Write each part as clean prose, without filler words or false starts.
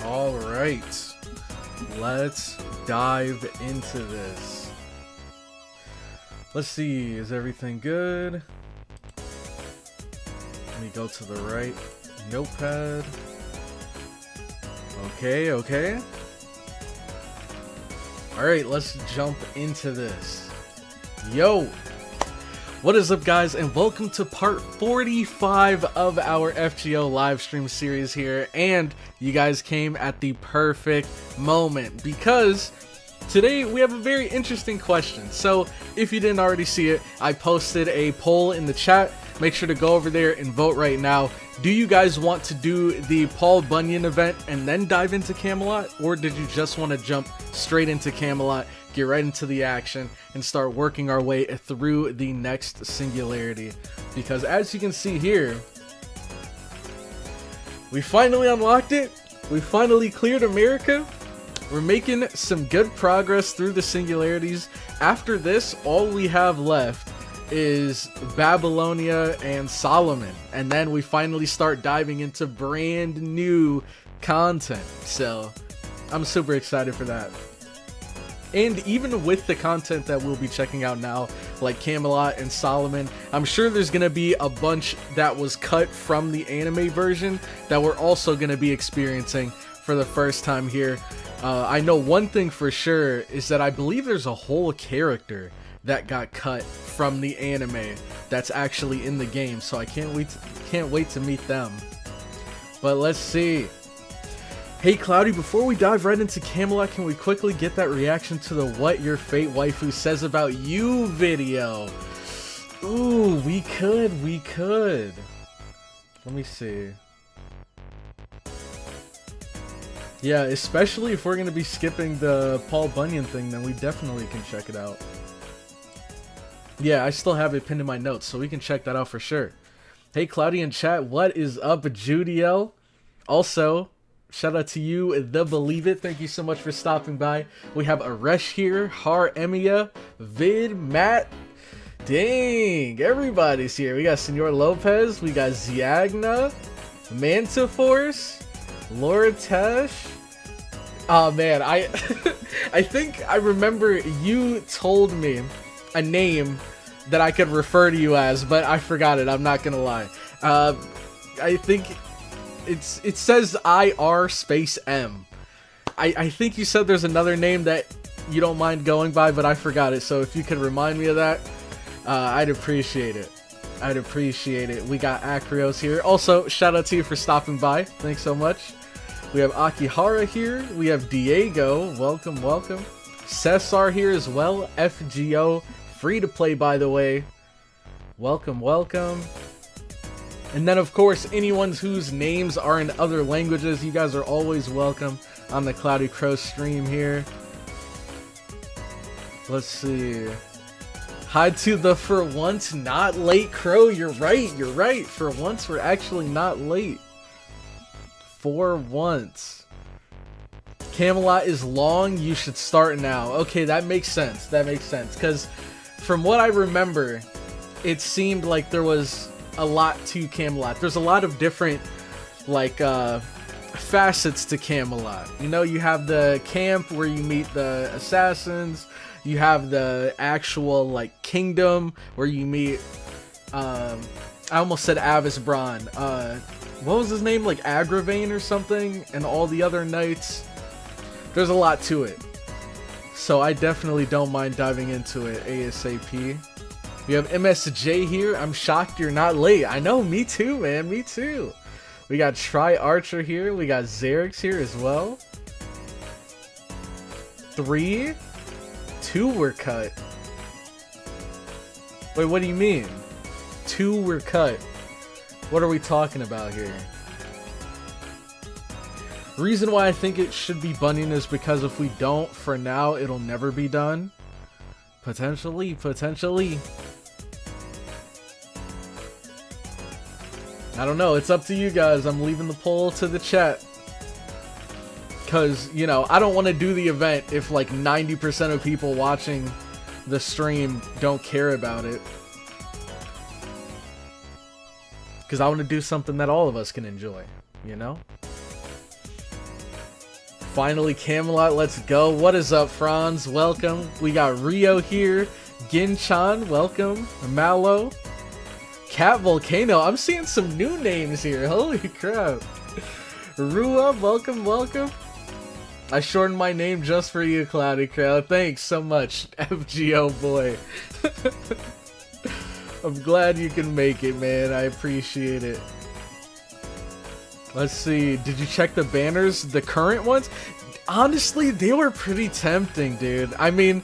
All right, let's dive into this. Let's see, is everything good? Let me go to the right. Notepad. Okay. All right, let's jump into this. Yo, what is up, guys, and welcome to part 45 of our FGO live stream series here. And you guys came at the perfect moment because today we have a very interesting question. So if you didn't already see it, I posted a poll in the chat. Make sure to go over there and vote right now. Do you guys want to do the Paul Bunyan event and then dive into Camelot, or did you just want to jump straight into Camelot, get right into the action, and start working our way through the next Singularity? Because as you can see here, we finally unlocked it. We finally cleared America. We're making some good progress through the Singularities. After this, all we have left is Babylonia and Solomon, and then we finally start diving into brand new content. So I'm super excited for that. And even with the content that we'll be checking out now, like Camelot and Solomon, I'm sure there's gonna be a bunch that was cut from the anime version that we're also gonna be experiencing for the first time here. I know one thing for sure is that I believe there's a whole character that got cut from the anime that's actually in the game, so I can't wait to meet them. But let's see. Hey Cloudy, before we dive right into Camelot, can we quickly get that reaction to the What Your Fate Waifu Says About You video? Ooh, we could. Let me see. Yeah, especially if we're gonna be skipping the Paul Bunyan thing, then we definitely can check it out. Yeah, I still have it pinned in my notes, so we can check that out for sure. Hey, Cloudy in chat, what is up, Judiel? Also, shout out to you, The Believe It. Thank you so much for stopping by. We have Aresh here, Har Emia, Vid, Matt. Dang, everybody's here. We got Senor Lopez, we got Ziagna, Manta Force, Laura Tesh. Oh man, I think I remember you told me a name that I could refer to you as, but I forgot it. I'm not gonna lie. I think it says IR space M. I think you said there's another name that you don't mind going by, but I forgot it. So if you could remind me of that, I'd appreciate it. We got Akrios here. Also, shout out to you for stopping by. Thanks so much. We have Akihara here. We have Diego. Welcome. Cesar here as well. FGO. Free to play, by the way. Welcome. And then, of course, anyone whose names are in other languages, you guys are always welcome on the CloudyCrow stream here. Let's see. Hi to the for once not late Crow. You're right. For once, we're actually not late. For once. Camelot is long. You should start now. Okay, that makes sense. Because from what I remember, it seemed like there was a lot to Camelot. There's a lot of different, like, facets to Camelot. You know, you have the camp where you meet the assassins. You have the actual, like, kingdom where you meet, I almost said Avis Braun. What was his name? Like, Agravain or something? And all the other knights. There's a lot to it. So I definitely don't mind diving into it ASAP. We have MSJ here. I'm shocked you're not late. I know, me too, man. Me too. We got Tri Archer here. We got Xerix here as well. 3. 2 were cut. Wait, what do you mean? 2 were cut. What are we talking about here? Reason why I think it should be Bunyan is because if we don't, for now, it'll never be done. Potentially. I don't know. It's up to you guys. I'm leaving the poll to the chat. Because, you know, I don't want to do the event if like 90% of people watching the stream don't care about it. Because I want to do something that all of us can enjoy, you know? Finally, Camelot, let's go. What is up, Franz? Welcome. We got Rio here. Ginchan, welcome. Malo. Cat Volcano. I'm seeing some new names here. Holy crap. Rua, welcome, welcome. I shortened my name just for you, CloudyCrow. Thanks so much, FGO boy. I'm glad you can make it, man. I appreciate it. Let's see. Did you check the banners? The current ones? Honestly, they were pretty tempting, dude. I mean,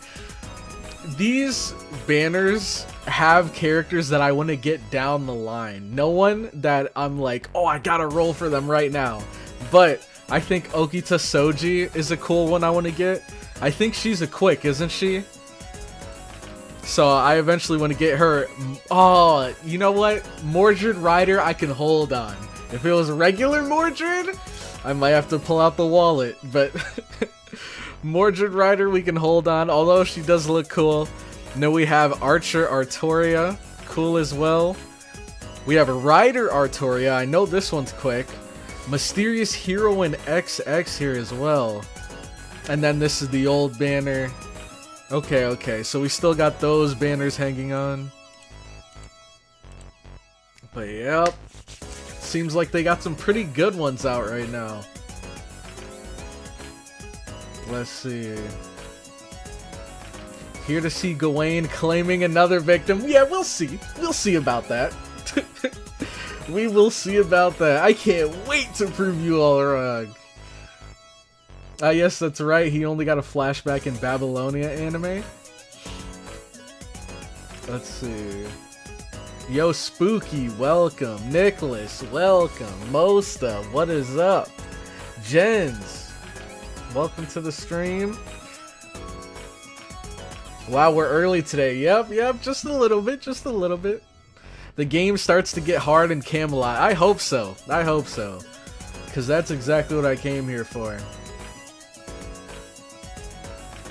these banners have characters that I want to get down the line. No one that I'm like, oh, I gotta roll for them right now. But I think Okita Soji is a cool one I want to get. I think she's a quick, isn't she? So I eventually want to get her. Oh, you know what? Mordred Rider I can hold on. If it was regular Mordred, I might have to pull out the wallet. But Mordred Rider we can hold on, although she does look cool. Then we have Archer Artoria, cool as well. We have a Rider Artoria, I know this one's quick. Mysterious Heroine XX here as well. And then this is the old banner. Okay, so we still got those banners hanging on. But yep, seems like they got some pretty good ones out right now. Let's see. Here to see Gawain claiming another victim. Yeah, we'll see. We'll see about that. We will see about that. I can't wait to prove you all wrong. Yes, that's right. He only got a flashback in Babylonia anime. Let's see. Yo, Spooky, welcome. Nicholas, welcome. Mosta, what is up? Jens, welcome to the stream. Wow, we're early today. Yep, just a little bit, The game starts to get hard in Camelot. I hope so. Because that's exactly what I came here for.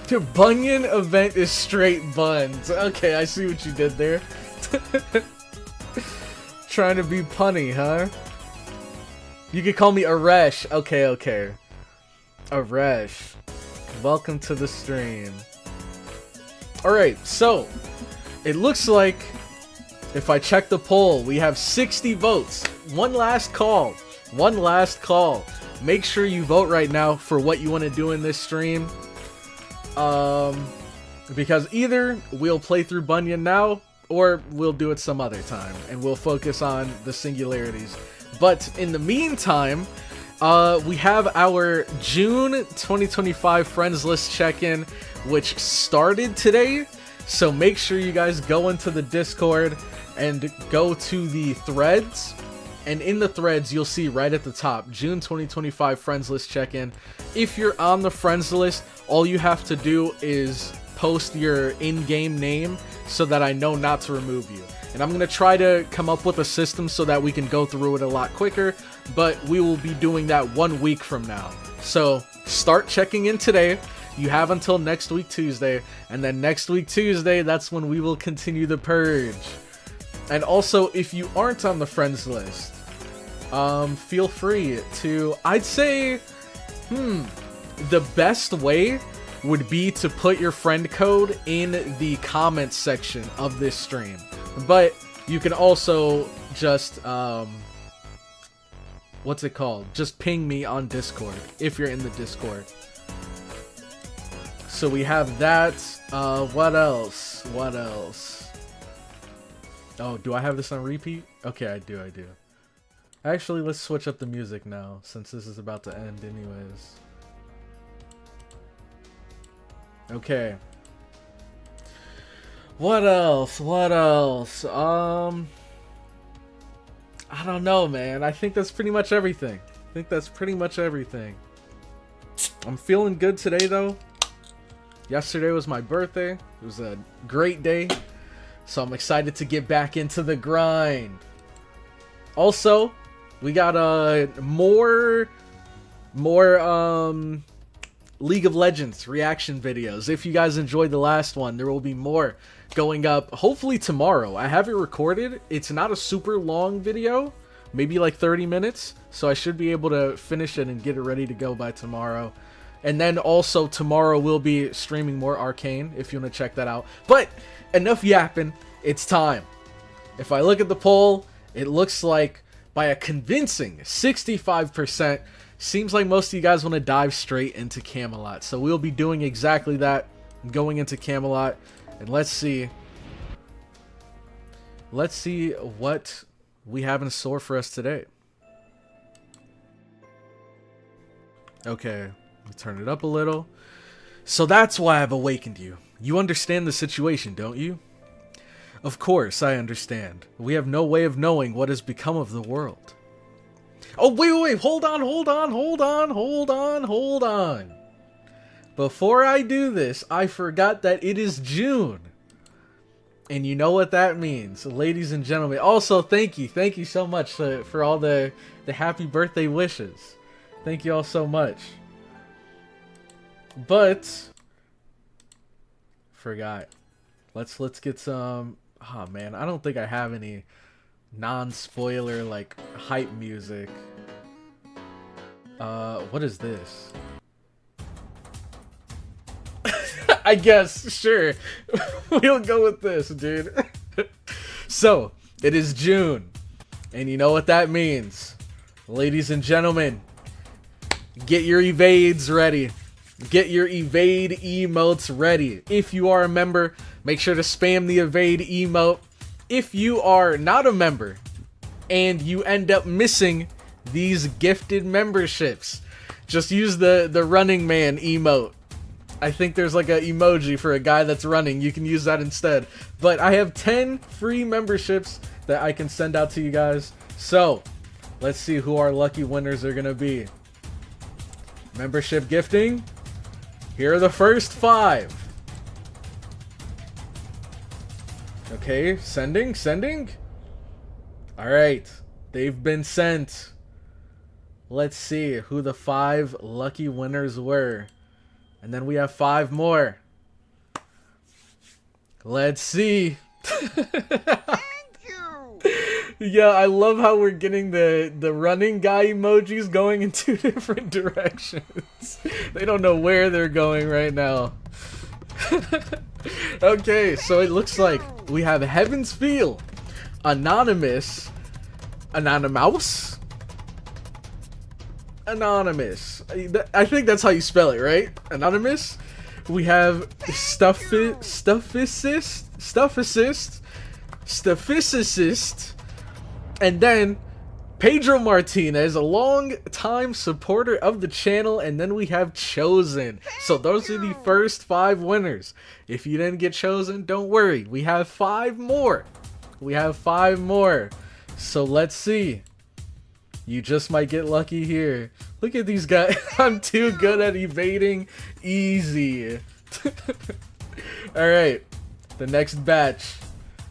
The Bunyan event is straight buns. Okay, I see what you did there. Trying to be punny, huh? You could call me Aresh. Okay. Aresh. Welcome to the stream. Alright, so it looks like if I check the poll, we have 60 votes. One last call. Make sure you vote right now for what you want to do in this stream. Because either we'll play through Bunyan now, or we'll do it some other time, and we'll focus on the singularities. But in the meantime, we have our June 2025 friends list check-in, which started today. So make sure you guys go into the Discord and go to the threads. And in the threads, you'll see right at the top, June 2025 friends list check-in. If you're on the friends list, all you have to do is post your in-game name so that I know not to remove you. And I'm going to try to come up with a system so that we can go through it a lot quicker, but we will be doing that 1 week from now. So start checking in today. You have until next week Tuesday, and then next week Tuesday, that's when we will continue the purge. And also, if you aren't on the friends list, feel free to, I'd say, the best way would be to put your friend code in the comments section of this stream. But you can also just, what's it called? Just ping me on Discord, if you're in the Discord. So we have that. What else? Oh, do I have this on repeat? Okay, I do. Actually, let's switch up the music now, since this is about to end anyways. Okay. What else? I don't know, man. I think that's pretty much everything. I'm feeling good today, though. Yesterday was my birthday. It was a great day. So I'm excited to get back into the grind. Also, we got more League of Legends reaction videos. If you guys enjoyed the last one, there will be more going up hopefully tomorrow. I have it recorded. It's not a super long video, maybe like 30 minutes, so I should be able to finish it and get it ready to go by tomorrow. And then also tomorrow we'll be streaming more Arcane if you want to check that out. But enough yapping, it's time. If I look at the poll, it looks like by a convincing 65%, seems like most of you guys want to dive straight into Camelot. So we'll be doing exactly that, going into Camelot. And let's see what we have in store for us today. Okay, let me turn it up a little. So that's why I've awakened you. You understand the situation, don't you? Of course, I understand. We have no way of knowing what has become of the world. Oh, wait, hold on. Before I do this, I forgot that it is June. And you know what that means, ladies and gentlemen. Also, thank you so much for all the happy birthday wishes. Thank you all so much. But forgot. Let's get some. Oh man, I don't think I have any non-spoiler like hype music. What is this? I guess, sure. We'll go with this, dude. So, it is June. And you know what that means. Ladies and gentlemen, get your evades ready. Get your evade emotes ready. If you are a member, make sure to spam the evade emote. If you are not a member and you end up missing these gifted memberships, just use the running man emote. I think there's like an emoji for a guy that's running. You can use that instead. But I have 10 free memberships that I can send out to you guys. So, let's see who our lucky winners are going to be. Membership gifting. Here are the first 5. Okay, sending. Alright, they've been sent. Let's see who the 5 lucky winners were. And then we have 5 more. Let's see. Thank you. Yeah, I love how we're getting the running guy emojis going in 2 different directions. They don't know where they're going right now. Okay, so it looks like we have Heaven's Feel, Anonymous. I think that's how you spell it, right? Anonymous. We have Stufficist, and then Pedro Martinez, a long-time supporter of the channel, and then we have Chosen. So those are the first 5 winners. If you didn't get chosen, don't worry. We have 5 more. So let's see. You just might get lucky here. Look at these guys. I'm too good at evading. Easy. Alright. The next batch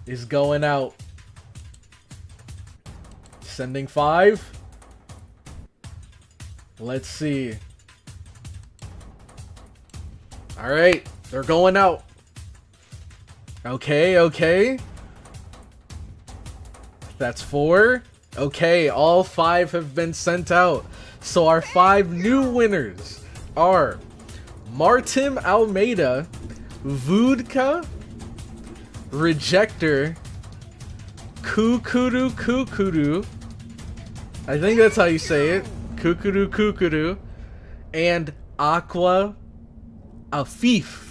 is going out. Sending 5. Let's see. Alright. They're going out. Okay. That's 4. Okay, all 5 have been sent out. So our 5 new winners are Martin Almeida, Vodka, Rejector, Kukuru. I think that's how you say it. Kukuru. And Aqua Afif.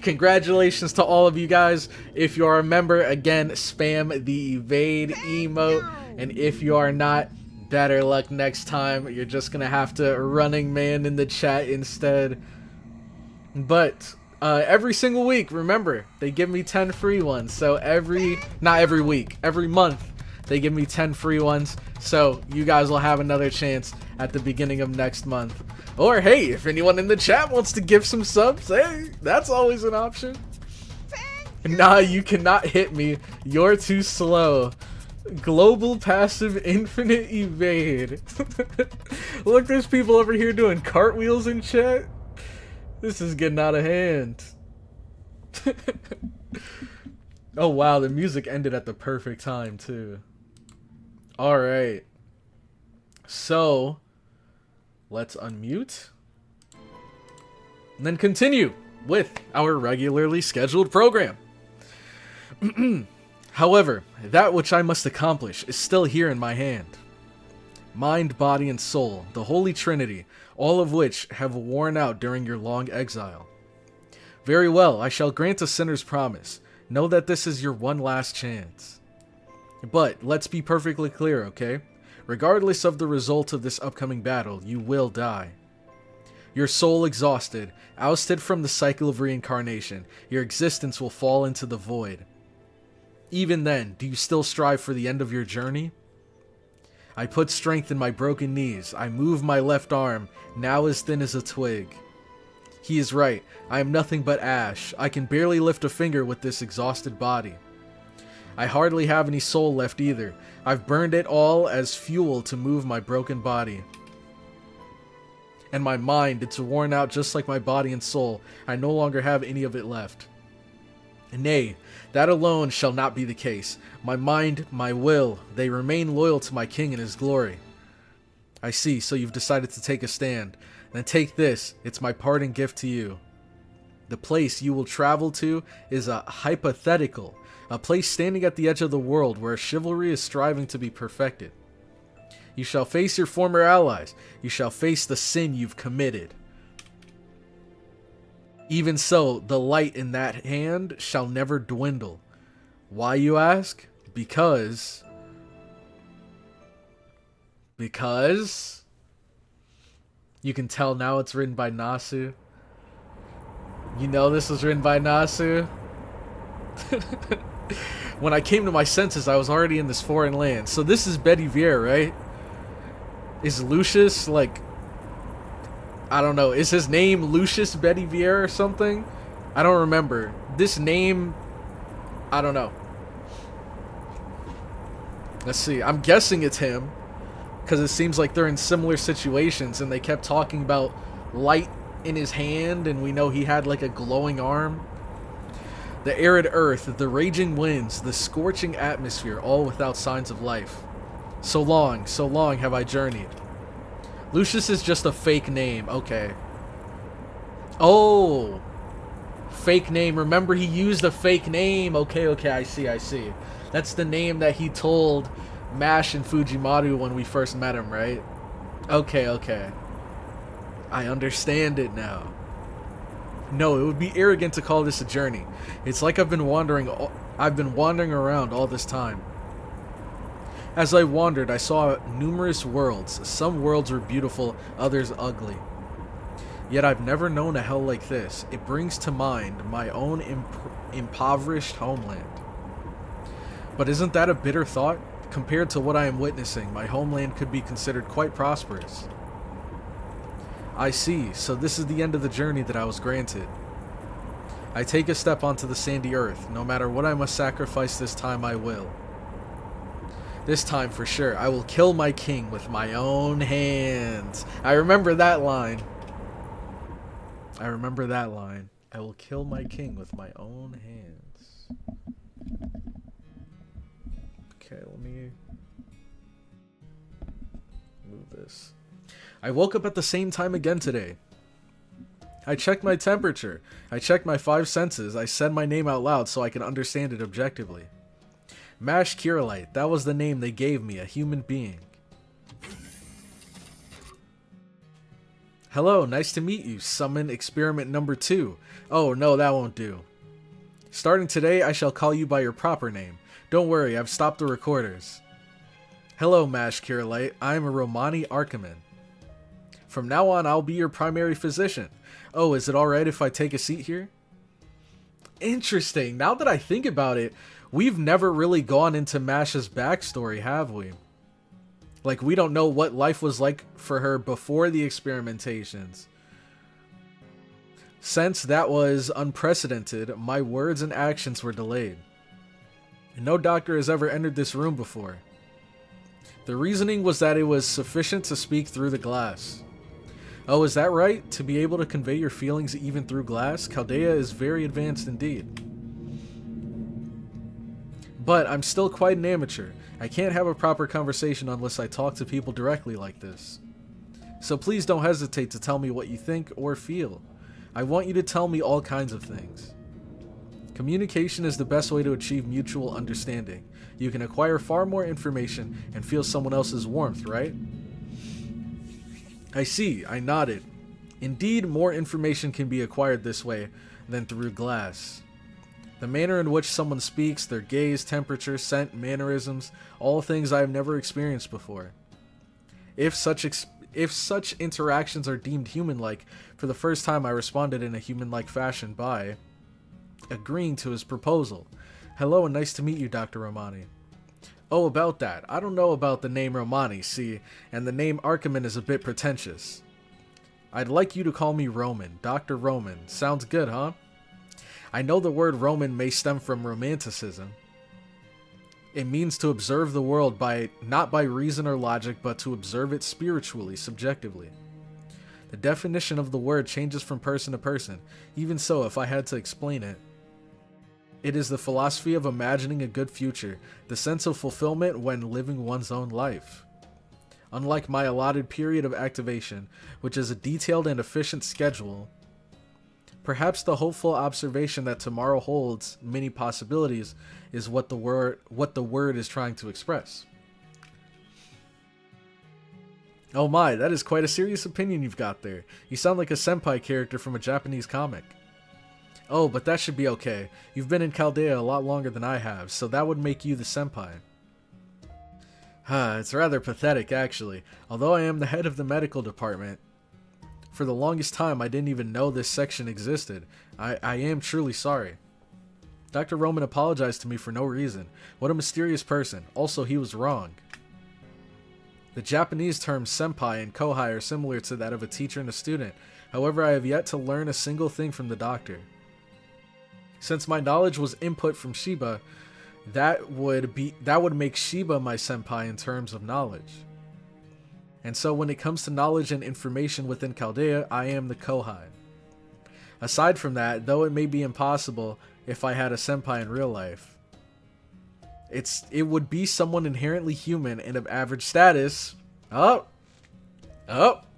Congratulations to all of you guys. If you are a member, again, spam the evade emote. And if you are not, better luck next time. You're just gonna have to running man in the chat instead. But every single week, remember, they give me 10 free ones. So not every week, every month, they give me 10 free ones. So you guys will have another chance at the beginning of next month. Or hey, if anyone in the chat wants to give some subs, hey, that's always an option. Nah, you cannot hit me. You're too slow. Global passive infinite evade. Look, there's people over here doing cartwheels in chat. This is getting out of hand. Oh wow, the music ended at the perfect time too. Alright. So, let's unmute. and then continue with our regularly scheduled program. However, that which I must accomplish is still here in my hand. Mind, body, and soul, the Holy Trinity, all of which have worn out during your long exile. Very well, I shall grant a sinner's promise. Know that this is your one last chance. But let's be perfectly clear, okay? Regardless of the result of this upcoming battle, you will die. Your soul exhausted, ousted from the cycle of reincarnation, your existence will fall into the void. Even then, do you still strive for the end of your journey? I put strength in my broken knees. I move my left arm, now as thin as a twig. He is right. I am nothing but ash. I can barely lift a finger with this exhausted body. I hardly have any soul left either. I've burned it all as fuel to move my broken body. And my mind, it's worn out just like my body and soul. I no longer have any of it left. Nay, that alone shall not be the case. My mind, my will, they remain loyal to my king and his glory. I see, so you've decided to take a stand. Then take this, it's my parting gift to you. The place you will travel to is a hypothetical, a place standing at the edge of the world where chivalry is striving to be perfected. You shall face your former allies. You shall face the sin you've committed. Even so, the light in that hand shall never dwindle. Why, you ask? Because... You can tell now it's written by Nasu. You know this was written by Nasu. When I came to my senses, I was already in this foreign land. So this is Betty Vier, right? Is Lucius, like... I don't know. Is his name Lucius Betty Vier or something? I don't remember. This name... I don't know. Let's see. I'm guessing it's him. Because it seems like they're in similar situations. And they kept talking about light in his hand. And we know he had like a glowing arm. The arid earth, the raging winds, the scorching atmosphere, all without signs of life. So long have I journeyed. Lucius is just a fake name. Okay. Oh. Fake name. Remember, he used a fake name. Okay, I see. That's the name that he told Mash and Fujimaru when we first met him, right? Okay. I understand it now. No, it would be arrogant to call this a journey. It's like I've been wandering around all this time. As I wandered, I saw numerous worlds. Some worlds were beautiful, others ugly. Yet I've never known a hell like this. It brings to mind my own impoverished homeland. But isn't that a bitter thought? Compared to what I am witnessing, my homeland could be considered quite prosperous. I see, so this is the end of the journey that I was granted. I take a step onto the sandy earth. No matter what I must sacrifice this time, I will. This time, for sure, I will kill my king with my own hands. I remember that line. I will kill my king with my own hands. Okay, let me move this. I woke up at the same time again today. I checked my temperature. I checked my 5 senses. I said my name out loud so I could understand it objectively. Mash Kirillite, that was the name they gave me, a human being. Hello, nice to meet you. Summon experiment number 2. Oh, no, that won't do. Starting today, I shall call you by your proper name. Don't worry, I've stopped the recorders. Hello, Mash Kirillite. I'm a Romani Archiman. From now on, I'll be your primary physician. Oh, is it alright if I take a seat here? Interesting. Now that I think about it, we've never really gone into Mash's backstory, have we? Like, we don't know what life was like for her before the experimentations. Since that was unprecedented, my words and actions were delayed. No doctor has ever entered this room before. The reasoning was that it was sufficient to speak through the glass. Oh, is that right? To be able to convey your feelings even through glass? Chaldea is very advanced indeed. But I'm still quite an amateur. I can't have a proper conversation unless I talk to people directly like this. So please don't hesitate to tell me what you think or feel. I want you to tell me all kinds of things. Communication is the best way to achieve mutual understanding. You can acquire far more information and feel someone else's warmth, right? I see, I nodded. Indeed, more information can be acquired this way than through glass. The manner in which someone speaks, their gaze, temperature, scent, mannerisms, all things I have never experienced before. If such interactions are deemed human-like, for the first time I responded in a human-like fashion by agreeing to his proposal. Hello and nice to meet you, Dr. Romani. Oh, about that. I don't know about the name Romani, see, and the name Archiman is a bit pretentious. I'd like you to call me Roman, Dr. Roman. Sounds good, huh? I know the word Roman may stem from Romanticism. It means to observe the world not by reason or logic, but to observe it spiritually, subjectively. The definition of the word changes from person to person. Even so, if I had to explain it, it is the philosophy of imagining a good future, the sense of fulfillment when living one's own life. Unlike my allotted period of activation, which is a detailed and efficient schedule, perhaps the hopeful observation that tomorrow holds many possibilities is what the word is trying to express. Oh my, that is quite a serious opinion you've got there. You sound like a senpai character from a Japanese comic. Oh, but that should be okay. You've been in Chaldea a lot longer than I have, so that would make you the senpai. It's rather pathetic, actually. Although I am the head of the medical department, for the longest time I didn't even know this section existed. I am truly sorry. Dr. Roman apologized to me for no reason. What a mysterious person. Also, he was wrong. The Japanese terms senpai and kohai are similar to that of a teacher and a student. However, I have yet to learn a single thing from the doctor. Since my knowledge was input from Shiba, that would make Shiba my senpai in terms of knowledge. And so when it comes to knowledge and information within Chaldea, I am the kohai. Aside from that, though it may be impossible if I had a senpai in real life, it would be someone inherently human and of average status. Oh,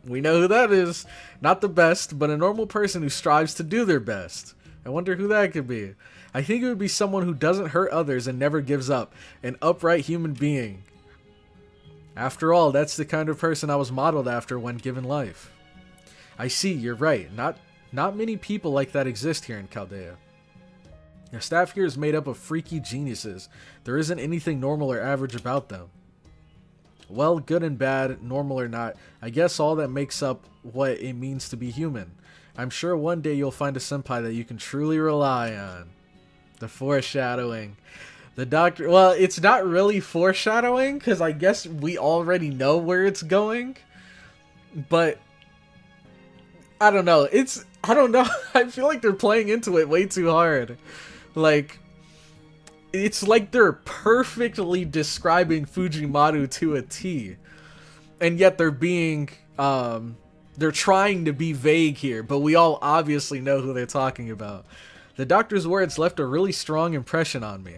we know who that is. Not the best, but a normal person who strives to do their best. I wonder who that could be. I think it would be someone who doesn't hurt others and never gives up. An upright human being. After all, that's the kind of person I was modeled after when given life. I see, you're right. Not many people like that exist here in Chaldea. The staff here is made up of freaky geniuses. There isn't anything normal or average about them. Well, good and bad, normal or not, I guess all that makes up what it means to be human. I'm sure one day you'll find a senpai that you can truly rely on. The foreshadowing. The doctor, well, it's not really foreshadowing, because I guess we already know where it's going. But, I don't know. I feel like they're playing into it way too hard. Like, it's like they're perfectly describing Fujimaru to a T. And yet they're being, they're trying to be vague here, but we all obviously know who they're talking about. The doctor's words left a really strong impression on me.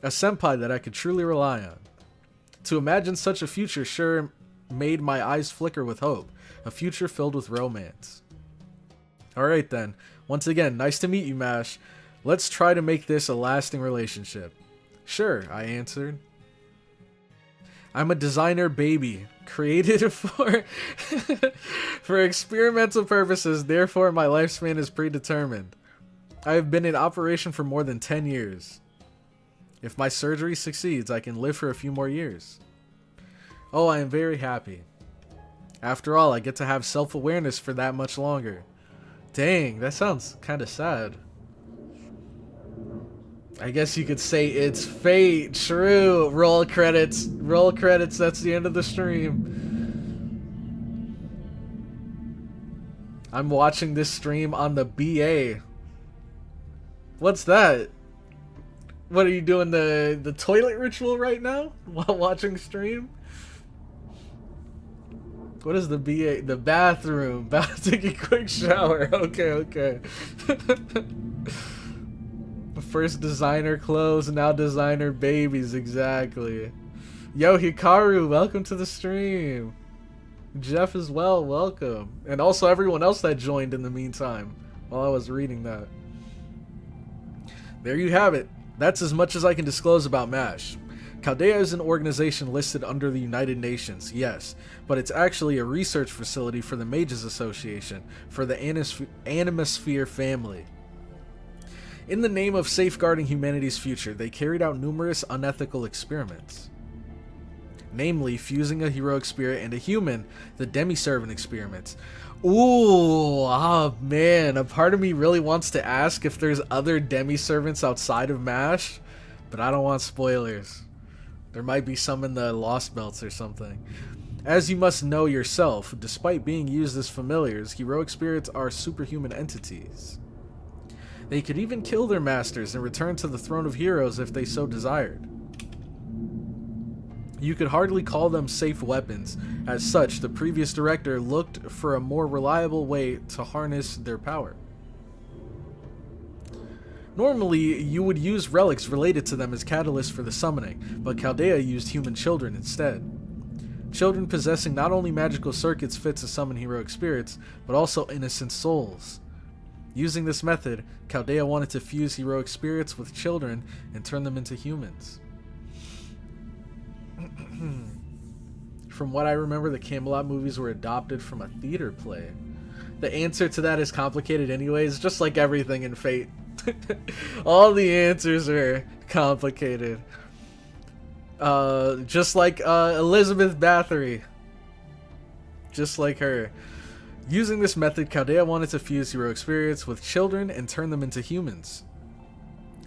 A senpai that I could truly rely on. To imagine such a future sure made my eyes flicker with hope. A future filled with romance. Alright then. Once again, nice to meet you, Mash. Let's try to make this a lasting relationship. Sure, I answered. I'm a designer baby, created for experimental purposes, therefore my lifespan is predetermined. I have been in operation for more than 10 years. If my surgery succeeds, I can live for a few more years. Oh, I am very happy. After all, I get to have self-awareness for that much longer. Dang, that sounds kind of sad. I guess you could say it's fate. True. Roll credits. Roll credits. That's the end of the stream. I'm watching this stream on the BA. What's that? What are you doing? The toilet ritual right now while watching stream? What is the BA? The bathroom. Take a quick shower. Okay. First designer clothes, now designer babies, exactly. Yo, Hikaru, welcome to the stream. Jeff as well, welcome. And also everyone else that joined in the meantime. while I was reading that. There you have it. That's as much as I can disclose about MASH. Chaldea is an organization listed under the United Nations, yes, but it's actually a research facility for the Mages Association, for the Animosphere family. In the name of safeguarding humanity's future, they carried out numerous unethical experiments. Namely, fusing a heroic spirit and a human, the demi-servant experiments. Ooh, oh man, a part of me really wants to ask if there's other demi-servants outside of MASH, but I don't want spoilers. There might be some in the Lost Belts or something. As you must know yourself, despite being used as familiars, heroic spirits are superhuman entities. They could even kill their masters and return to the throne of heroes if they so desired. You could hardly call them safe weapons. As such, the previous director looked for a more reliable way to harness their power. Normally, you would use relics related to them as catalysts for the summoning, but Chaldea used human children instead. Children possessing not only magical circuits fit to summon heroic spirits, but also innocent souls. Using this method, Chaldea wanted to fuse heroic spirits with children and turn them into humans. From what I remember, the Camelot movies were adopted from a theater play. The answer to that is complicated anyways, just like everything in Fate. All the answers are complicated. Just like Elizabeth Bathory. Just like her. Using this method, Chaldea wanted to fuse heroic spirits with children and turn them into humans.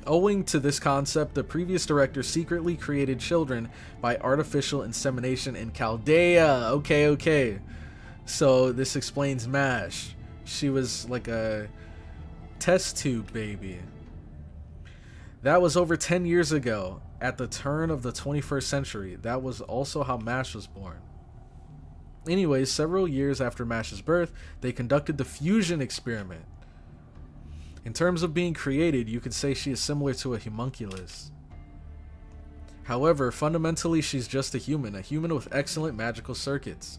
Owing to this concept, the previous director secretly created children by artificial insemination in Chaldea. Okay. So this explains MASH. She was like a test tube baby. That was over 10 years ago, at the turn of the 21st century. That was also how MASH was born. Anyways, several years after MASH's birth, they conducted the fusion experiment. In terms of being created, you could say she is similar to a homunculus. However, fundamentally she's just a human with excellent magical circuits.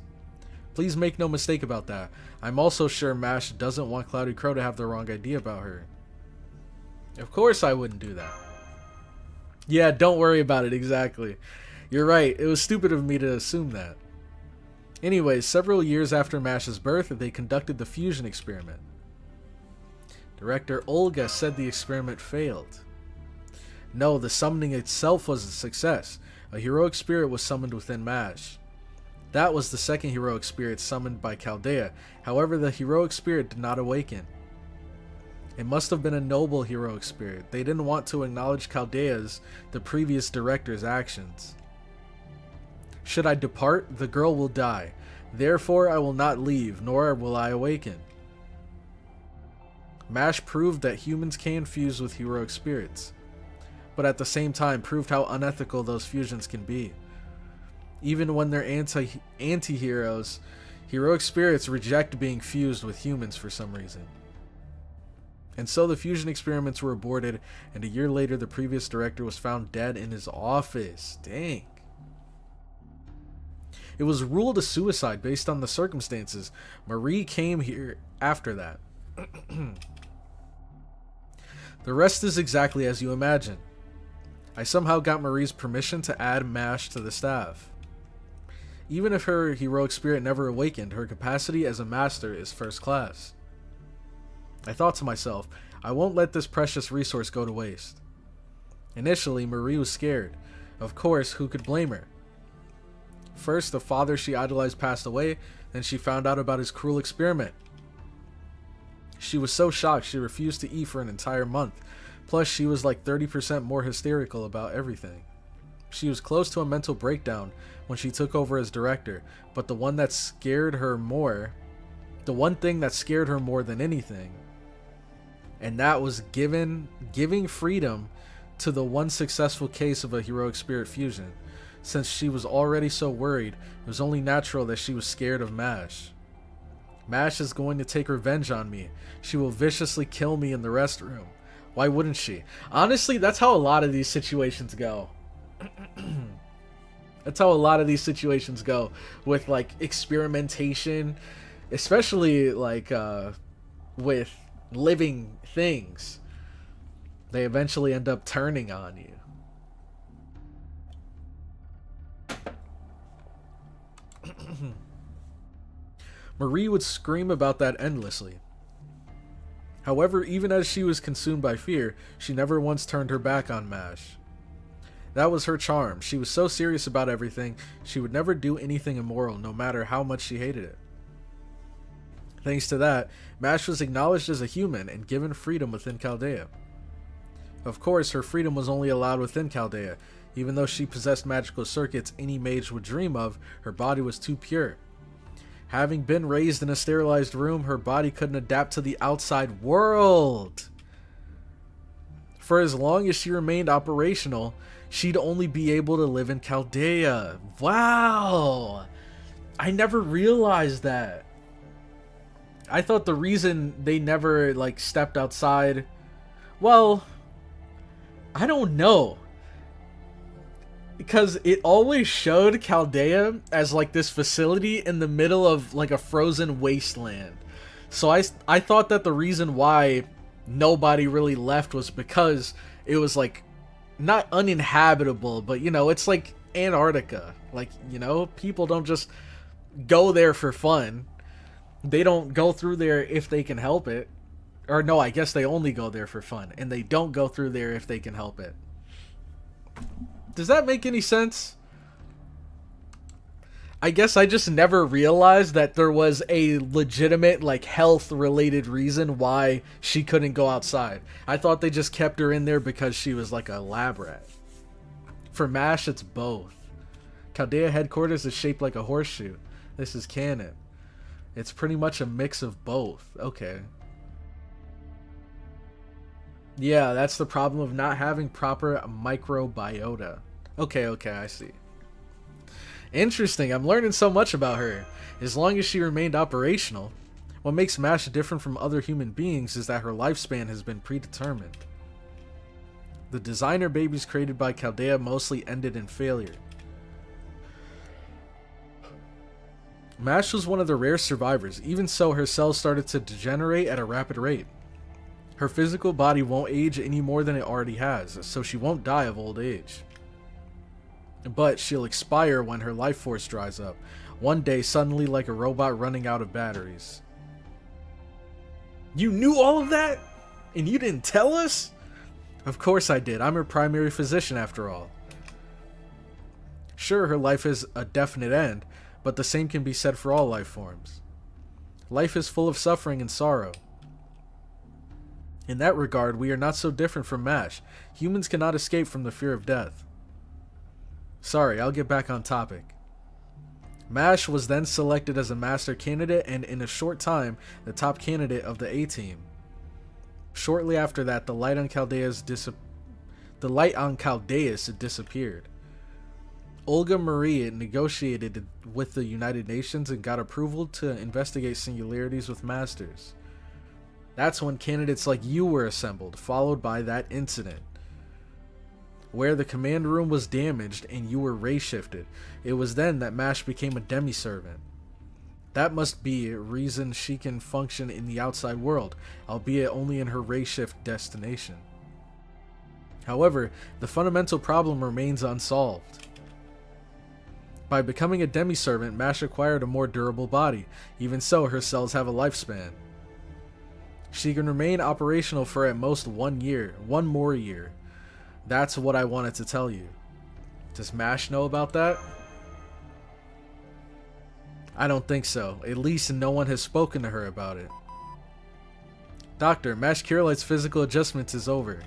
Please make no mistake about that. I'm also sure MASH doesn't want CloudyCrow to have the wrong idea about her. Of course I wouldn't do that. Yeah, don't worry about it, exactly. You're right, it was stupid of me to assume that. Anyways, several years after MASH's birth, they conducted the fusion experiment. Director Olga said the experiment failed. No, the summoning itself was a success. A heroic spirit was summoned within MASH. That was the second heroic spirit summoned by Chaldea. However, the heroic spirit did not awaken. It must have been a noble heroic spirit. They didn't want to acknowledge Chaldea's, the previous director's, actions. Should I depart, the girl will die. Therefore, I will not leave, nor will I awaken. MASH proved that humans can fuse with heroic spirits, but at the same time proved how unethical those fusions can be. Even when they're anti-heroes, heroic spirits reject being fused with humans for some reason. And so the fusion experiments were aborted, and a year later the previous director was found dead in his office. Dang. It was ruled a suicide based on the circumstances. Marie came here after that. The rest is exactly as you imagine. I somehow got Marie's permission to add MASH to the staff. Even if her heroic spirit never awakened, her capacity as a master is first class. I thought to myself, I won't let this precious resource go to waste. Initially, Marie was scared. Of course, who could blame her? First, the father she idolized passed away, then she found out about his cruel experiment. She was so shocked she refused to eat for an entire month. Plus, she was like 30% more hysterical about everything. She was close to a mental breakdown when she took over as director, but the one thing that scared her more than anything, and that was giving freedom to the one successful case of a heroic spirit fusion. Since she was already so worried, it was only natural that she was scared of MASH. MASH is going to take revenge on me. She will viciously kill me in the restroom. Why wouldn't she? Honestly, that's how a lot of these situations go. That's how a lot of these situations go with like experimentation, especially like with living things, they eventually end up turning on you. Marie would scream about that endlessly. However, even as she was consumed by fear, she never once turned her back on MASH. That was her charm. She was so serious about everything, she would never do anything immoral, no matter how much she hated it. Thanks to that, MASH was acknowledged as a human and given freedom within Chaldea. Of course, her freedom was only allowed within Chaldea. Even though she possessed magical circuits any mage would dream of, her body was too pure. Having been raised in a sterilized room, her body couldn't adapt to the outside world. For as long as she remained operational, she'd only be able to live in Chaldea. Wow! I never realized that. I thought the reason they never, like, stepped outside... Well, I don't know. Because it always showed Chaldea as, like, this facility in the middle of, like, a frozen wasteland. So I thought that the reason why nobody really left was because it was, like, not uninhabitable, but, you know, it's like Antarctica. Like, you know, people don't just go there for fun. They don't go through there if they can help it. Or no, I guess they only go there for fun. And they don't go through there if they can help it. Does that make any sense? I guess I just never realized that there was a legitimate, like, health-related reason why she couldn't go outside. I thought they just kept her in there because she was, like, a lab rat. For MASH, it's both. Chaldea headquarters is shaped like a horseshoe. This is canon. It's pretty much a mix of both. Okay. Yeah, that's the problem of not having proper microbiota. Okay, I see. Interesting, I'm learning so much about her. As long as she remained operational, what makes MASH different from other human beings is that her lifespan has been predetermined. The designer babies created by Chaldea mostly ended in failure. MASH was one of the rare survivors. Even so, her cells started to degenerate at a rapid rate. Her physical body won't age any more than it already has, so she won't die of old age. But she'll expire when her life force dries up, one day suddenly like a robot running out of batteries. You knew all of that? And you didn't tell us? Of course I did. I'm her primary physician after all. Sure, her life is a definite end, but the same can be said for all life forms. Life is full of suffering and sorrow. In that regard, we are not so different from MASH. Humans cannot escape from the fear of death. Sorry, I'll get back on topic. MASH was then selected as a master candidate and in a short time, the top candidate of the A-team. Shortly after that, the light on Chaldeus disappeared. Olga Marie negotiated with the United Nations and got approval to investigate singularities with masters. That's when candidates like you were assembled, followed by that incident, where the command room was damaged and you were rayshifted. It was then that MASH became a demi-servant. That must be a reason she can function in the outside world, albeit only in her rayshift destination. However, the fundamental problem remains unsolved. By becoming a demi-servant, MASH acquired a more durable body. Even so, her cells have a lifespan. She can remain operational for at most 1 year, one more year. That's what I wanted to tell you. Does MASH know about that? I don't think so. At least no one has spoken to her about it. Doctor, MASH Curelite's physical adjustments is over.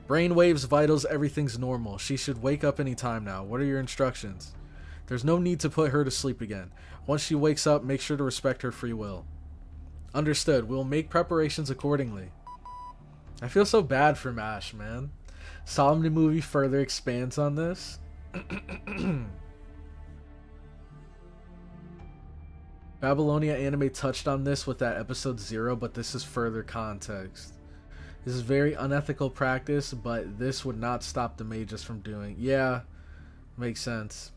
Brainwaves, vitals, everything's normal. She should wake up any time now. What are your instructions? There's no need to put her to sleep again. Once she wakes up, make sure to respect her free will. Understood. We'll make preparations accordingly. I feel so bad for MASH, man. Solemnity movie further expands on this. Babylonia anime touched on this with that episode 0, but this is further context. This is very unethical practice, but this would not stop the mages from doing. Yeah, makes sense.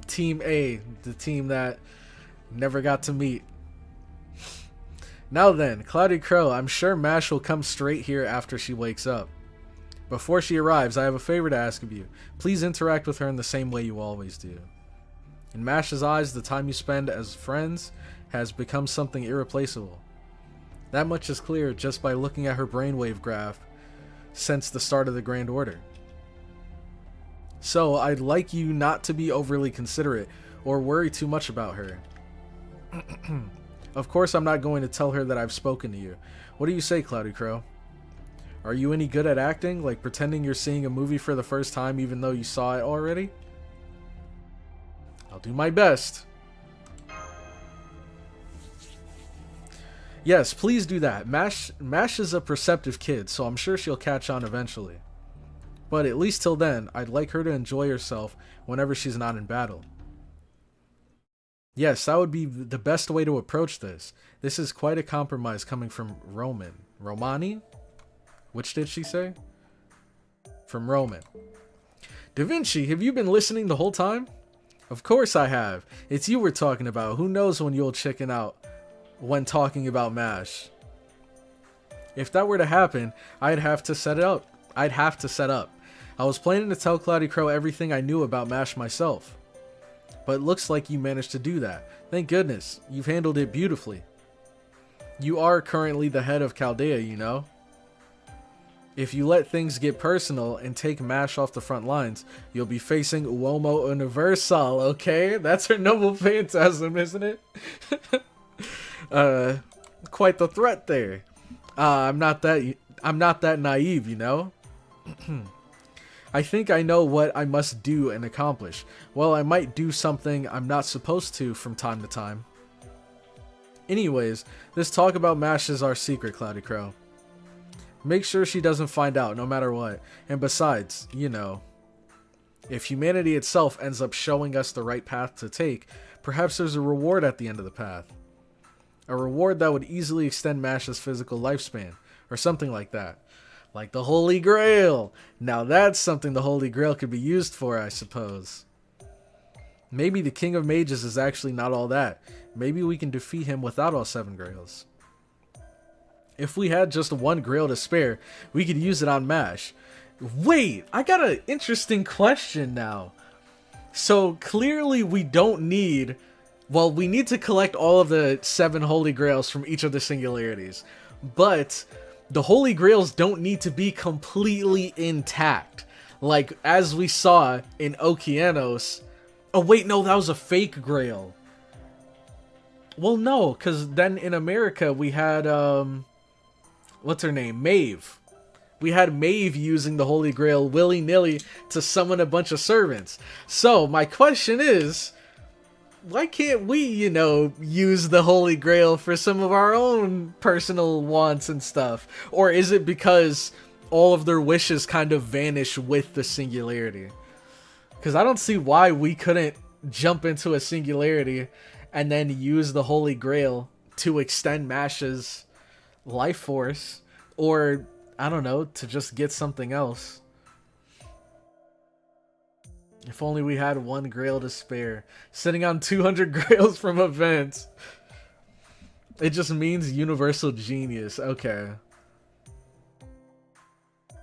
Team A, the team that never got to meet. Now then, CloudyCrow, I'm sure Mash will come straight here after she wakes up. Before she arrives, I have a favor to ask of you. Please interact with her in the same way you always do. In Mash's eyes, the time you spend as friends has become something irreplaceable. That much is clear just by looking at her brainwave graph since the start of the Grand Order. So, I'd like you not to be overly considerate or worry too much about her. Of course, I'm not going to tell her that I've spoken to you. What do you say, CloudyCrow? Are you any good at acting, like pretending you're seeing a movie for the first time even though you saw it already? I'll do my best. Yes, please do that. Mash is a perceptive kid, so I'm sure she'll catch on eventually. But at least till then, I'd like her to enjoy herself whenever she's not in battle. Yes, that would be the best way to approach this. This is quite a compromise coming from Romani? Which did she say? From Roman. Da Vinci, have you been listening the whole time? Of course I have. It's you we're talking about. Who knows when you'll chicken out when talking about Mash. If that were to happen, I'd have to set up. I was planning to tell CloudyCrow everything I knew about Mash myself. But it looks like you managed to do that. Thank goodness. You've handled it beautifully. You are currently the head of Chaldea, you know. If you let things get personal and take Mash off the front lines, you'll be facing Uomo Universal, okay? That's her noble phantasm, isn't it? Quite the threat there. I'm not that naive, you know? I think I know what I must do and accomplish. Well, I might do something I'm not supposed to from time to time. Anyways, this talk about Mash is our secret, CloudyCrow. Make sure she doesn't find out, no matter what. And besides, you know, if humanity itself ends up showing us the right path to take, perhaps there's a reward at the end of the path. A reward that would easily extend Mash's physical lifespan, or something like that. Like the Holy Grail! Now that's something the Holy Grail could be used for, I suppose. Maybe the King of Mages is actually not all that. Maybe we can defeat him without all 7 Grails. If we had just 1 Grail to spare, we could use it on Mash. Wait, I got an interesting question now. So clearly we don't need... Well, we need to collect all of the 7 Holy Grails from each of the singularities. But the Holy Grails don't need to be completely intact. Like, as we saw in Okeanos... Oh wait, no, that was a fake Grail. Well, no, because then in America we had... What's her name? Maeve. We had Maeve using the Holy Grail willy-nilly to summon a bunch of servants. So, my question is, why can't we, you know, use the Holy Grail for some of our own personal wants and stuff? Or is it because all of their wishes kind of vanish with the singularity? Because I don't see why we couldn't jump into a singularity and then use the Holy Grail to extend Mash's life force, or I don't know, to just get something else. If only we had 1 Grail to spare, sitting on 200 Grails from events. It just means universal genius. Okay,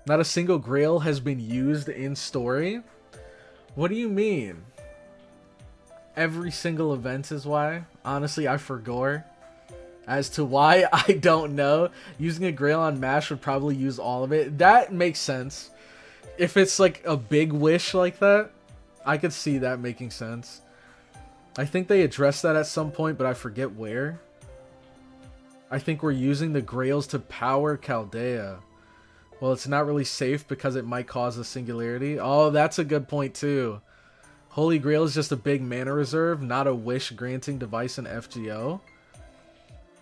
not a single Grail has been used in story. What do you mean? Every single event is why? Honestly, I forgot. As to why, I don't know. Using a Grail on Mash would probably use all of it. That makes sense. If it's like a big wish like that, I could see that making sense. I think they addressed that at some point, but I forget where. I think we're using the Grails to power Chaldea. Well, it's not really safe because it might cause a singularity. Oh, that's a good point too. Holy Grail is just a big mana reserve, not a wish granting device in FGO.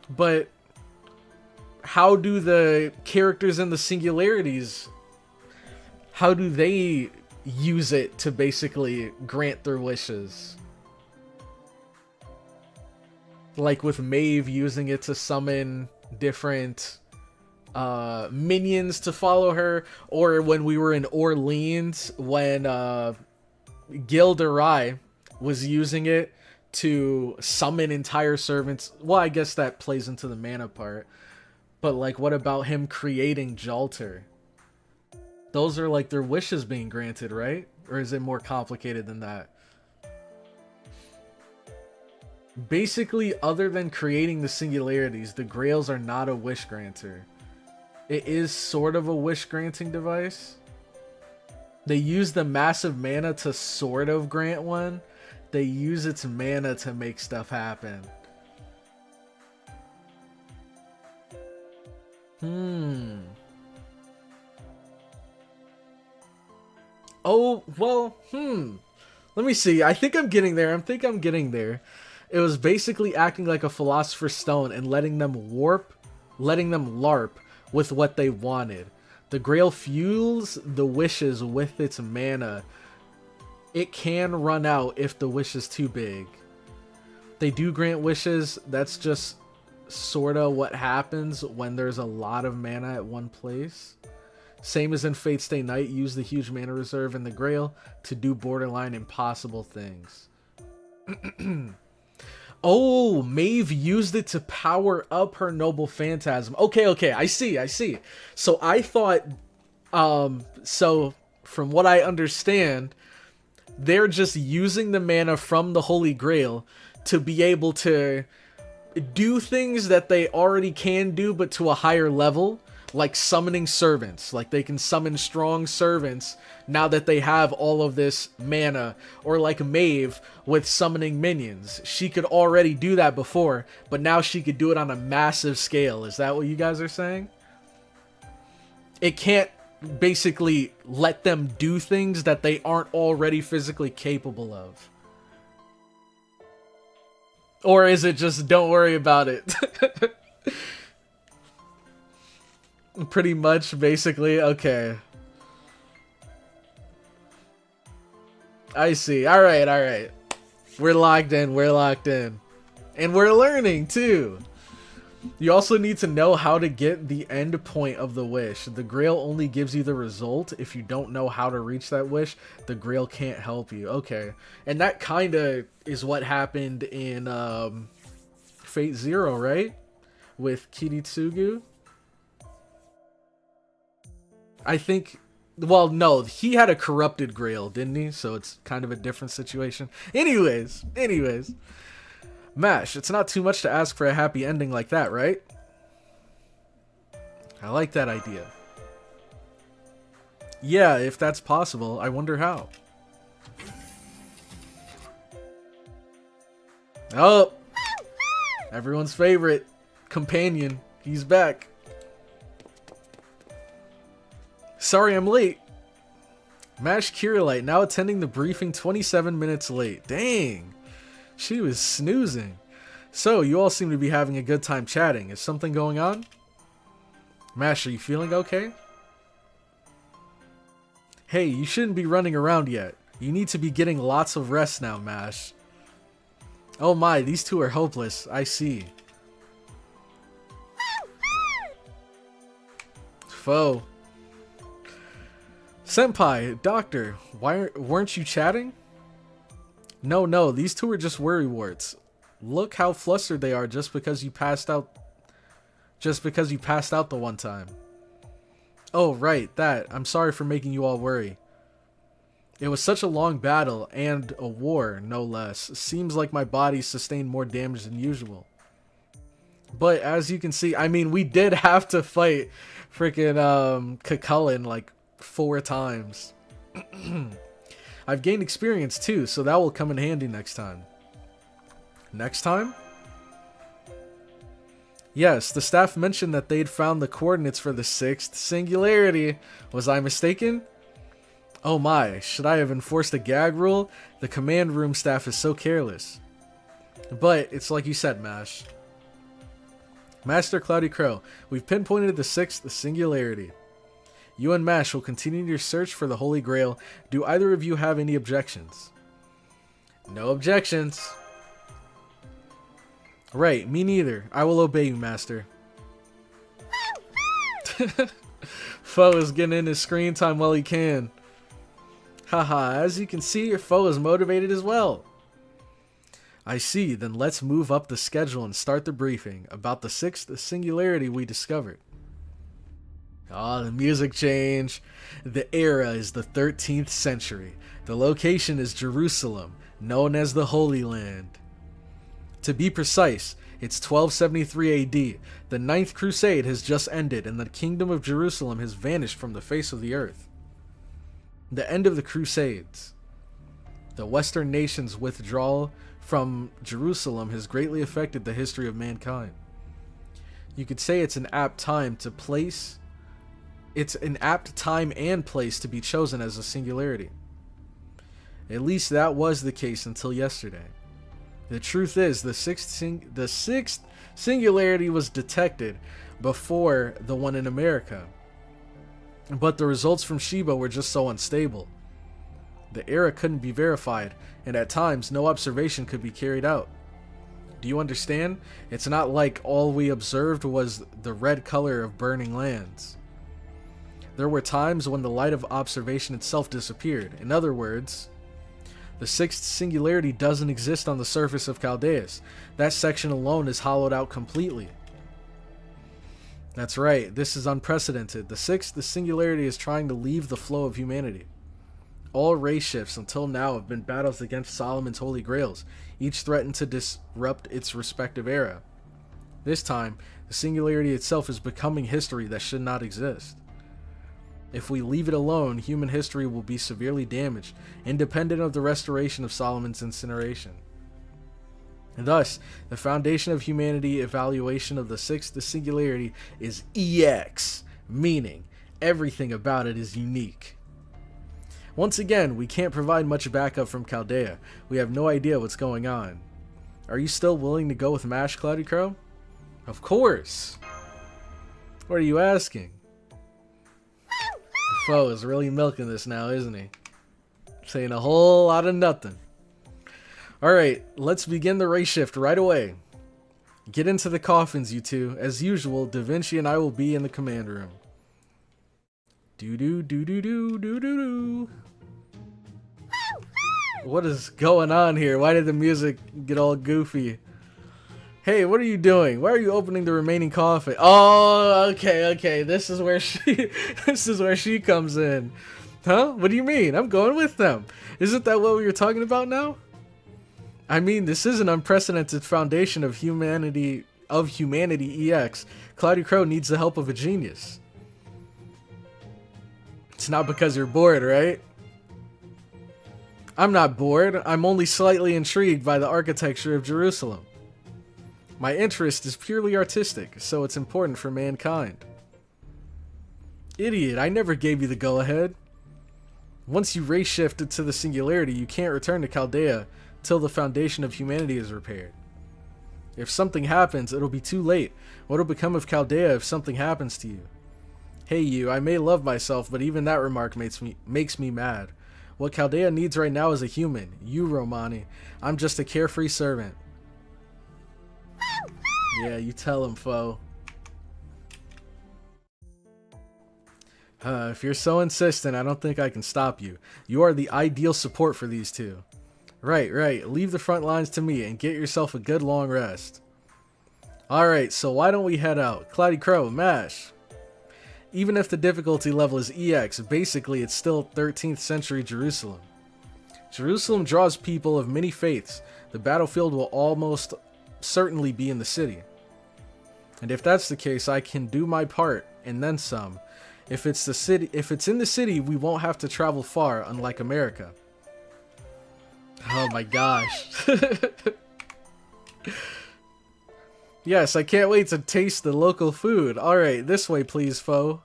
But how do the characters in the singularities, how do they use it to basically grant their wishes? Like with Maeve using it to summon different minions to follow her, or when we were in Orleans when Gilderai was using it to summon entire servants. Well, I guess that plays into the mana part. But, like, what about him creating Jalter? Those are, like, their wishes being granted, right? Or is it more complicated than that? Basically, other than creating the singularities, the Grails are not a wish granter. It is sort of a wish granting device. They use the massive mana to sort of grant one. They use its mana to make stuff happen. Oh, well, let me see. I think I'm getting there. I'm getting there. It was basically acting like a Philosopher's Stone and letting them LARP with what they wanted. The Grail fuels the wishes with its mana. It can run out if the wish is too big. They do grant wishes. That's just sorta what happens when there's a lot of mana at one place. Same as in Fate Stay Night, use the huge mana reserve in the Grail to do borderline impossible things. Oh, Maeve used it to power up her Noble Phantasm. Okay, I see. So I thought, so from what I understand, they're just using the mana from the Holy Grail to be able to do things that they already can do, but to a higher level. Like summoning servants, like they can summon strong servants now that they have all of this mana, or like Maeve with summoning minions. She could already do that before, but now she could do it on a massive scale. Is that what you guys are saying? It can't basically let them do things that they aren't already physically capable of. Or is it just don't worry about it? Pretty much, basically. Okay. I see. Alright. We're locked in. And we're learning, too. You also need to know how to get the end point of the wish. The Grail only gives you the result. If you don't know how to reach that wish, the Grail can't help you. Okay. And that kind of is what happened in Fate Zero, right? With Kiritsugu. I think, well, no, he had a corrupted Grail, didn't he? So it's kind of a different situation. Anyways. Mash, it's not too much to ask for a happy ending like that, right? I like that idea. Yeah, if that's possible, I wonder how. Oh! Everyone's favorite companion. He's back. Sorry I'm late. Mash Kirillite now attending the briefing 27 minutes late. Dang. She was snoozing. So, you all seem to be having a good time chatting. Is something going on? Mash, are you feeling okay? Hey, you shouldn't be running around yet. You need to be getting lots of rest now, Mash. Oh my, these two are hopeless. I see. Foe. Senpai, doctor, why weren't you chatting? No, these two are just worry warts. Look how flustered they are just because you passed out the one time. Oh, right, that. I'm sorry for making you all worry. It was such a long battle and a war, no less. Seems like my body sustained more damage than usual. But as you can see, I mean, we did have to fight freaking Cucullin like 4 times. I've gained experience too, so that will come in handy next time. Next time? Yes, the staff mentioned that they'd found the coordinates for the 6th Singularity. Was I mistaken? Oh my, should I have enforced a gag rule? The command room staff is so careless. But it's like you said, Mash. Master CloudyCrow, we've pinpointed the 6th Singularity. You and Mash will continue your search for the Holy Grail. Do either of you have any objections? No objections. Right, me neither. I will obey you, Master. Foe is getting in his screen time while he can. Haha, as you can see, your foe is motivated as well. I see, then let's move up the schedule and start the briefing about the sixth singularity we discovered. Ah, the music change. The era is the 13th century. The location is Jerusalem, known as the Holy Land. To be precise, it's 1273 AD. The Ninth Crusade has just ended and the Kingdom of Jerusalem has vanished from the face of the earth. The end of the Crusades. The Western nations' withdrawal from Jerusalem has greatly affected the history of mankind. You could say it's an apt time and place to be chosen as a singularity. At least that was the case until yesterday. The truth is, the sixth singularity was detected before the one in America. But the results from Sheba were just so unstable. The era couldn't be verified, and at times no observation could be carried out. Do you understand? It's not like all we observed was the red color of burning lands. There were times when the light of observation itself disappeared. In other words, the sixth singularity doesn't exist on the surface of Chaldeas. That section alone is hollowed out completely. That's right, this is unprecedented. The sixth singularity is trying to leave the flow of humanity. All rayshifts until now have been battles against Solomon's holy grails, each threatened to disrupt its respective era. This time, the singularity itself is becoming history that should not exist. If we leave it alone, human history will be severely damaged, independent of the restoration of Solomon's incineration. Thus, the foundation of humanity evaluation of the sixth singularity is EX, meaning everything about it is unique. Once again, we can't provide much backup from Chaldea. We have no idea what's going on. Are you still willing to go with MASH, CloudyCrow? Of course! What are you asking? The foe is really milking this now, isn't he? Saying a whole lot of nothing. Alright, let's begin the Rayshift right away. Get into the coffins, you two. As usual, Da Vinci and I will be in the command room. Do-do-do-do-do-do-do-do. What is going on here? Why did the music get all goofy? Hey, what are you doing? Why are you opening the remaining coffin? Oh, okay. This is where she comes in. Huh? What do you mean? I'm going with them. Isn't that what we were talking about now? I mean, this is an unprecedented foundation of humanity EX. CloudyCrow needs the help of a genius. It's not because you're bored, right? I'm not bored. I'm only slightly intrigued by the architecture of Jerusalem. My interest is purely artistic, so it's important for mankind. Idiot, I never gave you the go-ahead. Once you rayshifted to the singularity, you can't return to Chaldea till the foundation of humanity is repaired. If something happens, it'll be too late. What'll become of Chaldea if something happens to you? Hey you, I may love myself, but even that remark makes me mad. What Chaldea needs right now is a human. You, Romani. I'm just a carefree servant. Yeah, you tell him, foe. If you're so insistent, I don't think I can stop you. You are the ideal support for these two. Right. Leave the front lines to me and get yourself a good long rest. Alright, so why don't we head out? CloudyCrow, MASH. Even if the difficulty level is EX, basically it's still 13th century Jerusalem. Jerusalem draws people of many faiths. The battlefield will almost certainly be in the city. And if that's the case, I can do my part, and then some. If it's in the city, we won't have to travel far, unlike America. Oh my gosh. Yes, I can't wait to taste the local food. Alright, this way please, foe.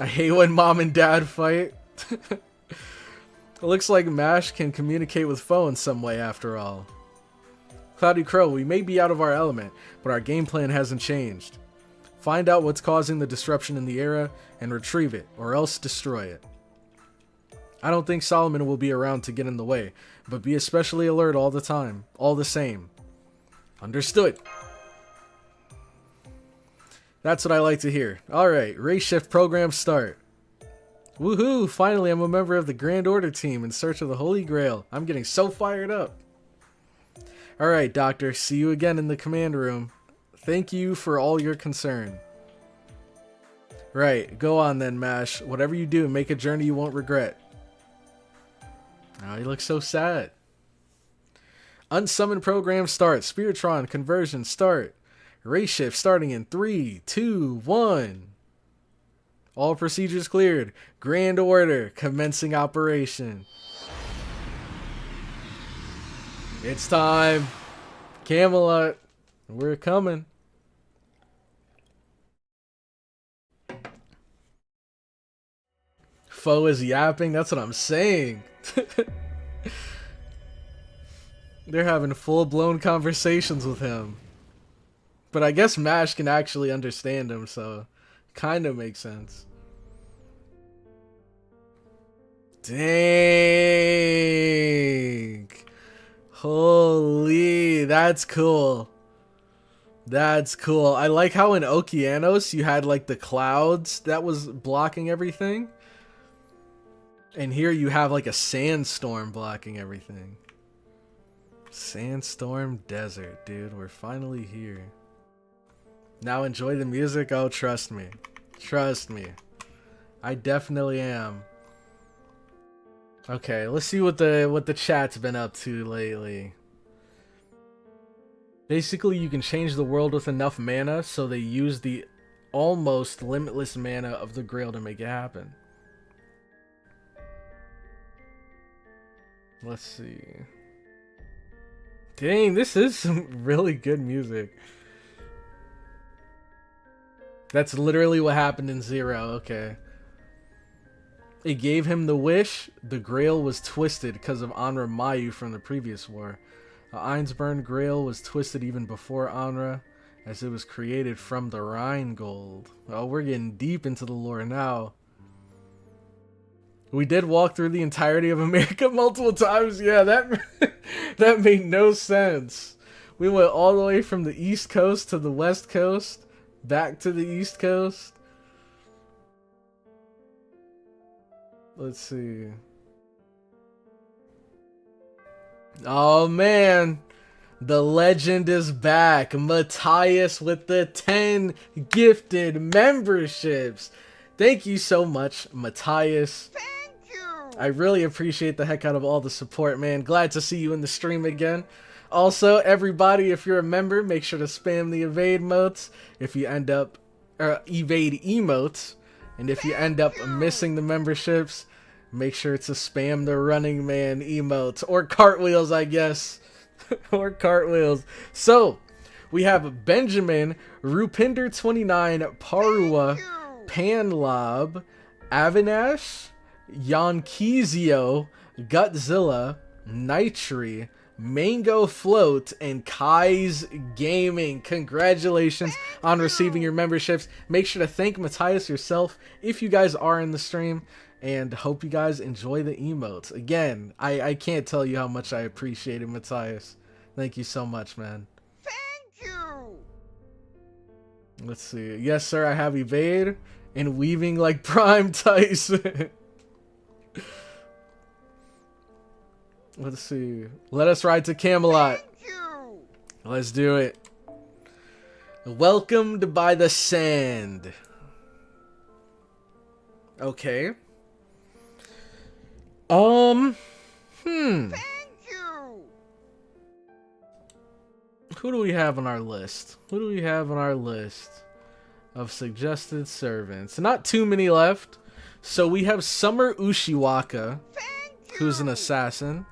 I hate when mom and dad fight. It looks like MASH can communicate with foe in some way after all. CloudyCrow, we may be out of our element, but our game plan hasn't changed. Find out what's causing the disruption in the era and retrieve it, or else destroy it. I don't think Solomon will be around to get in the way, but be especially alert all the time, all the same. Understood. That's what I like to hear. Alright, Rayshift program start. Woohoo! Finally, I'm a member of the Grand Order team in search of the Holy Grail. I'm getting so fired up. Alright, Doctor. See you again in the command room. Thank you for all your concern. Right. Go on then, Mash. Whatever you do, make a journey you won't regret. Oh, he looks so sad. Unsummon program start. Spiritron conversion start. Rayshift starting in 3, 2, 1. All procedures cleared. Grand Order commencing operation. It's time. Camelot. We're coming. Foe is yapping. That's what I'm saying. They're having full-blown conversations with him. But I guess Mash can actually understand him, so kind of makes sense. Dang. Holy, that's cool. That's cool. I like how in Okeanos you had like the clouds that was blocking everything. And here you have like a sandstorm blocking everything. Sandstorm Desert, dude. We're finally here. Now enjoy the music. Oh, trust me. Trust me. I definitely am. Okay, let's see what the chat's been up to lately. Basically, you can change the world with enough mana, so they use the almost limitless mana of the Grail to make it happen. Let's see. Dang, this is some really good music. That's literally what happened in Zero, okay. It gave him the wish. The Grail was twisted because of Anra Mayu from the previous war. The Einsburn Grail was twisted even before Anra, as it was created from the Rheingold. Oh, we're getting deep into the lore now. We did walk through the entirety of America multiple times. Yeah, that made no sense. We went all the way from the East Coast to the West Coast, back to the East Coast. Let's see. Oh man, the legend is back. Matthias with the 10 gifted memberships. Thank you so much, Matthias. Thank you. I really appreciate the heck out of all the support, man. Glad to see you in the stream again. Also, everybody, if you're a member, make sure to spam the evade emotes. If you end up evade emotes, and if you end up missing the memberships, make sure to spam the Running Man emotes or cartwheels, I guess. Or cartwheels. So, we have Benjamin, Rupinder29, Parua, Panlob, Avinash, Yonkizio, Gutzilla, Nitri, Mango Float, and Kai's Gaming. Congratulations on receiving your memberships. Make sure to thank Matthias yourself if you guys are in the stream, and hope you guys enjoy the emotes. Again, I can't tell you how much I appreciate it, Matthias. Thank you so much, man. Thank you. Let's see. Yes, sir, I have evade and weaving like Prime Tyson. Let's see. Let us ride to Camelot. Thank you. Let's do it. Welcomed by the sand. Okay. Thank you. Who do we have on our list? Who do we have on our list of suggested servants? Not too many left. So we have Summer Ushiwaka, who's an assassin.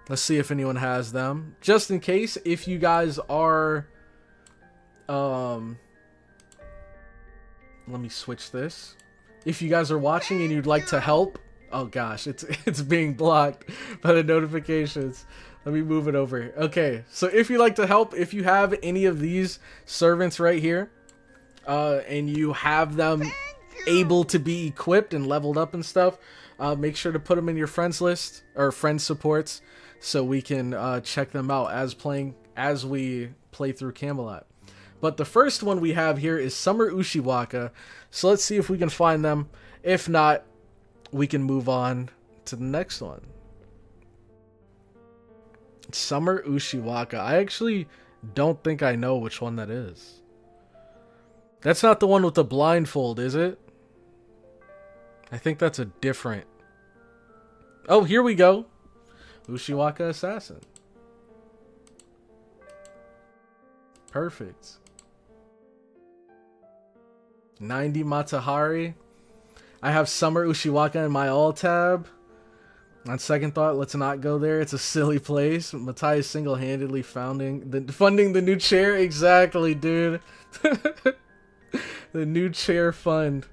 Let's see if anyone has them. Just in case, if you guys are... let me switch this. If you guys are watching and you'd like to help... Oh gosh, it's being blocked by the notifications. Let me move it over. Okay, so if you'd like to help, if you have any of these servants right here, and you have them able to be equipped and leveled up and stuff, make sure to put them in your friends list or friend supports, so we can check them out as we play through Camelot. But the first one we have here is Summer Ushiwaka. So let's see if we can find them If not, we can move on to the next one. Summer Ushiwaka. I actually don't think I know which one that is. That's not the one with the blindfold, is it? I think that's a different... Oh, here we go. Ushiwaka Assassin. Perfect. 90 Matahari. I have Summer Ushiwaka in my all tab. On second thought, let's not go there. It's a silly place. Matai is single-handedly funding the new chair. Exactly, dude. The new chair fund.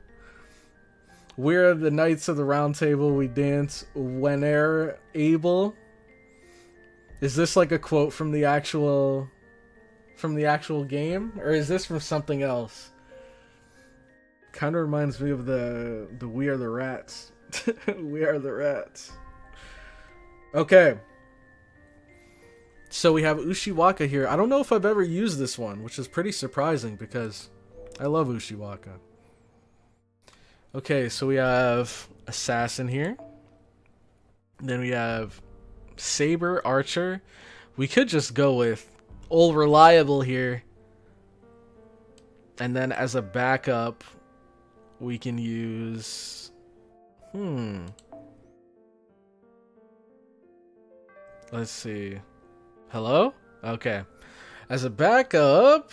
We're the Knights of the Round Table. We dance whene'er able. Is this like a quote from the actual game, or is this from something else? Kind of reminds me of the We Are the Rats. We Are the Rats. Okay. So we have Ushiwaka here. I don't know if I've ever used this one, which is pretty surprising because I love Ushiwaka. Okay, so we have Assassin here. Then we have Saber, Archer. We could just go with Old Reliable here. And then as a backup, we can use... Let's see. Hello? Okay. As a backup...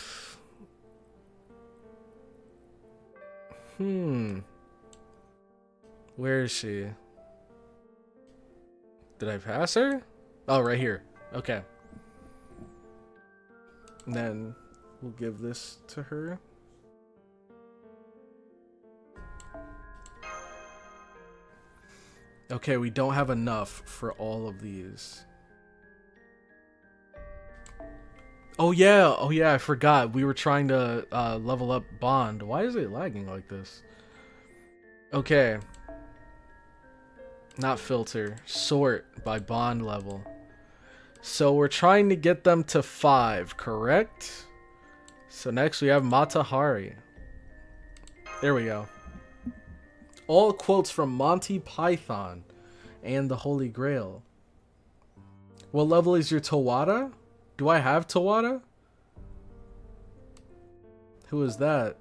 Where is she? Did I pass her? Oh, right here. Okay. And then we'll give this to her. Okay, we don't have enough for all of these. Oh yeah, I forgot. We were trying to level up Bond. Why is it lagging like this? Okay. Not filter. Sort by Bond level. So we're trying to get them to 5, correct? So next we have Matahari. There we go. All quotes from Monty Python and the Holy Grail. What level is your Tawada? Do I have Tawada? Who is that?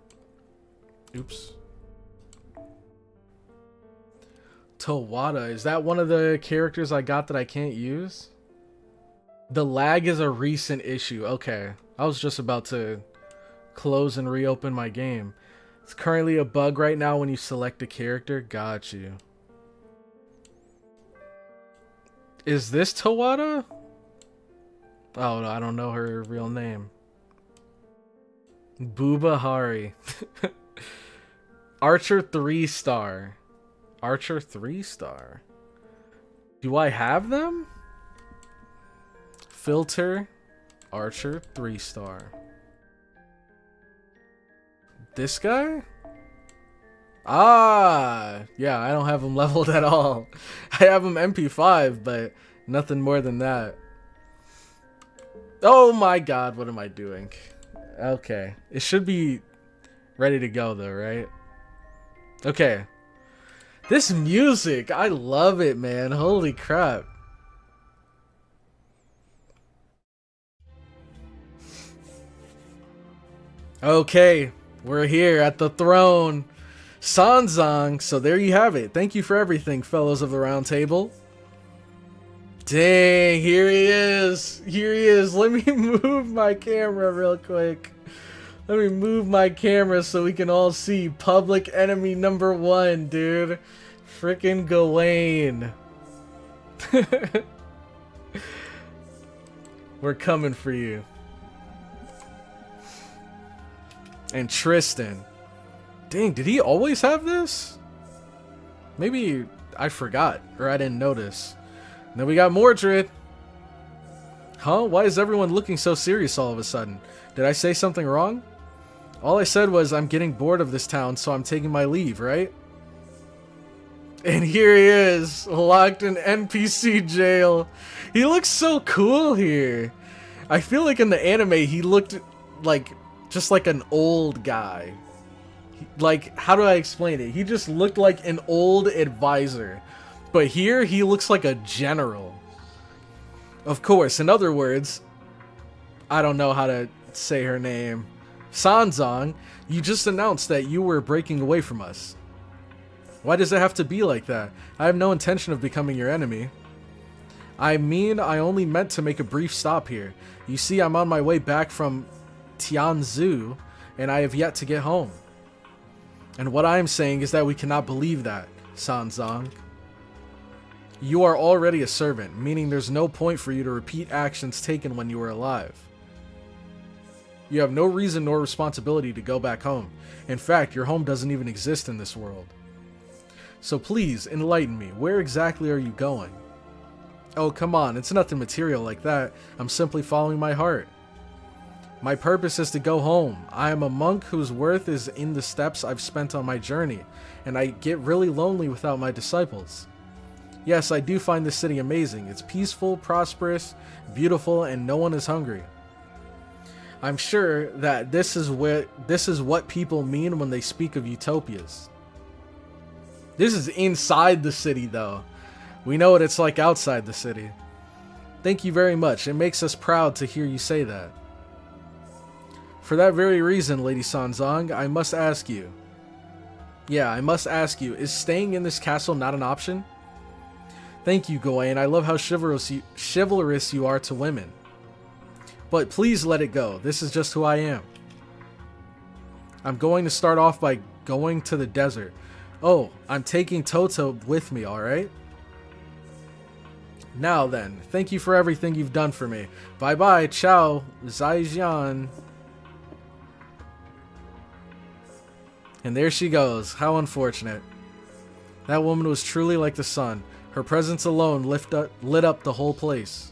Oops. Tawada. Is that one of the characters I got that I can't use? The lag is a recent issue. Okay. I was just about to close and reopen my game. It's currently a bug right now when you select a character. Got you. Is this Tawada? Oh, no, I don't know her real name. Booba Hari. Archer 3-star. Archer 3-star. Do I have them? Filter. Archer 3-star. This guy? Ah! Yeah, I don't have him leveled at all. I have him MP5, but nothing more than that. Oh my god, what am I doing? Okay. It should be ready to go though, right? Okay. This music, I love it, man. Holy crap. Okay. We're here at the throne. Sanzang. So there you have it. Thank you for everything, fellows of the round table. Dang, here he is. Here he is. Let me move my camera real quick. Let me move my camera so we can all see public enemy number 1, dude. Frickin' Gawain. We're coming for you. And Tristan. Dang, did he always have this? Maybe I forgot, or I didn't notice. And then we got Mordred. Huh? Why is everyone looking so serious all of a sudden? Did I say something wrong? All I said was I'm getting bored of this town, so I'm taking my leave, right? And here he is, locked in NPC jail. He looks so cool here. I feel like in the anime he looked like just like an old guy. Like, how do I explain it? He just looked like an old advisor. But here, he looks like a general. Of course, in other words, I don't know how to say her name. Sanzong, you just announced that you were breaking away from us. Why does it have to be like that? I have no intention of becoming your enemy. I mean, I only meant to make a brief stop here. You see, I'm on my way back from Tianzhu, and I have yet to get home. And what I am saying is that we cannot believe that, Sanzong. You are already a servant, meaning there's no point for you to repeat actions taken when you were alive. You have no reason nor responsibility to go back home. In fact, your home doesn't even exist in this world. So please, enlighten me. Where exactly are you going? Oh, come on, it's nothing material like that. I'm simply following my heart. My purpose is to go home. I am a monk whose worth is in the steps I've spent on my journey, and I get really lonely without my disciples. Yes, I do find this city amazing. It's peaceful, prosperous, beautiful, and no one is hungry. I'm sure that this is what people mean when they speak of utopias. This is inside the city, though. We know what it's like outside the city. Thank you very much. It makes us proud to hear you say that. For that very reason, Lady Sanzong, I must ask you. Yeah, I must ask you, is staying in this castle not an option? Thank you, Gawain. I love how chivalrous you are to women. But please let it go. This is just who I am. I'm going to start off by going to the desert. Oh, I'm taking Toto with me, alright? Now then, thank you for everything you've done for me. Bye-bye, ciao, Zaijian. And there she goes. How unfortunate. That woman was truly like the sun. Her presence alone lit up the whole place.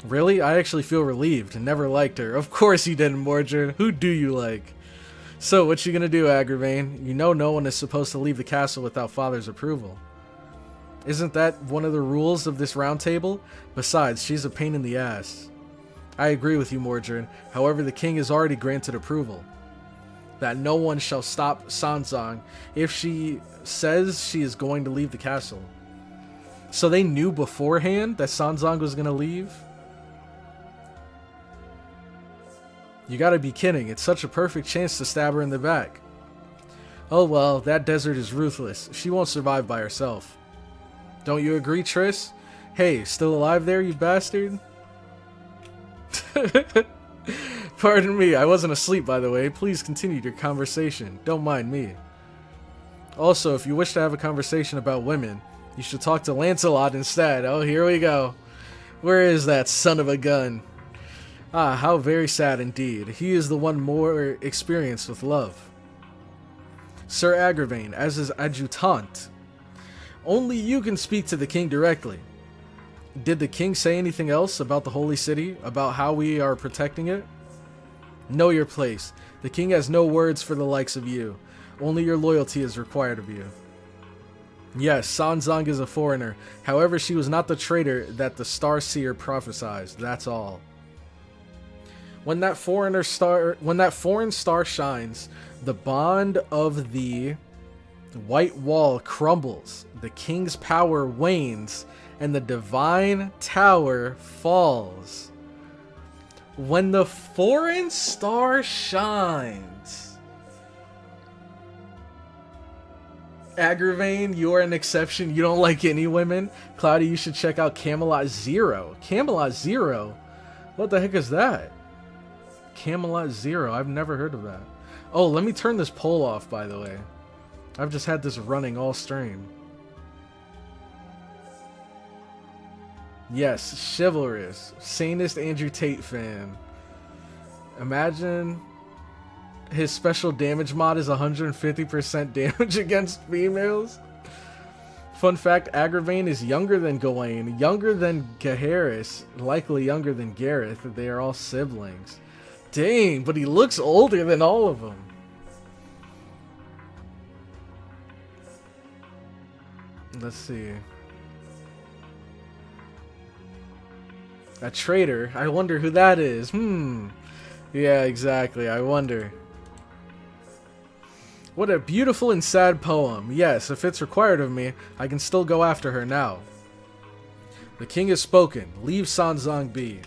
Really? I actually feel relieved. Never liked her. Of course you didn't, Mordred. Who do you like? So, what you gonna do, Agravain? You know no one is supposed to leave the castle without Father's approval. Isn't that one of the rules of this round table? Besides, she's a pain in the ass. I agree with you, Mordred. However, the king has already granted approval. That no one shall stop Sanzong if she says she is going to leave the castle. So they knew beforehand that Sanzong was going to leave? You gotta be kidding. It's such a perfect chance to stab her in the back. Oh well, that desert is ruthless. She won't survive by herself. Don't you agree, Triss? Hey, still alive there, you bastard? Pardon me, I wasn't asleep, by the way. Please continue your conversation. Don't mind me. Also, if you wish to have a conversation about women, you should talk to Lancelot instead. Oh, here we go. Where is that son of a gun? Ah, how very sad indeed. He is the one more experienced with love. Sir Agravain, as his adjutant, only you can speak to the king directly. Did the king say anything else about the holy city? About how we are protecting it? Know your place. The king has no words for the likes of you. Only your loyalty is required of you. Yes, Sanzong is a foreigner. However, she was not the traitor that the Starseer prophesied. That's all. When that foreign star shines, the bond of the white wall crumbles, the king's power wanes, and the divine tower falls. When the foreign star shines. Agravain, you are an exception. You don't like any women. Cloudy, you should check out Camelot Zero. Camelot Zero? What the heck is that? Camelot Zero. I've never heard of that. Oh, let me turn this poll off, by the way. I've just had this running all stream. Yes, chivalrous. Sanest Andrew Tate fan. Imagine his special damage mod is 150% damage against females. Fun fact, Agravain is younger than Gawain, younger than Gaheris, likely younger than Gareth. They are all siblings. Dang, but he looks older than all of them. Let's see. A traitor? I wonder who that is. Yeah, exactly. I wonder. What a beautiful and sad poem. Yes, if it's required of me, I can still go after her now. The king has spoken. Leave Sanzang be.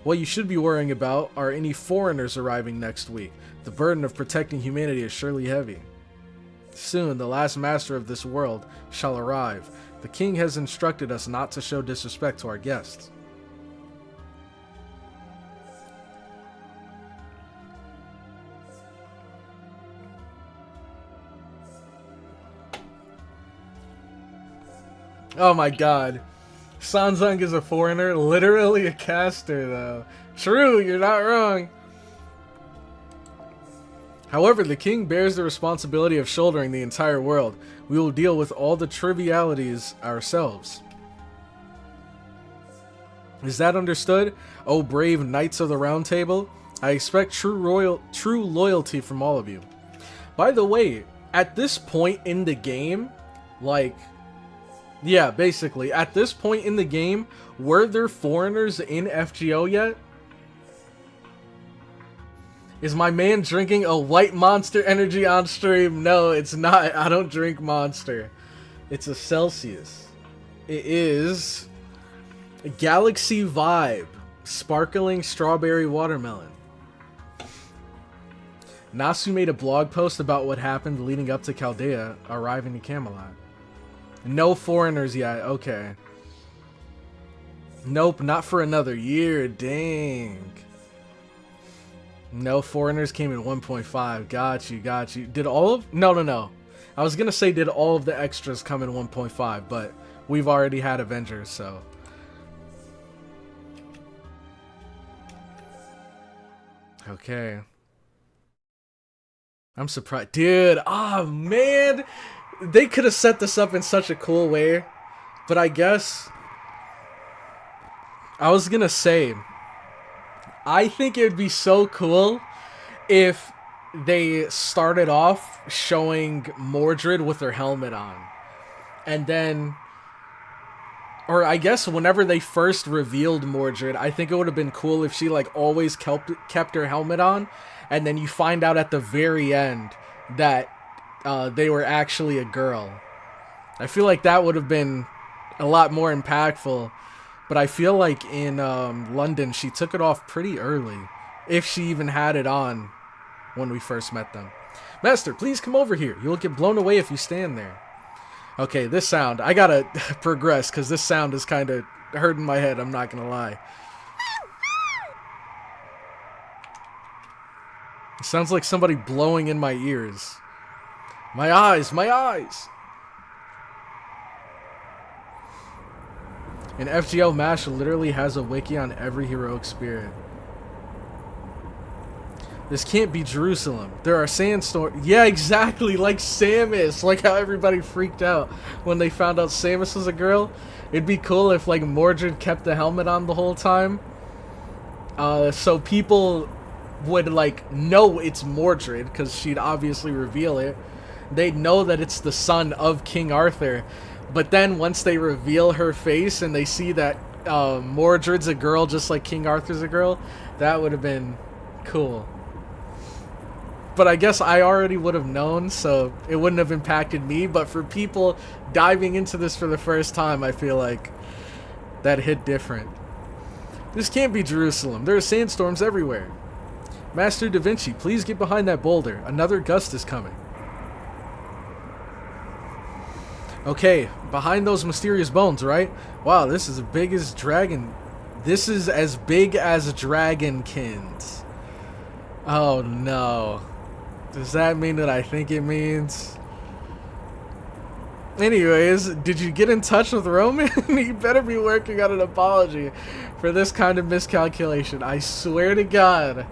What you should be worrying about are any foreigners arriving next week. The burden of protecting humanity is surely heavy. Soon, the last master of this world shall arrive. The king has instructed us not to show disrespect to our guests. Oh my god. Sanzang is a foreigner, literally a caster though. True, you're not wrong. However, the king bears the responsibility of shouldering the entire world. We will deal with all the trivialities ourselves. Is that understood? Oh, brave knights of the round table. I expect true loyalty from all of you. By the way, at this point in the game, like, yeah, basically, at this point in the game, were there foreigners in FGO yet? Is my man drinking a white Monster energy on stream? No, it's not. I don't drink Monster. It's a Celsius. It is a Galaxy Vibe Sparkling Strawberry Watermelon. Nasu made a blog post about what happened leading up to Chaldea arriving to Camelot. No foreigners yet. Okay. Nope, not for another year. Dang. No foreigners came in 1.5. Got you, got you. Did all of... No. I was going to say did all of the extras come in 1.5, but we've already had Avengers, so... Okay. I'm surprised. Dude, oh man! They could have set this up in such a cool way, but I guess... I was going to say... I think it would be so cool if they started off showing Mordred with her helmet on. And then... Or I guess whenever they first revealed Mordred, I think it would have been cool if she like always kept her helmet on. And then you find out at the very end that they were actually a girl. I feel like that would have been a lot more impactful. But I feel like in London, she took it off pretty early. If she even had it on when we first met them. Master, please come over here. You'll get blown away if you stand there. Okay, this sound. I gotta progress because this sound is kind of hurting my head. I'm not gonna lie. It sounds like somebody blowing in my ears. My eyes, my eyes! And FGO MASH literally has a wiki on every heroic spirit. This can't be Jerusalem. There are sandstorms. Yeah, exactly, like Samus. Like how everybody freaked out when they found out Samus was a girl. It'd be cool if like Mordred kept the helmet on the whole time. So people would like know it's Mordred because she'd obviously reveal it. They'd know that it's the son of King Arthur. But then once they reveal her face and they see that Mordred's a girl just like King Arthur's a girl, that would have been cool. But I guess I already would have known, so it wouldn't have impacted me. But for people diving into this for the first time, I feel like that hit different. This can't be Jerusalem. There are sandstorms everywhere. Master Da Vinci, please get behind that boulder. Another gust is coming. Okay, behind those mysterious bones, right? Wow, this is as big as dragon. This is as big as Dragonkins. Oh no. Does that mean what I think it means? Anyways, did you get in touch with Roman? You better be working on an apology for this kind of miscalculation. I swear to God.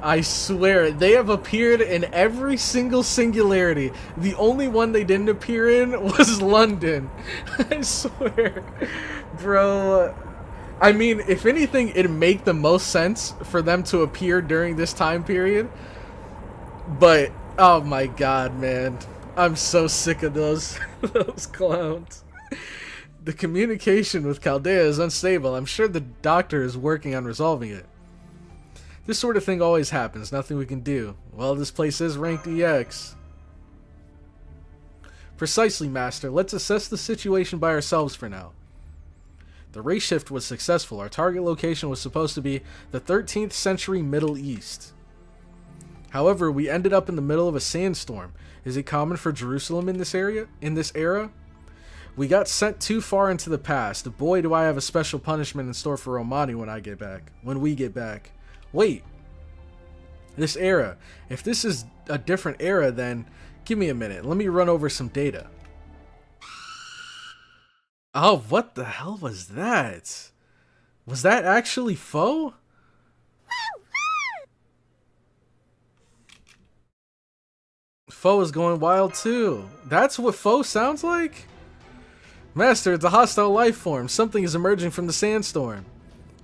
I swear, they have appeared in every single Singularity. The only one they didn't appear in was London. I swear. Bro, I mean, if anything, it'd make the most sense for them to appear during this time period. But, oh my god, man. I'm so sick of those clowns. The communication with Chaldea is unstable. I'm sure the doctor is working on resolving it. This sort of thing always happens. Nothing we can do. Well, this place is ranked EX. Precisely, Master. Let's assess the situation by ourselves for now. The Rayshift was successful. Our target location was supposed to be the 13th century Middle East. However, we ended up in the middle of a sandstorm. Is it common for Jerusalem in this era? We got sent too far into the past. Boy, do I have a special punishment in store for Romani when we get back. Wait. This era. If this is a different era, then give me a minute. Let me run over some data. Oh, what the hell was that? Was that actually Foe? Foe is going wild too. That's what Foe sounds like? Master, it's a hostile life form. Something is emerging from the sandstorm.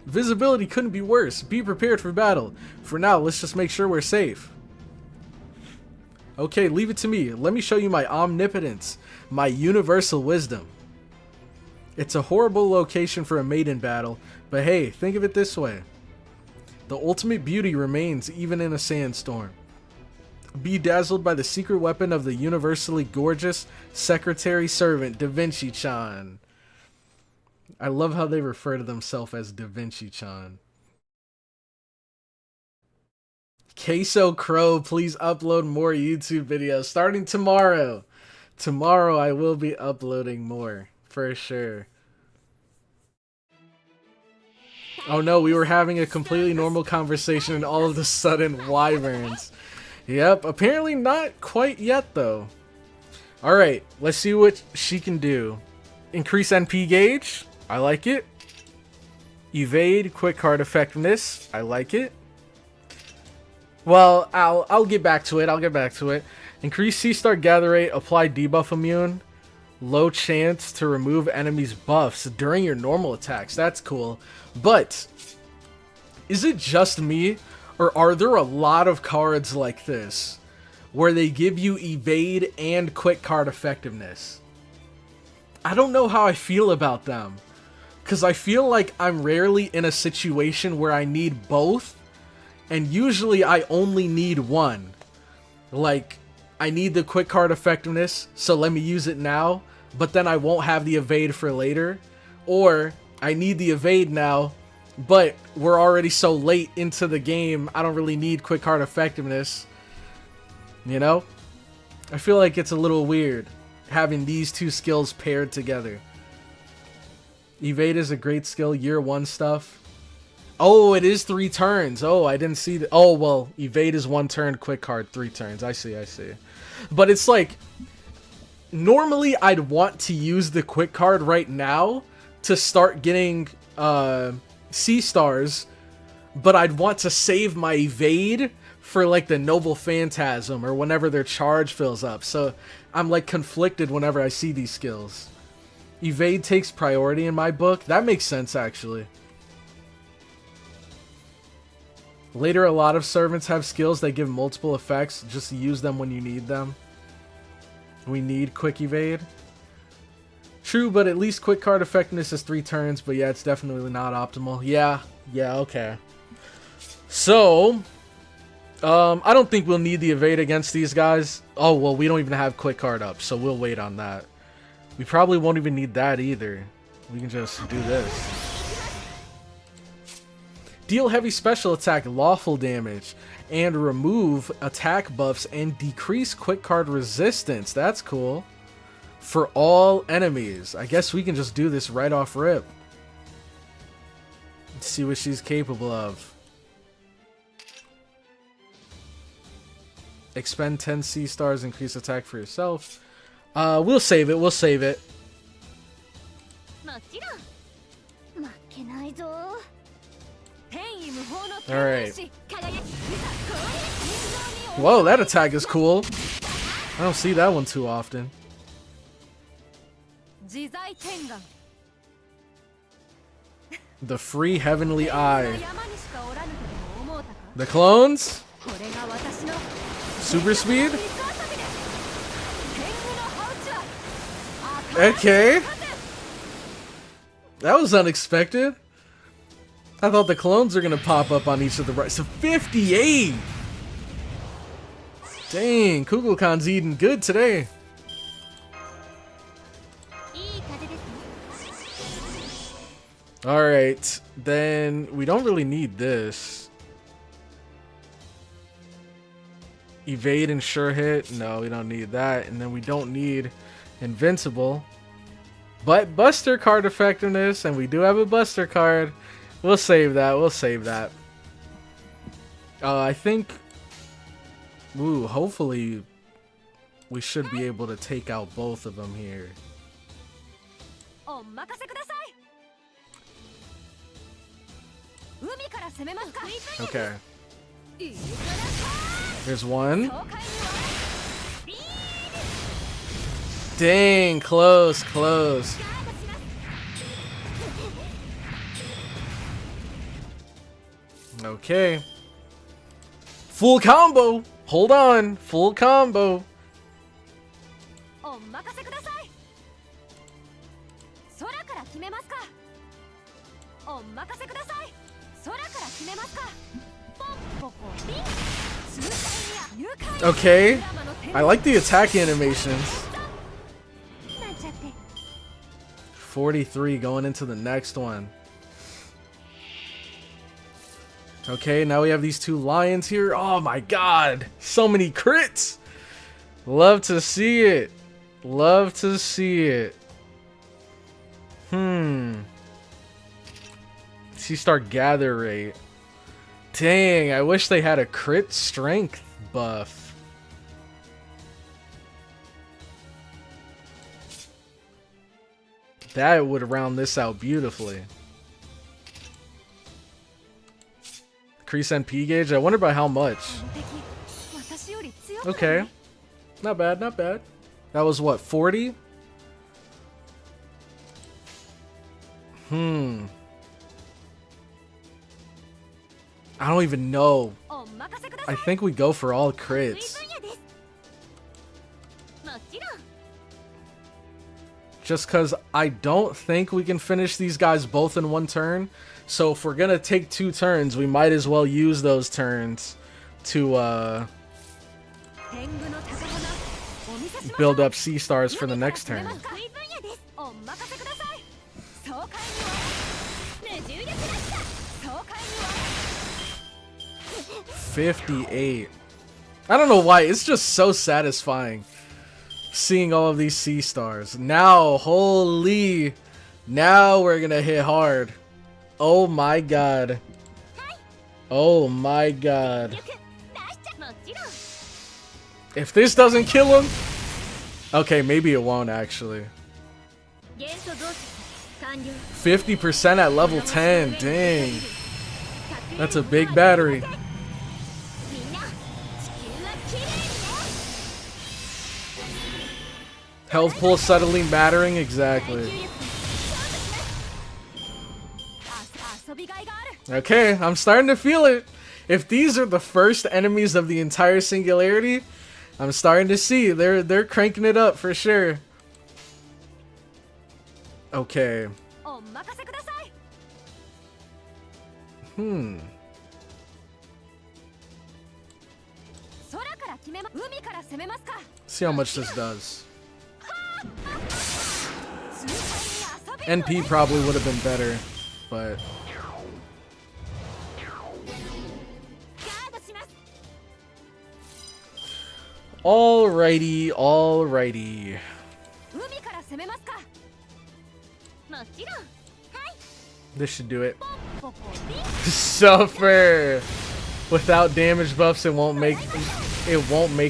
Visibility couldn't be worse. Be prepared for battle. For now, let's just make sure we're safe. Okay, leave it to me. Let me show you my omnipotence, my universal wisdom. It's a horrible location for a maiden battle, but hey, think of it this way. The ultimate beauty remains even in a sandstorm. Be dazzled by the secret weapon of the universally gorgeous secretary servant, Da Vinci-chan. I love how they refer to themselves as Da Vinci-chan. Queso Crow, please upload more YouTube videos starting tomorrow. Tomorrow I will be uploading more, for sure. Oh no, we were having a completely normal conversation and all of a sudden wyverns. Yep, apparently not quite yet though. Alright, let's see what she can do. Increase NP gauge. I like it. Evade, quick card effectiveness. I like it. Well, I'll get back to it. Increase C-star gather rate, apply debuff immune. Low chance to remove enemies' buffs during your normal attacks. That's cool. But is it just me? Or are there a lot of cards like this where they give you evade and quick card effectiveness? I don't know how I feel about them, because I feel like I'm rarely in a situation where I need both, and usually I only need one. Like, I need the quick card effectiveness, so let me use it now, but then I won't have the evade for later. Or I need the evade now, but we're already so late into the game, I don't really need quick card effectiveness. You know? I feel like it's a little weird having these two skills paired together. Evade is a great skill, year 1 stuff. Oh, it is 3 turns. Oh, I didn't see that. Oh, well, evade is 1 turn, quick card 3 turns. I see. But it's like, normally I'd want to use the quick card right now to start getting C-stars, but I'd want to save my evade for like the Noble Phantasm or whenever their charge fills up. So I'm like conflicted whenever I see these skills. Evade takes priority in my book. That makes sense actually. Later, a lot of servants have skills that give multiple effects. Just use them when you need them. We need quick evade. True, but at least quick card effectiveness is 3 turns, but yeah, it's definitely not optimal. Yeah, okay. So, I don't think we'll need the evade against these guys. Oh, well, we don't even have quick card up, so we'll wait on that. We probably won't even need that either. We can just do this. Deal heavy special attack lawful damage, and remove attack buffs and decrease quick card resistance. That's cool. For all enemies. I guess we can just do this right off rip. Let's see what she's capable of. Expend 10 C-stars, increase attack for yourself. We'll save it. Alright. Whoa, that attack is cool. I don't see that one too often. The free heavenly eye. The clones? Super speed? Okay. That was unexpected. I thought the clones are gonna pop up on each of the right. So 58. Dang, Kugelkan's eating good today. Alright, then we don't really need this. Evade and sure hit. No, we don't need that. And then we don't need invincible. But Buster card effectiveness, and we do have a Buster card. We'll save that. We'll save that. I think... Ooh, hopefully we should be able to take out both of them here. Okay. There's one. Dang, close, close. Okay. Full combo. Hold on. Full combo. Okay. I like the attack animations. 43 going into the next one. Okay, now we have these two lions here. Oh my god. So many crits. Love to see it. Love to see it. C-Star gather rate. Dang, I wish they had a crit strength buff. That would round this out beautifully. Increase NP gauge? I wonder by how much. Okay. Not bad, not bad. That was what, 40? I don't even know. I think we go for all crits. Just because I don't think we can finish these guys both in one turn. So if we're going to take 2 turns, we might as well use those turns to build up C-Stars for the next turn. 58. I don't know why, it's just so satisfying seeing all of these C-Stars. Now, holy, now we're gonna hit hard. Oh my god. Oh my god. If this doesn't kill him, okay, maybe it won't actually. 50% at level 10, dang. That's a big battery. Health pool subtly mattering, exactly. Okay, I'm starting to feel it. If these are the first enemies of the entire Singularity, I'm starting to see they're cranking it up for sure. Okay. See how much this does. NP probably would have been better, but alrighty, alrighty. This should do it. Suffer. Without damage buffs, it won't make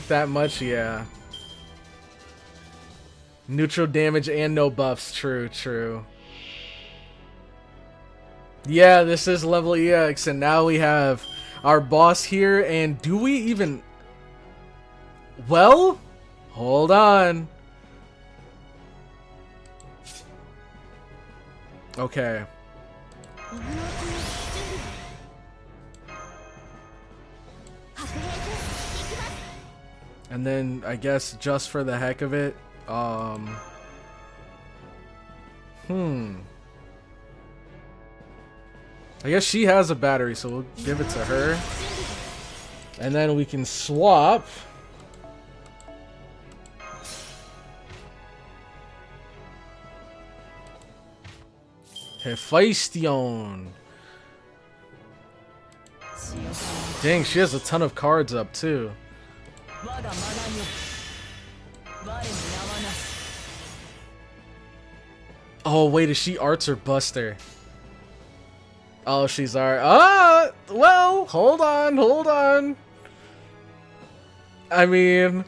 that much. Yeah. Neutral damage and no buffs. True, true. Yeah, this is level EX, and now we have our boss here. And do we even? Well, hold on. Okay. And then I guess just for the heck of it, I guess she has a battery, so we'll give it to her. And then we can swap. Hephaestion. Dang, she has a ton of cards up too. Oh wait, is she Arts or Buster? Oh, she's our. Well, hold on. I mean,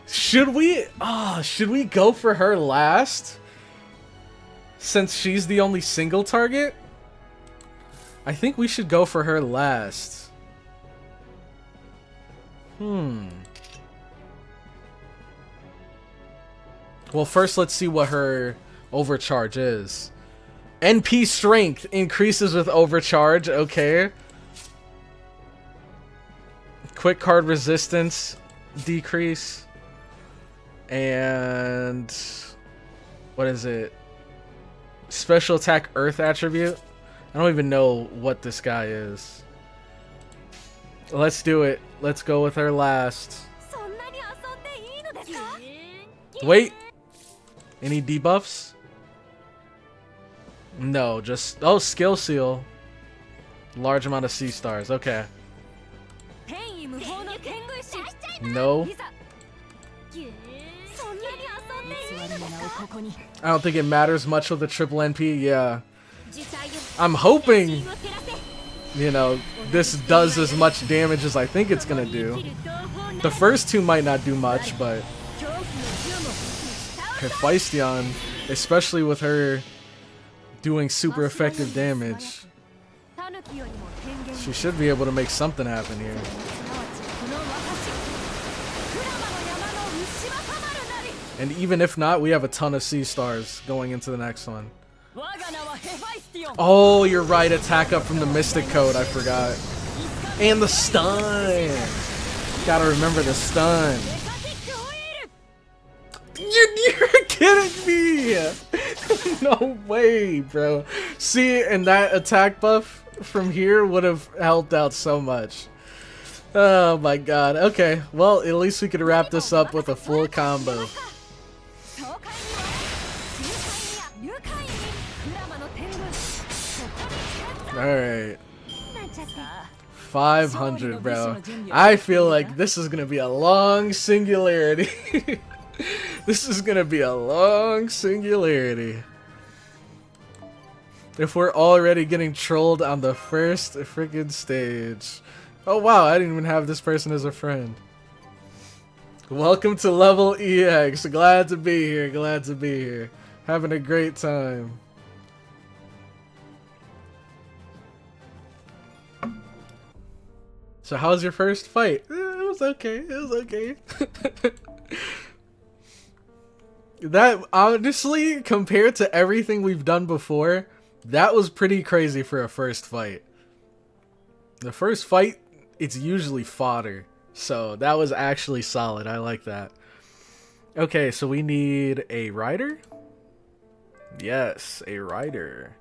should we go for her last? Since she's the only single target? I think we should go for her last. Well, first let's see what her overcharge is. NP strength increases with overcharge, okay. Quick card resistance decrease. And what is it? Special attack earth attribute. I don't even know what this guy is. Let's do it. Let's go with her last. Wait. Any debuffs? No, just skill seal. Large amount of C stars. Okay. No. I don't think it matters much with the triple NP. Yeah. I'm hoping, you know, this does as much damage as I think it's gonna do. The first two might not do much, but Hephaestion, especially with her doing super effective damage, she should be able to make something happen here. And even if not, we have a ton of C stars going into the next one. Oh, you're right. Attack up from the Mystic Code. I forgot. And the stun. Gotta remember the stun. You're kidding me. No way, bro. See, and that attack buff from here would have helped out so much. Oh my god. Okay, well, at least we could wrap this up with a full combo. Alright. 500, bro. I feel like this is gonna be a long singularity. This is gonna be a long singularity. If we're already getting trolled on the first freaking stage. Oh wow, I didn't even have this person as a friend. Welcome to Level EX. Glad to be here, glad to be here. Having a great time. So how's your first fight? It was okay, it was okay. That, honestly, compared to everything we've done before, that was pretty crazy for a first fight. The first fight, it's usually fodder. So that was actually solid. I like that. Okay, so we need a rider? Yes, a rider.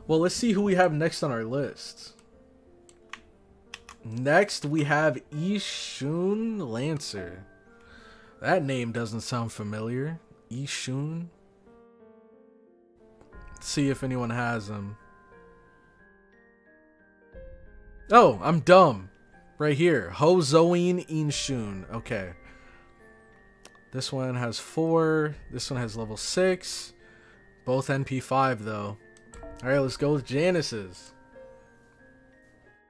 Well, let's see who we have next on our list. Next, we have Ishun Lancer. That name doesn't sound familiar. Ishun. Let's see if anyone has him. Oh, I'm dumb. Right here. Hozoin Inshun. Okay. This one has 4. This one has level 6. Both NP5 though. Alright, let's go with Janice's.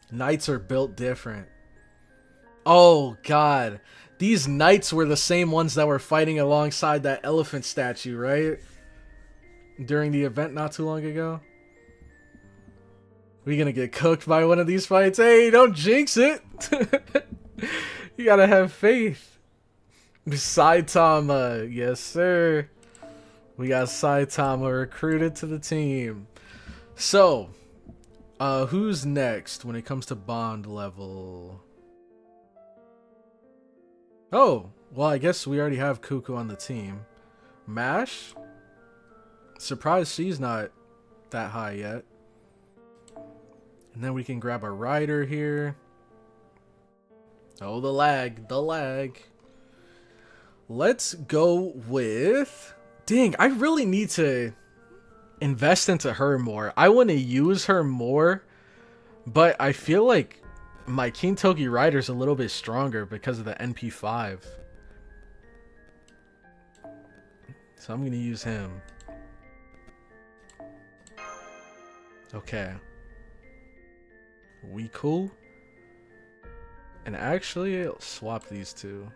Knights are built different. Oh god. These knights were the same ones that were fighting alongside that elephant statue, right? During the event not too long ago. We gonna get cooked by one of these fights? Hey, don't jinx it! You gotta have faith. Saitama, yes sir. We got Saitama recruited to the team. So, who's next when it comes to bond level? Oh, well I guess we already have Cuckoo on the team. Mash? Surprised she's not that high yet. And then we can grab a rider here. Oh, the lag, the lag. Let's go with... Dang, I really need to invest into her more. I want to use her more, but I feel like my Kintoki rider's a little bit stronger because of the NP5. So I'm going to use him. Okay. We cool? And actually, I'll swap these two.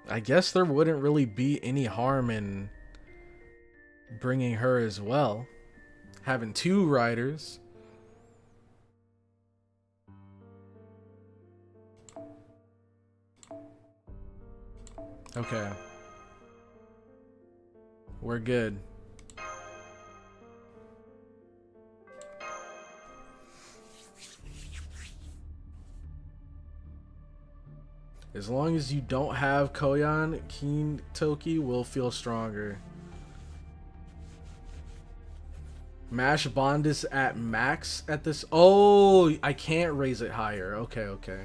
I guess there wouldn't really be any harm in bringing her as well. Having two riders. Okay. We're good. As long as you don't have Koyan, Kintoki will feel stronger. Mash bond is at max at this. Oh, I can't raise it higher. Okay, okay.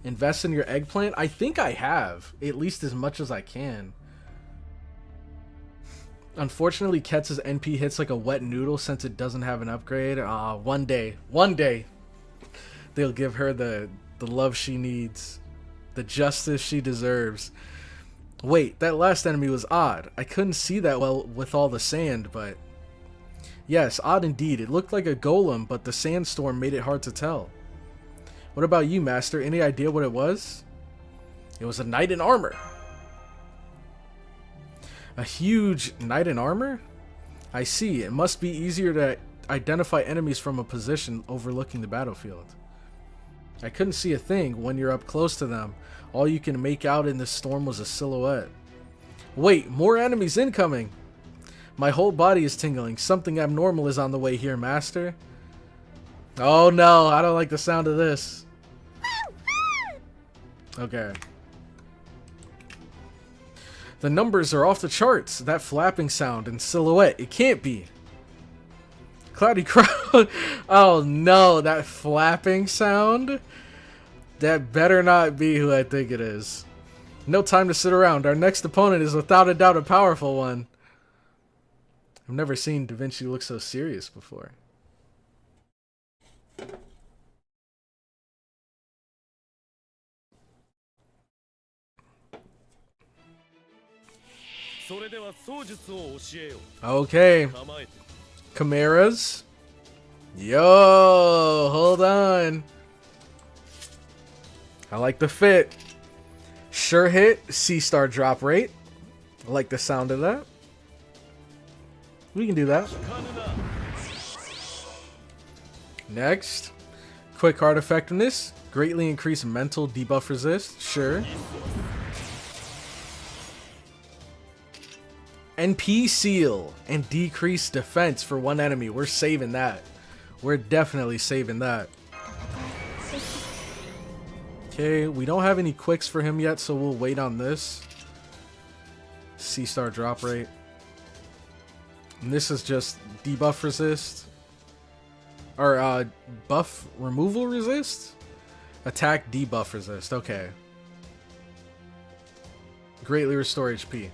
Invest in your eggplant. I think I have, at least as much as I can. Unfortunately, Ketz's NP hits like a wet noodle since it doesn't have an upgrade. One day, they'll give her the love she needs. The justice she deserves. Wait, that last enemy was odd. I couldn't see that well with all the sand, but... Yes, odd indeed. It looked like a golem, but the sandstorm made it hard to tell. What about you, Master? Any idea what it was? It was a knight in armor. A huge knight in armor? I see. It must be easier to identify enemies from a position overlooking the battlefield. I couldn't see a thing when you're up close to them. All you can make out in this storm was a silhouette. Wait, more enemies incoming! My whole body is tingling. Something abnormal is on the way here, Master. Oh no, I don't like the sound of this. Okay. The numbers are off the charts. That flapping sound and silhouette, it can't be. CloudyCrow. Oh no, that flapping sound? That better not be who I think it is. No time to sit around. Our next opponent is without a doubt a powerful one. I've never seen Da Vinci look so serious before. Okay. Chimeras. Yo, hold on. I like the fit. Sure hit, C-star drop rate. I like the sound of that. We can do that. Next. Quick heart effectiveness. Greatly increase mental debuff resist. Sure. NP seal and decrease defense for one enemy. We're saving that. We're definitely saving that. Okay, we don't have any quicks for him yet, so we'll wait on this. C-star drop rate. And this is just debuff resist. Or buff removal resist? Attack debuff resist. Okay. Greatly restore HP.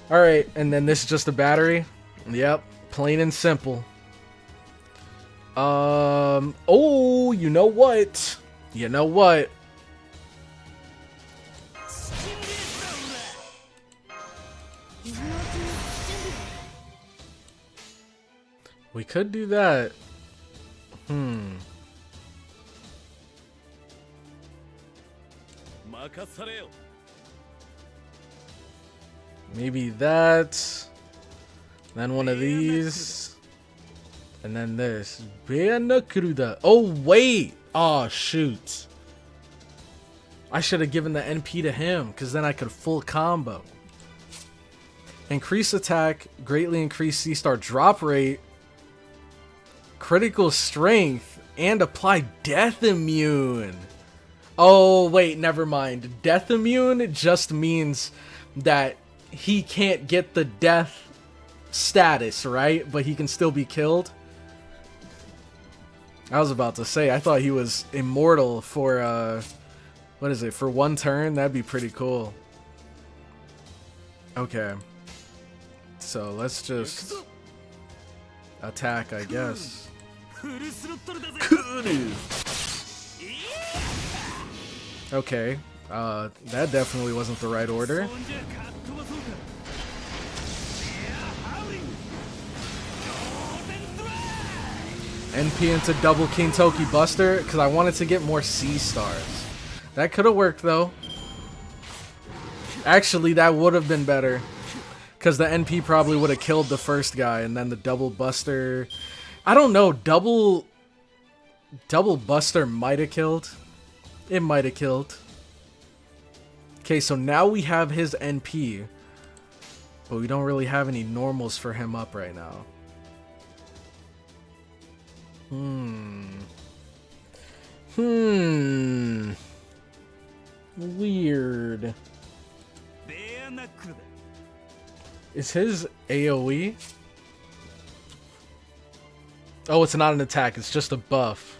Alright, and then this is just a battery. Yep, plain and simple. Oh, you know what? You know what? We could do that. Maybe that. Then one of these. And then this. Oh, wait. Oh, shoot. I should have given the NP to him, because then I could full combo. Increase attack. Greatly increase C-star drop rate. Critical strength. And apply death immune. Oh, wait. Never mind. Death immune just means that he can't get the death status, right? But he can still be killed. I was about to say, I thought he was immortal for, what is it, for one turn? That'd be pretty cool. Okay. So, let's just attack, I guess. Okay. That definitely wasn't the right order. NP into double Kintoki Buster because I wanted to get more C stars. That could have worked though. Actually, that would have been better because the NP probably would have killed the first guy, and then the double Buster. I don't know. Double Buster might have killed. It might have killed. Okay, so now we have his NP, but we don't really have any normals for him up right now. Weird. Is his AoE? Oh, it's not an attack, it's just a buff.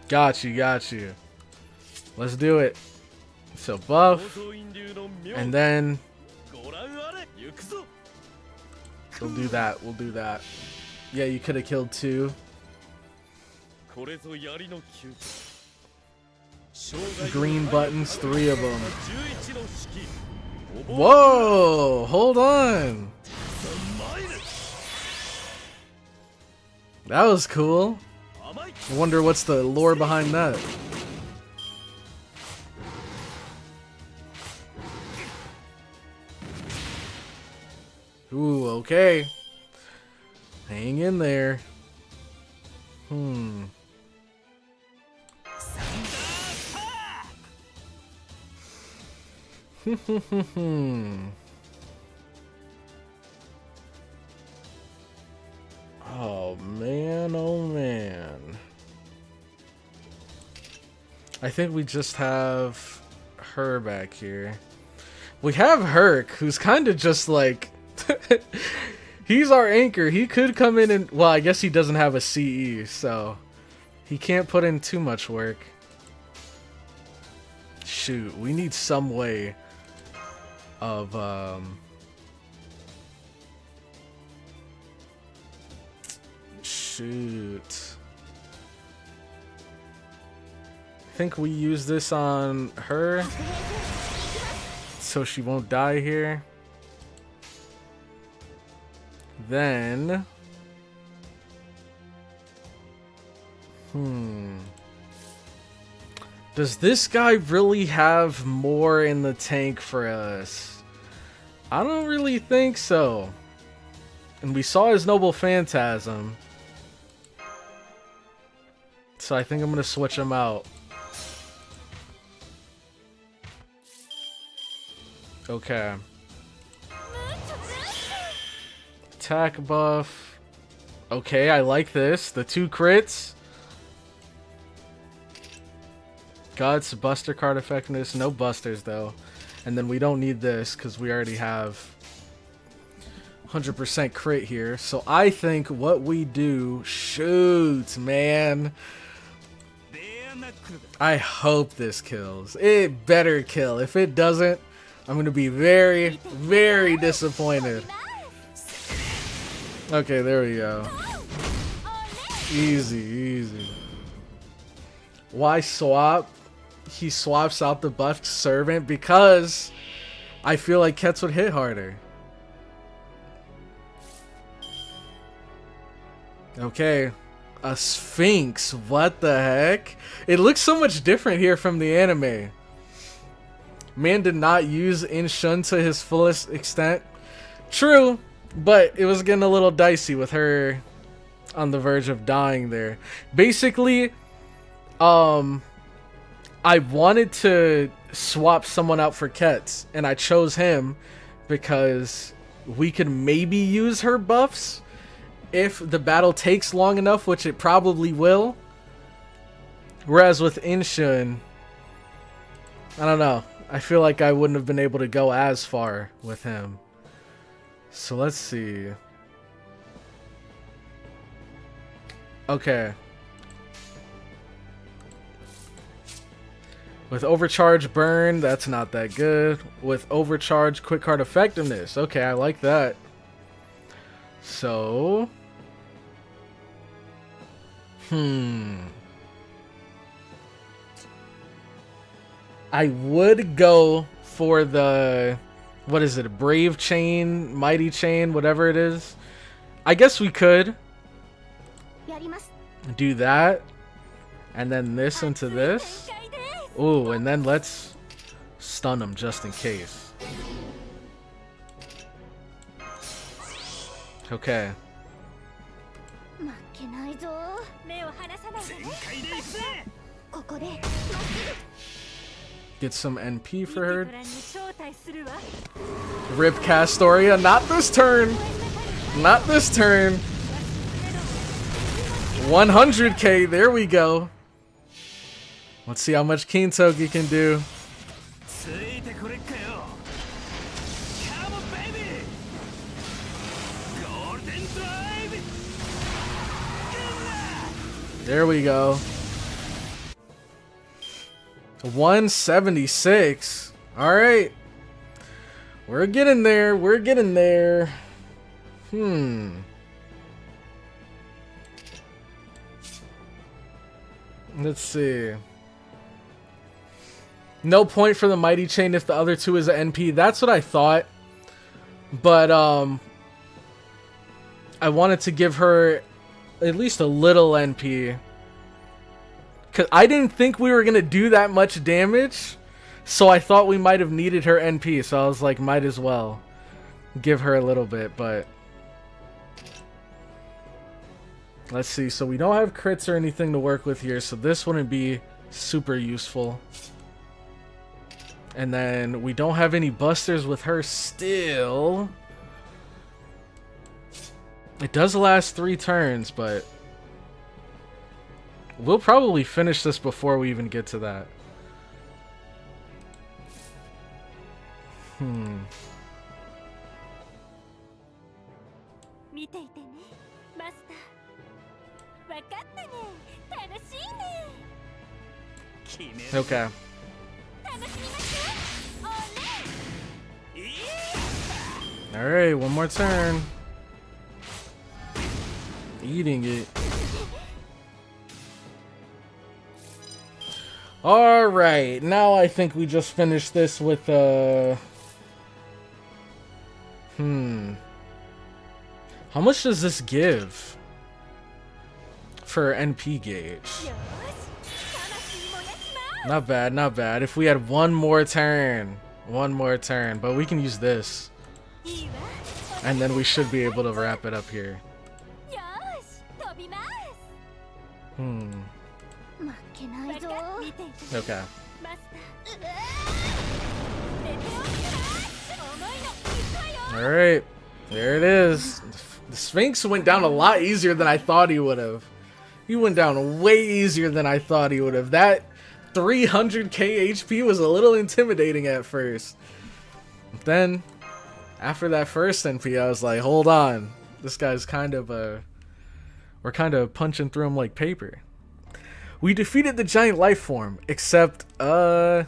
Got you, got you. Let's do it. So buff, and then we'll do that. We'll do that. Yeah, you could have killed two. Green buttons, 3 of them. Whoa! Hold on. That was cool. I wonder what's the lore behind that. Ooh, okay. Hang in there. Oh man, oh man. I think we just have her back here. We have Herc, who's kind of just like... He's our anchor. He could come in and... Well, I guess he doesn't have a CE, so... He can't put in too much work. Shoot, we need some way of... Shoot. I think we use this on her so she won't die here. Then does this guy really have more in the tank for us? I don't really think so. And we saw his Noble Phantasm. So I think I'm going to switch him out. Okay. Attack buff. Okay, I like this. The 2 crits. Guts, Buster card effectiveness. No busters though. And then we don't need this because we already have 100% crit here. So I think what we do... Shoot, man. I hope this kills. It better kill. If it doesn't, I'm going to be very, very disappointed. Okay, there we go. Easy, easy. Why swap? He swaps out the buffed servant because I feel like Kets would hit harder. Okay. A Sphinx. What the heck? It looks so much different here from the anime. Man did not use Inshun to his fullest extent. True. But it was getting a little dicey with her on the verge of dying there. Basically, I wanted to swap someone out for Kets, and I chose him because we could maybe use her buffs if the battle takes long enough, which it probably will. Whereas with Inshun, I don't know. I feel like I wouldn't have been able to go as far with him. So let's see. Okay. With overcharge burn, that's not that good. With overcharge quick card effectiveness. Okay, I like that. So... I would go for the... What is it? Brave Chain? Mighty Chain? Whatever it is. I guess we could do that. And then this into this. Ooh, and then let's stun him just in case. Okay. Get some NP for her. Rip Castoria. Not this turn. Not this turn. 100k. There we go. Let's see how much Kintoki can do. There we go. 176. All right. We're getting there. We're getting there. Let's see. No point for the Mighty Chain if the other two is an NP. That's what I thought. But I wanted to give her at least a little NP. Because I didn't think we were going to do that much damage. So I thought we might have needed her NP. So I was like, might as well give her a little bit. But let's see. So we don't have crits or anything to work with here. So this wouldn't be super useful. And then we don't have any busters with her still. It does last 3 turns, but we'll probably finish this before we even get to that. Okay. Alright, one more turn. Eating it. Alright, now I think we just finished this with how much does this give for NP gauge? Not bad, not bad. If we had one more turn, but we can use this. And then we should be able to wrap it up here. Okay. Alright. There it is. The Sphinx went down a lot easier than I thought he would have. He went down way easier than I thought he would have. That 300k HP was a little intimidating at first. But then, after that first NP, I was like, hold on. This guy's kind of, we're kind of punching through him like paper. We defeated the giant life form, except we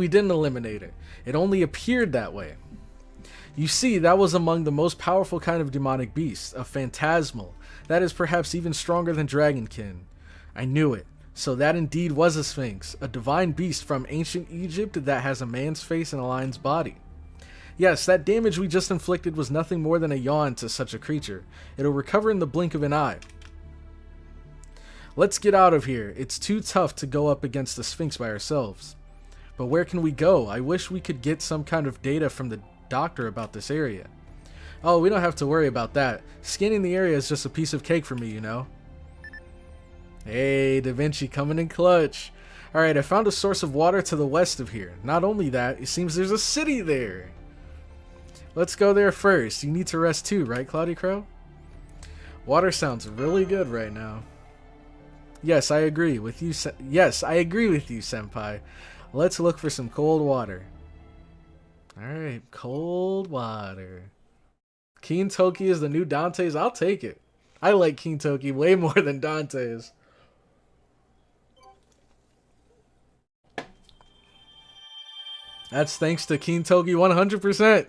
didn't eliminate it. It only appeared that way. You see, that was among the most powerful kind of demonic beasts, a phantasmal. That is perhaps even stronger than dragonkin. I knew it. So that indeed was a sphinx, a divine beast from ancient Egypt that has a man's face and a lion's body. Yes, that damage we just inflicted was nothing more than a yawn to such a creature. It'll recover in the blink of an eye. Let's get out of here. It's too tough to go up against the Sphinx by ourselves. But where can we go? I wish we could get some kind of data from the doctor about this area. Oh, we don't have to worry about that. Scanning the area is just a piece of cake for me, you know. Hey, Da Vinci coming in clutch. Alright, I found a source of water to the west of here. Not only that, it seems there's a city there. Let's go there first. You need to rest too, right, CloudyCrow? Water sounds really good right now. Yes, I agree with you. Yes, I agree with you, Senpai. Let's look for some cold water. Alright, cold water. Keen Toki is the new Dante's. I'll take it. I like Keen Toki way more than Dante's. That's thanks to Keen Toki 100%.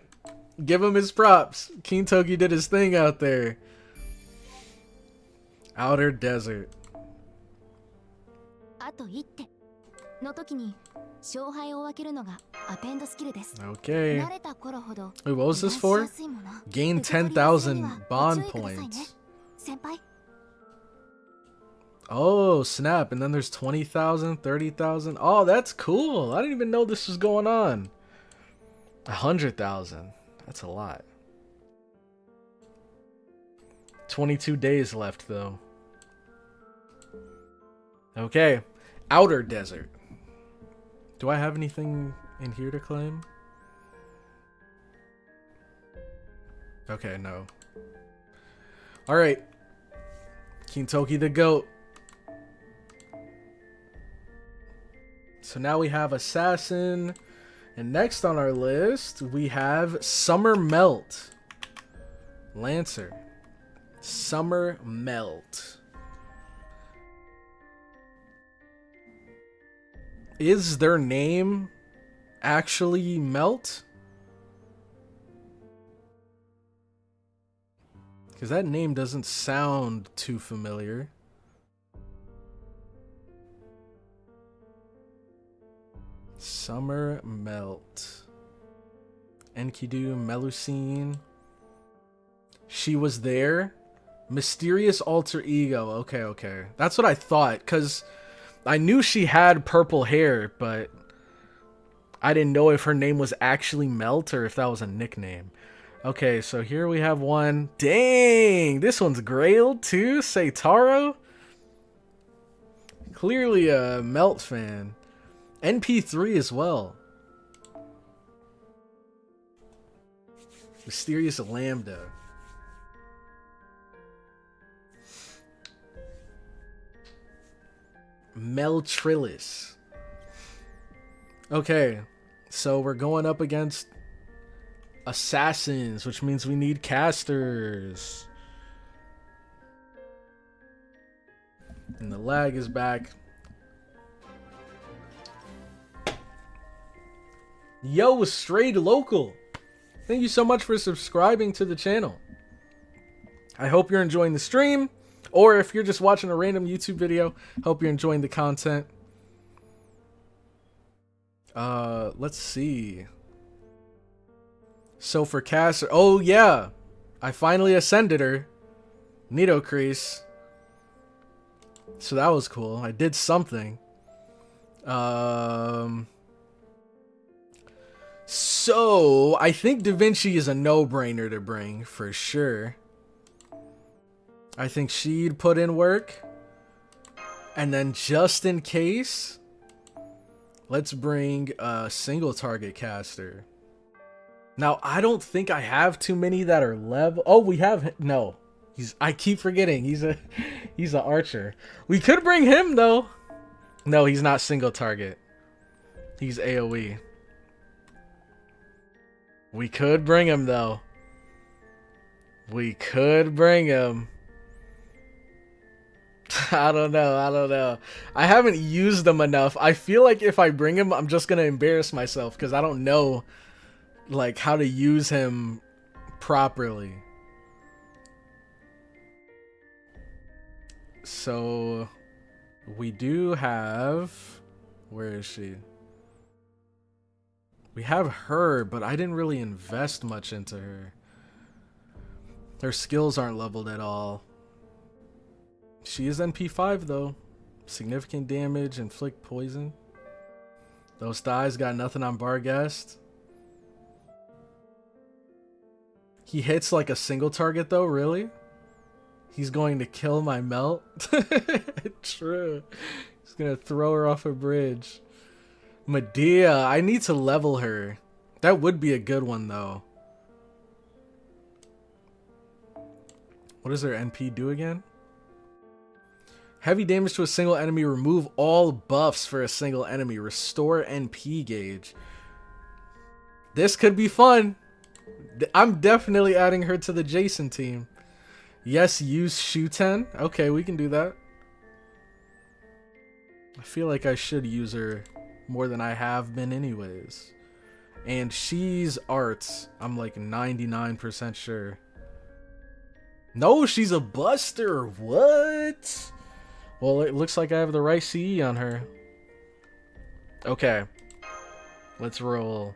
Give him his props. Keen Toki did his thing out there. Outer Desert. Okay. Wait, what was this for? Gain 10,000 bond points. Oh, snap. And then there's 20,000, 30,000. Oh, that's cool. I didn't even know this was going on. 100,000. That's a lot. 22 days left, though. Okay. Outer Desert. Do I have anything in here to claim? Okay, no. Alright. Keen Toki the GOAT. So now we have Assassin. And next on our list, we have Summer Melt. Lancer. Summer Melt. Is their name actually Melt? Because that name doesn't sound too familiar. Summer Melt. Enkidu, Melusine. She was there. Mysterious alter ego. Okay, okay. That's what I thought, because I knew she had purple hair, but I didn't know if her name was actually Melt or if that was a nickname. Okay, so here we have one. Dang! This one's grailed too? Seitaro? Clearly a Melt fan. NP3 as well. Mysterious Lambda. Meltrillis. Okay, so we're going up against assassins, which means we need casters. And the lag is back. Yo, Strayed Local. Thank you so much for subscribing to the channel. I hope you're enjoying the stream. Or if you're just watching a random YouTube video, hope you're enjoying the content. Let's see. So for caster, oh yeah, I finally ascended her, Nitocris. So that was cool. I did something. So I think Da Vinci is a no-brainer to bring for sure. I think she'd put in work. And then just in case, let's bring a single target caster. Now, I don't think I have too many that are level. Oh, we have, no. I keep forgetting. He's an archer. We could bring him though. No, he's not single target. He's AoE. We could bring him though. We could bring him. I don't know. I haven't used them enough. I feel like if I bring him, I'm just going to embarrass myself because I don't know like how to use him properly. So we do have, where is she? We have her, but I didn't really invest much into her. Her skills aren't leveled at all. She is NP5 though. Significant damage, inflict poison. Those thighs got nothing on Barghest. He hits like a single target though, really? He's going to kill my Melt? True. He's gonna throw her off a bridge. Medea, I need to level her. That would be a good one though. What does her NP do again? Heavy damage to a single enemy. Remove all buffs for a single enemy. Restore NP gauge. This could be fun. I'm definitely adding her to the Jason team. Yes, use Shuten. Okay, we can do that. I feel like I should use her more than I have been anyways. And she's arts. I'm like 99% sure. No, she's a buster. What? Well, it looks like I have the right CE on her. Okay. Let's roll.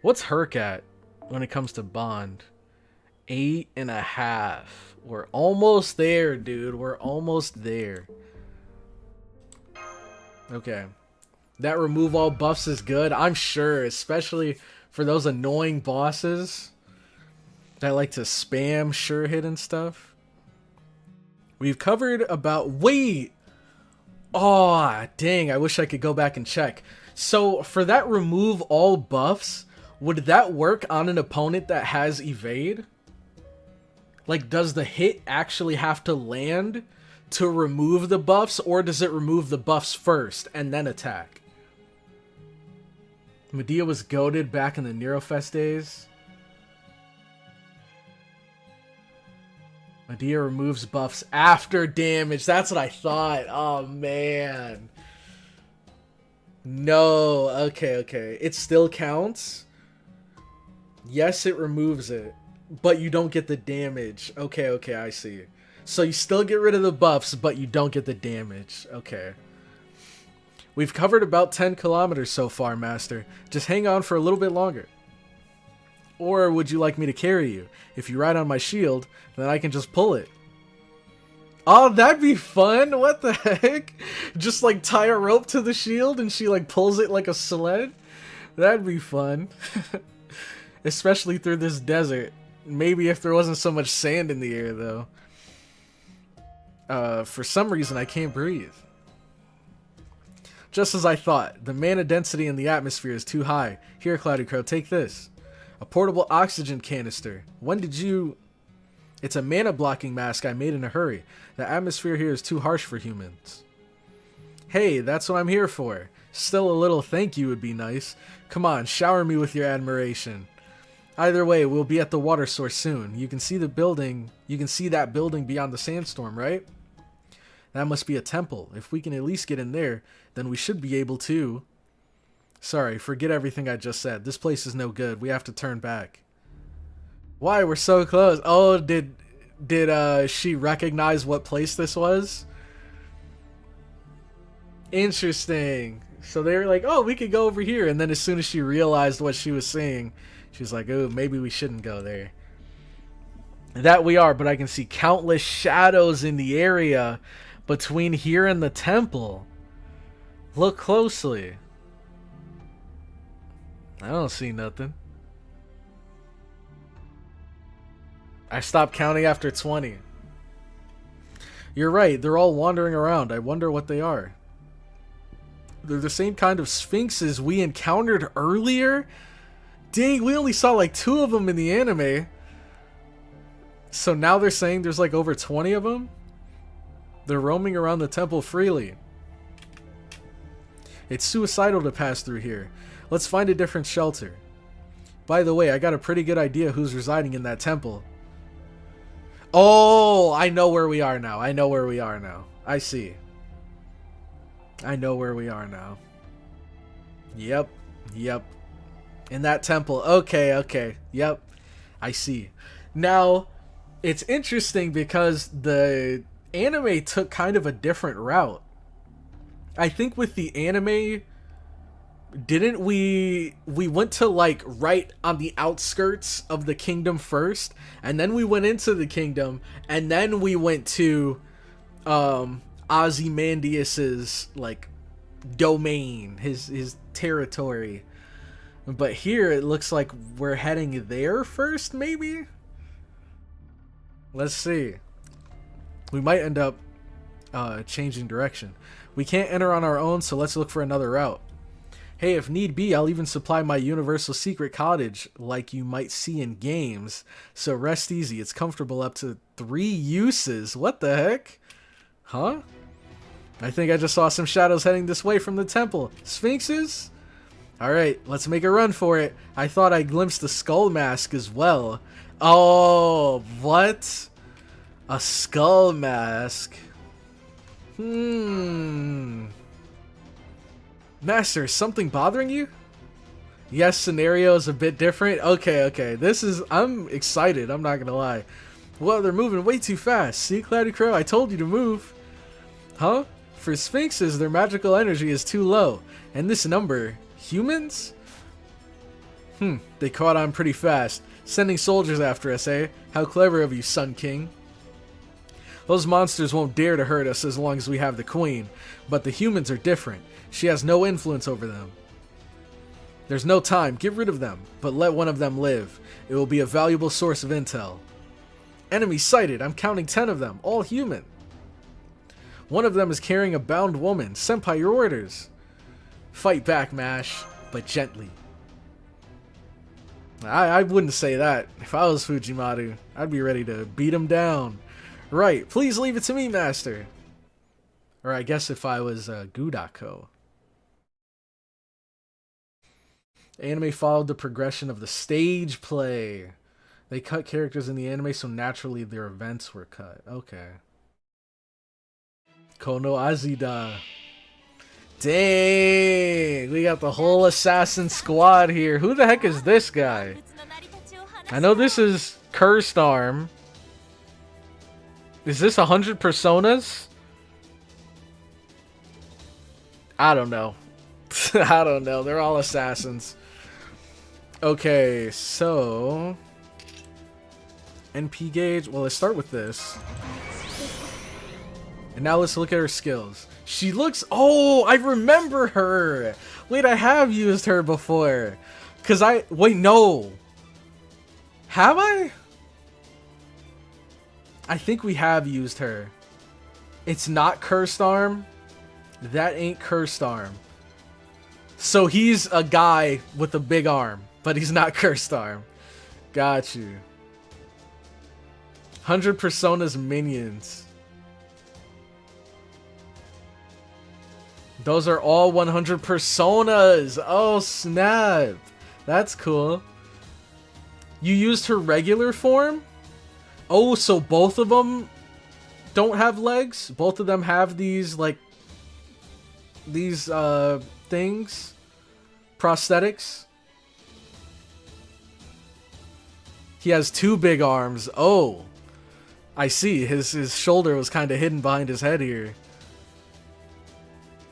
What's Herc at when it comes to bond? 8.5. We're almost there, dude. We're almost there. Okay. That remove all buffs is good, I'm sure, especially for those annoying bosses that like to spam sure hit and stuff. We've covered about... Wait! Oh, dang, I wish I could go back and check. So, for that remove all buffs, would that work on an opponent that has evade? Like, does the hit actually have to land to remove the buffs, or does it remove the buffs first and then attack? Medea was goated back in the Nerofest days. Medea removes buffs after damage. That's what I thought. Oh, man. No. Okay. It still counts? Yes, it removes it. But you don't get the damage. Okay, I see. So you still get rid of the buffs, but you don't get the damage. Okay. We've covered about 10 kilometers so far, Master. Just hang on for a little bit longer. Or would you like me to carry you? If you ride on my shield, then I can just pull it. Oh, that'd be fun. What the heck? Just like tie a rope to the shield and she like pulls it like a sled? That'd be fun. Especially through this desert. Maybe if there wasn't so much sand in the air, though. For some reason, I can't breathe. Just as I thought, the mana density in the atmosphere is too high. Here, CloudyCrow, take this. A portable oxygen canister. When did you... It's a mana blocking mask I made in a hurry. The atmosphere here is too harsh for humans. Hey, that's what I'm here for. Still a little thank you would be nice. Come on, shower me with your admiration. Either way, we'll be at the water source soon. You can see the building. You can see that building beyond the sandstorm, right? That must be a temple. If we can at least get in there, then we should be able to... Sorry, forget everything I just said. This place is no good. We have to turn back. Why? We're so close. Oh, did she recognize what place this was? Interesting. So they were like, oh, we could go over here. And then as soon as she realized what she was saying, she was like, oh, maybe we shouldn't go there. That we are, but I can see countless shadows in the area between here and the temple. Look closely. I don't see nothing. I stopped counting after 20. You're right, they're all wandering around. I wonder what they are. They're the same kind of sphinxes we encountered earlier? Dang, we only saw like 2 of them in the anime. So now they're saying there's like over 20 of them? They're roaming around the temple freely. It's suicidal to pass through here. Let's find a different shelter. By the way, I got a pretty good idea who's residing in that temple. Oh, I know where we are now. I see. I know where we are now. Yep. In that temple. Okay. Yep. I see. Now, it's interesting because the anime took kind of a different route. I think with the anime, didn't we went to like right on the outskirts of the kingdom first, and then we went into the kingdom, and then we went to Ozymandias's like domain, his territory. But here it looks like we're heading there first, maybe? Let's see. We might end up changing direction. We can't enter on our own, so let's look for another route. Hey, if need be, I'll even supply my universal secret cottage like you might see in games. So rest easy. It's comfortable up to 3 uses. What the heck? Huh? I think I just saw some shadows heading this way from the temple. Sphinxes? Alright, let's make a run for it. I thought I glimpsed the skull mask as well. Oh, what? A skull mask. Master, is something bothering you? Yes, scenario is a bit different. Okay. I'm excited, I'm not gonna lie. Well, they're moving way too fast. See, CloudyCrow, I told you to move. Huh? For Sphinxes, their magical energy is too low. And this number, humans? They caught on pretty fast. Sending soldiers after us, eh? How clever of you, Sun King. Those monsters won't dare to hurt us as long as we have the queen. But the humans are different. She has no influence over them. There's no time. Get rid of them. But let one of them live. It will be a valuable source of intel. Enemy sighted. I'm counting 10 of them. All human. One of them is carrying a bound woman. Senpai, your orders. Fight back, Mash. But gently. I wouldn't say that. If I was Fujimaru, I'd be ready to beat him down. Right. Please leave it to me, Master. Or I guess if I was Gudako. Anime followed the progression of the stage play. They cut characters in the anime, so naturally their events were cut. Okay. Kono Azida. Dang! We got the whole assassin squad here. Who the heck is this guy? I know this is Cursed Arm. Is this 100 personas? I don't know. I don't know. They're all assassins. Okay, so... NP gauge. Well, let's start with this. And now let's look at her skills. She looks... Oh, I remember her! Wait, I have used her before. Because I... Wait, no. Have I? I think we have used her. It's not Cursed Arm. That ain't Cursed Arm. So he's a guy with a big arm, but he's not Cursed Arm. Got you. 100 personas minions. Those are all 100 personas. Oh, snap. That's cool. You used her regular form? Oh, so both of them don't have legs? Both of them have these, like, these, things? Prosthetics? He has 2 big arms. Oh. I see. His shoulder was kind of hidden behind his head here.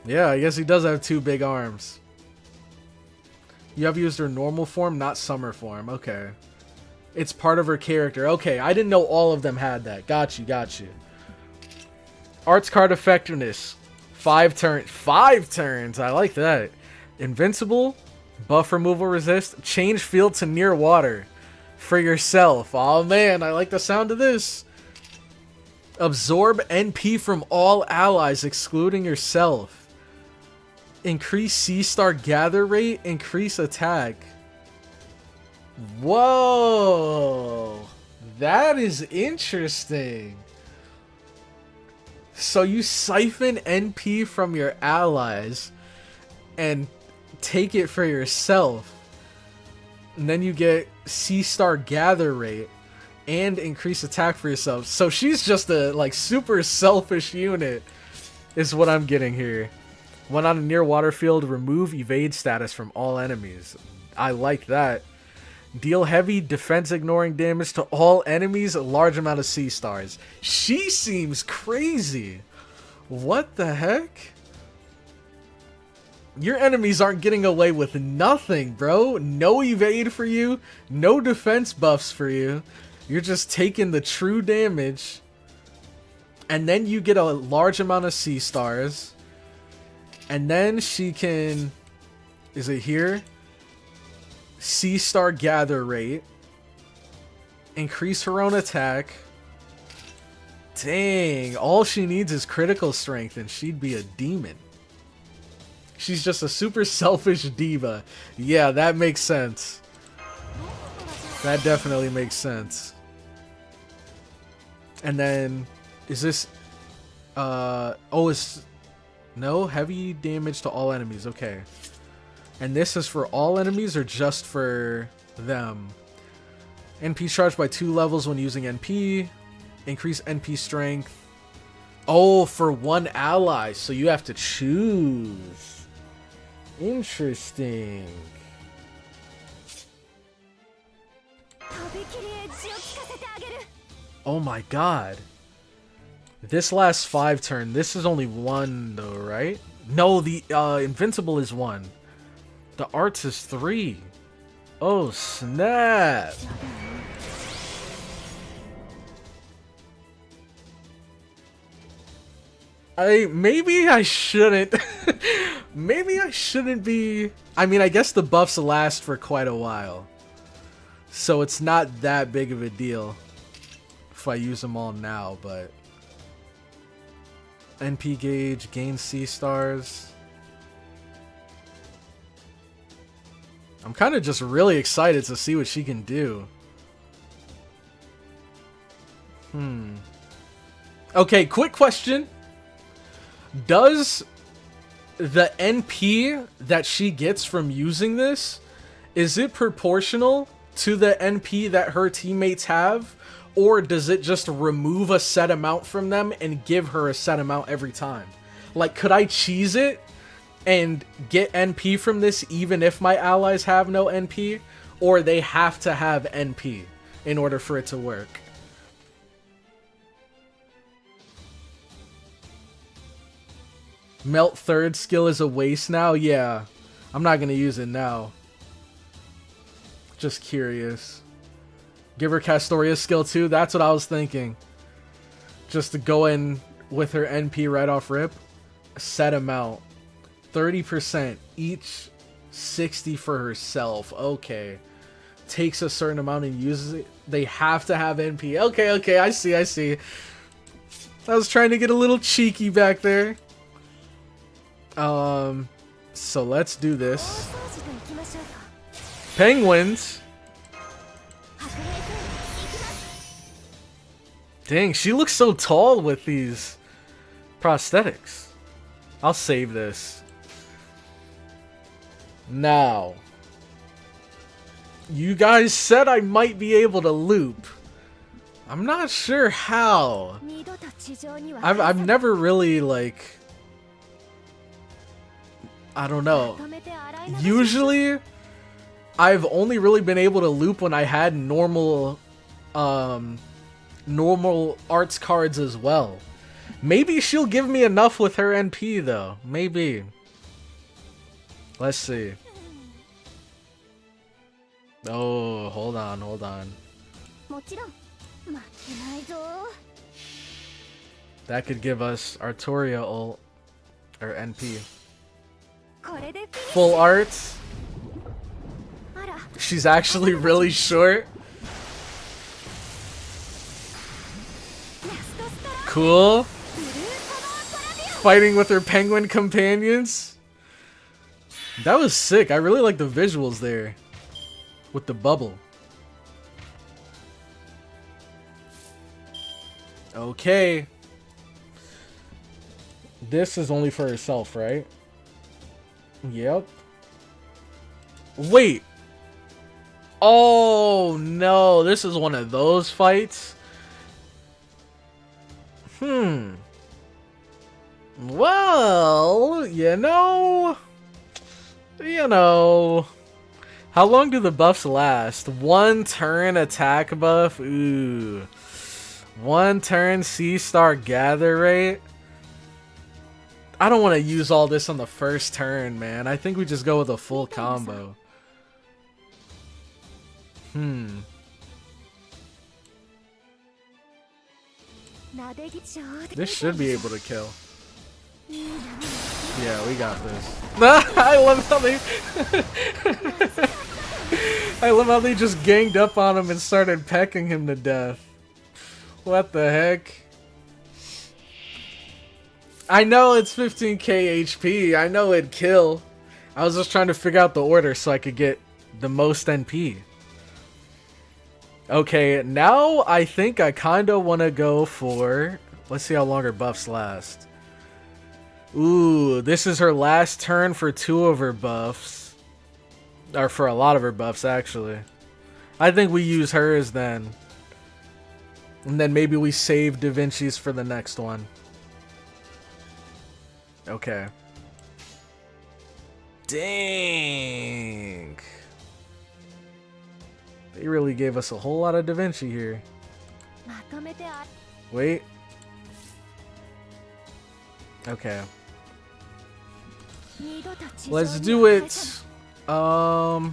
Yeah, I guess he does have 2 big arms. You have used her normal form, not summer form. Okay. It's part of her character. Okay, I didn't know all of them had that. Got you. Arts card effectiveness. 5 turns. 5 turns. I like that. Invincible. Buff removal resist. Change field to near water. For yourself. Oh man, I like the sound of this. Absorb NP from all allies, excluding yourself. Increase C-star gather rate. Increase attack. Whoa. That is interesting. So you siphon NP from your allies and take it for yourself. And then you get C-star gather rate and increase attack for yourself. So she's just a like super selfish unit is what I'm getting here. When on a near water field, remove evade status from all enemies. I like that. Deal heavy defense ignoring damage to all enemies, a large amount of C-stars. She seems crazy. What the heck? Your enemies aren't getting away with nothing, bro. No evade for you. No defense buffs for you. You're just taking the true damage. And then you get a large amount of C-stars. And then she can... Is it here? C-star gather rate. Increase her own attack. Dang. All she needs is critical strength and she'd be a demon. She's just a super selfish diva. Yeah, that makes sense. That definitely makes sense. And then... Is this... Oh, it's... No heavy damage to all enemies. Okay. And this is for all enemies or just for them? NP charged by 2 levels when using NP. Increase NP strength. Oh, for one ally. So you have to choose. Interesting. Oh my god. This lasts 5 turns. This is only 1 though, right? No, the invincible is 1. The arts is 3. Oh snap. Maybe I shouldn't. Maybe I shouldn't be. I mean, I guess the buffs last for quite a while, so it's not that big of a deal if I use them all now. But NP gauge, gain C stars. I'm kind of just really excited to see what she can do. Okay, quick question. Does the NP that she gets from using this, is it proportional to the NP that her teammates have? Or does it just remove a set amount from them and give her a set amount every time? Like, could I cheese it and get NP from this even if my allies have no NP? Or they have to have NP in order for it to work? Melt third skill is a waste now? Yeah. I'm not going to use it now. Just curious. Give her Castoria's skill too? That's what I was thinking. Just to go in with her NP right off rip. Set amount. 30% each. 60 for herself. Okay. Takes a certain amount and uses it. They have to have NP. Okay, okay. I see, I see. I was trying to get a little cheeky back there. So let's do this. Penguins. Dang, she looks so tall with these prosthetics. I'll save this. Now, you guys said I might be able to loop. I'm not sure how. I've never really, like, I don't know. Usually, I've only really been able to loop when I had normal arts cards as well. Maybe she'll give me enough with her NP though. Maybe. Let's see. Oh, hold on, hold on. That could give us Artoria ult or NP. Full arts. She's actually really short. Cool. Fighting with her penguin companions. That was sick. I really like the visuals there. With the bubble. Okay. This is only for herself, right? Yep. Wait. Oh no, this is one of those fights. Well, you know. How long do the buffs last? 1 turn attack buff. Ooh. 1 turn C-star gather rate. I don't want to use all this on the first turn, man. I think we just go with a full combo. This should be able to kill. Yeah, we got this. I love how they I love how they just ganged up on him and started pecking him to death. What the heck? I know it's 15k HP. I know it'd kill. I was just trying to figure out the order so I could get the most NP. Okay, now I think I kind of want to go for... Let's see how long her buffs last. Ooh, this is her last turn for 2 of her buffs. Or for a lot of her buffs, actually. I think we use hers then. And then maybe we save Da Vinci's for the next one. Okay. Dang. They really gave us a whole lot of Da Vinci here. Wait. Okay. Let's do it. Oh,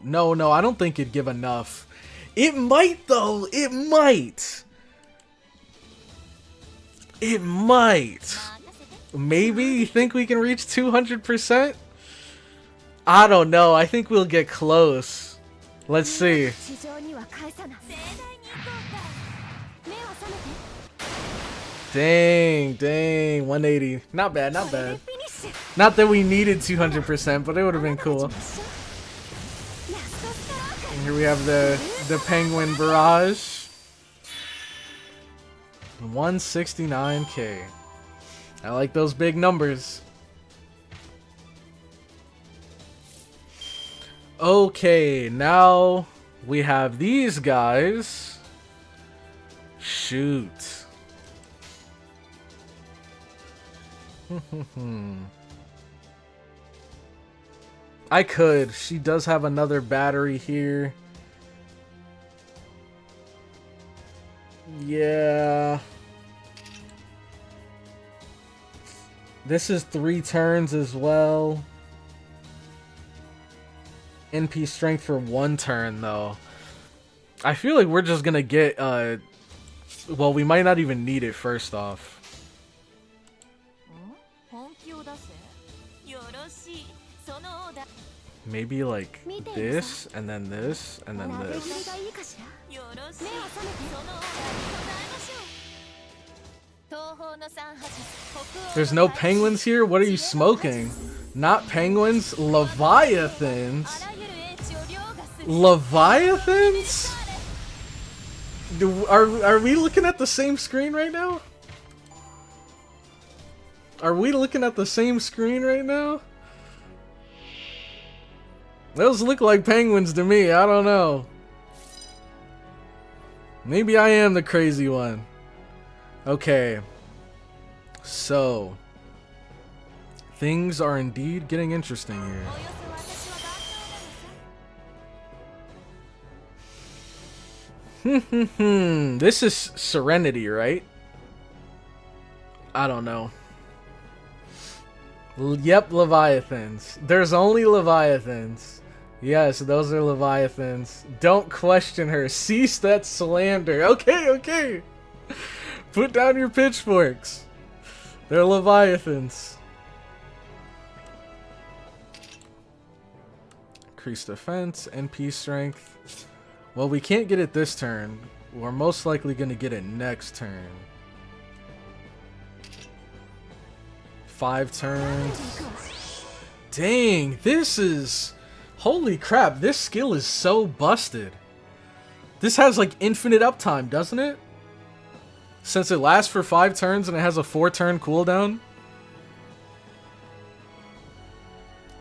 no, I don't think it'd give enough. It might though. It might. It might. Maybe you think we can reach 200%? I don't know. I think we'll get close. Let's see. Dang, 180. Not bad, not bad. Not that we needed 200%, but it would have been cool. And here we have the penguin barrage. 169k. I like those big numbers. Okay, now we have these guys. Shoot. I could. She does have another battery here. Yeah. This is 3 turns as well. NP strength for 1 turn though. I feel like we're just gonna get well, we might not even need it first off. Maybe like this, and then this, and then this. There's no penguins here? What are you smoking? Not penguins? Leviathans? Leviathans? Are we looking at the same screen right now? Are we looking at the same screen right now? Those look like penguins to me. I don't know. Maybe I am the crazy one. Okay. So. Things are indeed getting interesting here. This is Serenity, right? I don't know. Yep, Leviathans. There's only Leviathans. Yes, those are Leviathans. Don't question her. Cease that slander. Okay, okay. Put down your pitchforks. They're Leviathans. Increase defense, NP strength. Well, we can't get it this turn. We're most likely going to get it next turn. 5 turns. Dang, this is... Holy crap, this skill is so busted. This has like infinite uptime, doesn't it? Since it lasts for 5 turns and it has a 4-turn cooldown.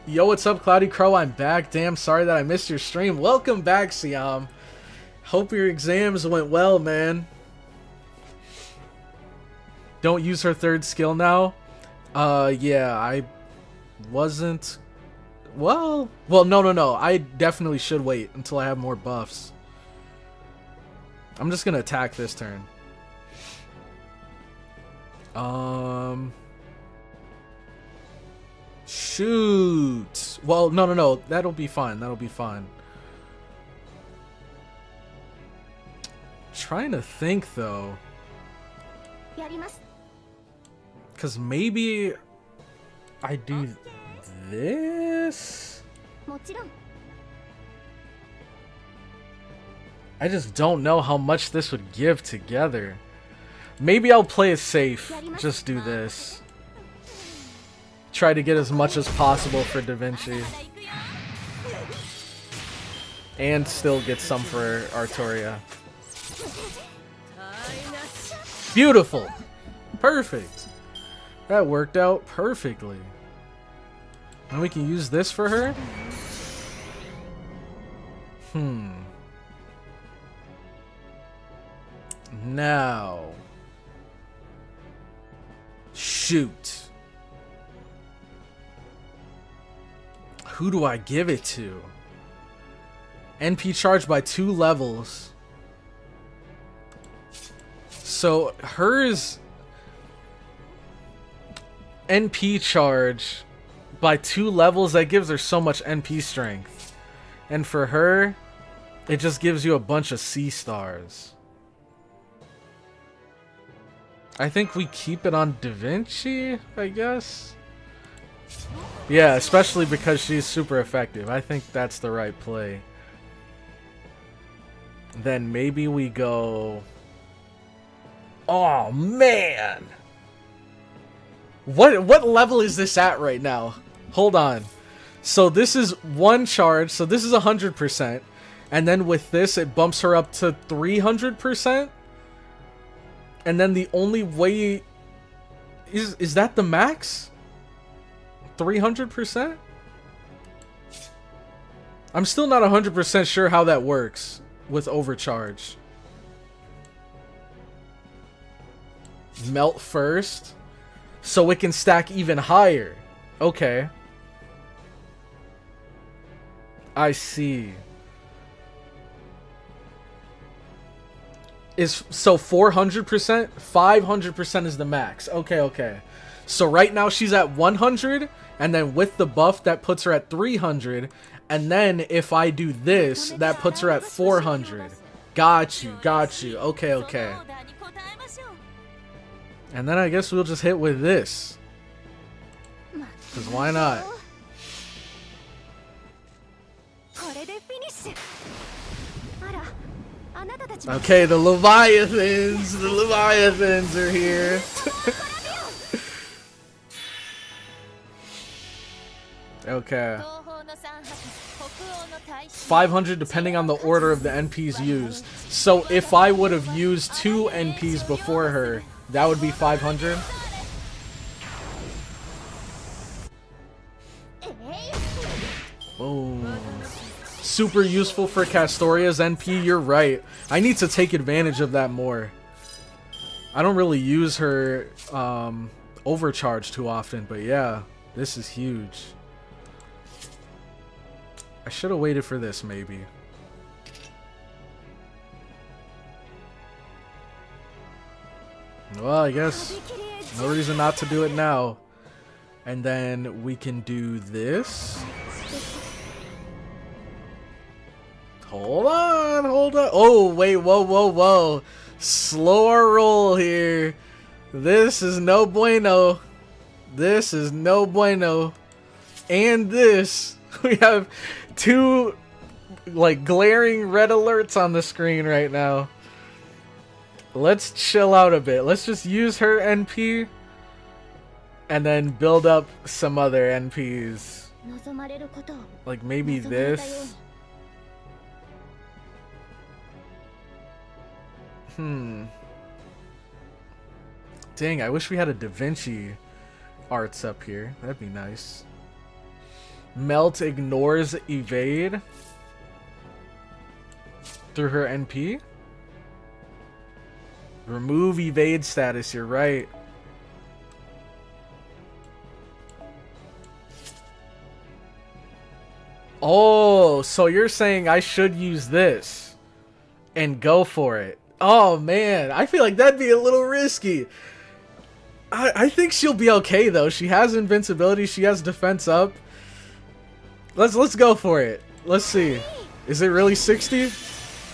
Yo, what's up, CloudyCrow? I'm back. Damn, sorry that I missed your stream. Welcome back, Siam. Hope your exams went well, man. Don't use her 3rd skill now. Yeah, I wasn't... Well, no. I definitely should wait until I have more buffs. I'm just gonna attack this turn. Shoot. Well, no. That'll be fine. That'll be fine. Trying to think, though. Because maybe I do this? I just don't know how much this would give together. Maybe I'll play it safe. Just do this. Try to get as much as possible for Da Vinci. And still get some for Artoria. Beautiful. Perfect. That worked out perfectly. And we can use this for her? Now. Shoot. Who do I give it to? NP charged by 2 levels. So hers NP charge by 2 levels, that gives her so much NP strength. And for her, it just gives you a bunch of C stars. I think we keep it on Da Vinci, I guess. Yeah, especially because she's super effective. I think that's the right play. Then maybe we go... Oh, man! What level is this at right now? Hold on. So this is 1 charge, so this is 100%. And then with this, it bumps her up to 300%. And then the only way... Is that the max? 300%? I'm still not 100% sure how that works with overcharge. Melt first, so it can stack even higher. Okay. I see. So 400%? 500% is the max. Okay, okay. So right now she's at 100, and then with the buff that puts her at 300, and then if I do this, that puts her at 400. Got you, got you. Okay, okay. And then I guess we'll just hit with this. Because why not? Okay, the Leviathans! The Leviathans are here! 500 depending on the order of the NPs used. So if I would have used 2 NPs before her, that would be 500? Boom. Super useful for Castoria's NP, you're right. I need to take advantage of that more. I don't really use her overcharge too often, but yeah, this is huge. I should have waited for this, maybe. Well, I guess no reason not to do it now. And then we can do this. Hold on, hold on. Oh, wait, whoa, whoa, whoa. Slow our roll here. This is no bueno. This is no bueno. And this. We have 2, like, glaring red alerts on the screen right now. Let's chill out a bit. Let's just use her NP. And then build up some other NPs. Like, maybe this. Dang, I wish we had a Da Vinci arts up here. That'd be nice. Melt ignores evade through her NP. Remove evade status, you're right. Oh, so you're saying I should use this and go for it. Oh man, I feel like that'd be a little risky. I think she'll be okay though. She has invincibility, she has defense up. Let's go for it. Let's see. Is it really 60?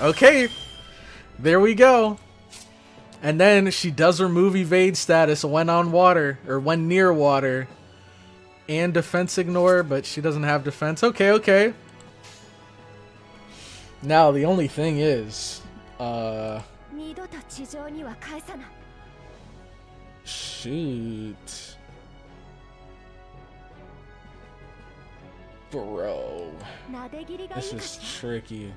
Okay. There we go. And then she does remove evade status when on water, or when near water. And defense ignore, but she doesn't have defense. Okay, okay. Now, the only thing is... Shoot. Bro. This is tricky.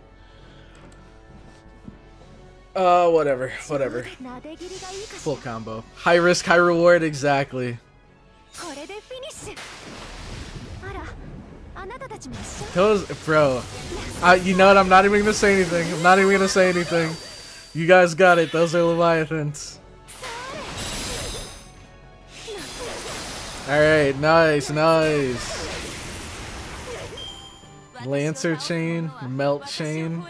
Whatever. Full combo. High risk, high reward, exactly. Those, bro. You know what? I'm not even gonna say anything. You guys got it. Those are Leviathans. Alright, nice. Lancer chain, melt chain.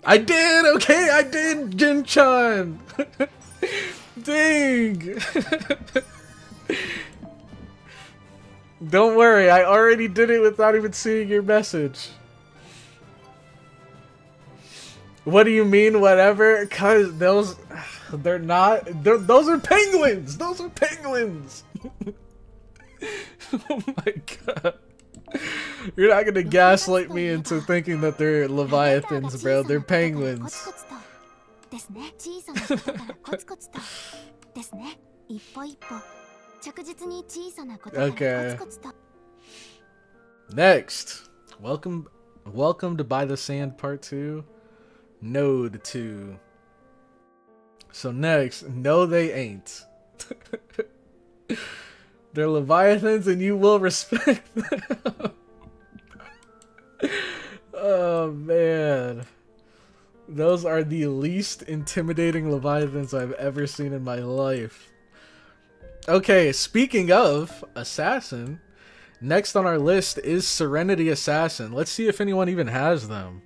I did! Okay, I did, Jin-chan! Dang! Don't worry, I already did it without even seeing your message. What do you mean, whatever? Cause those are penguins! Those are penguins! Oh my god. You're not gonna gaslight me into thinking that they're Leviathans, bro. They're penguins. Okay. Next. Welcome to By the Sand Part 2. Node 2. So next, no they ain't. They're Leviathans and you will respect them. Oh man. Those are the least intimidating Leviathans I've ever seen in my life. Okay, speaking of Assassin, next on our list is Serenity Assassin. Let's see if anyone even has them.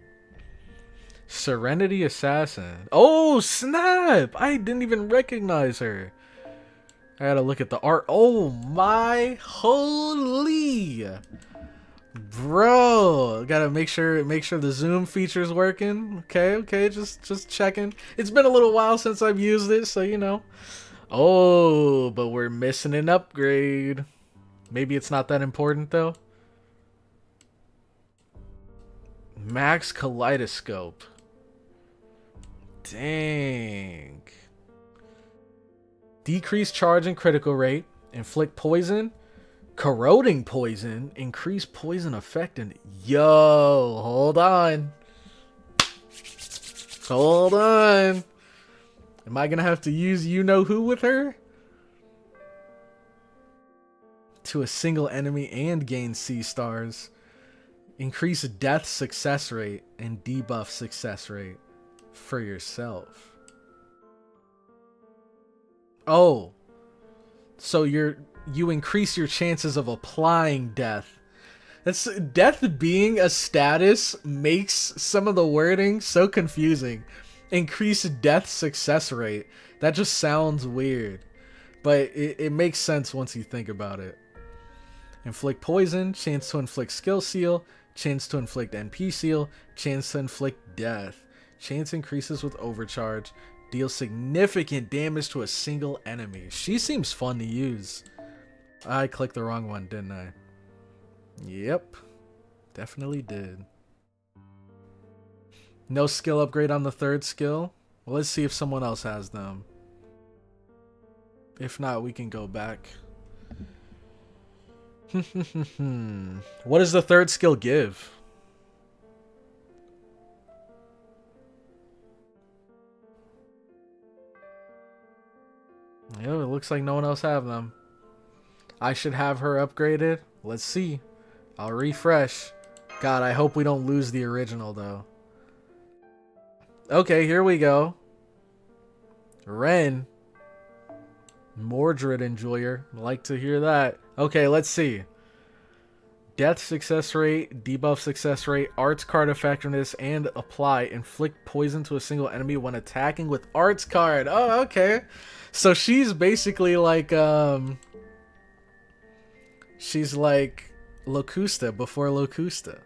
Serenity Assassin. Oh, snap! I didn't even recognize her. I gotta look at the art. Oh my holy, bro! Gotta make sure the zoom feature's working. Okay, just checking. It's been a little while since I've used it, so you know. Oh, but we're missing an upgrade. Maybe it's not that important though. Max Kaleidoscope. Dang. Decrease charge and critical rate. Inflict poison. Corroding poison. Increase poison effect. And yo, hold on. Hold on. Am I gonna have to use you know who with her? To a single enemy and gain C stars. Increase death success rate and debuff success rate for yourself. Oh, so you increase your chances of applying death. That's death being a status makes some of the wording so confusing. Increase death success rate. That just sounds weird, but it makes sense once you think about it. Inflict poison, chance to inflict skill seal, chance to inflict NP seal, chance to inflict death. Chance increases with overcharge. Deal significant damage to a single enemy. She seems fun to use. I clicked the wrong one, didn't I? Yep. Definitely did. No skill upgrade on the third skill. Well, let's see if someone else has them. If not, we can go back. What does the third skill give? Yo, it looks like no one else have them. I should have her upgraded. Let's see. I'll refresh. God, I hope we don't lose the original though. Okay, here we go. Ren. Mordred Enjoyer. Like to hear that. Okay, let's see. Death success rate, debuff success rate, arts card effectiveness, and apply. Inflict poison to a single enemy when attacking with arts card. Oh, okay. So she's basically like, she's like Locusta before Locusta.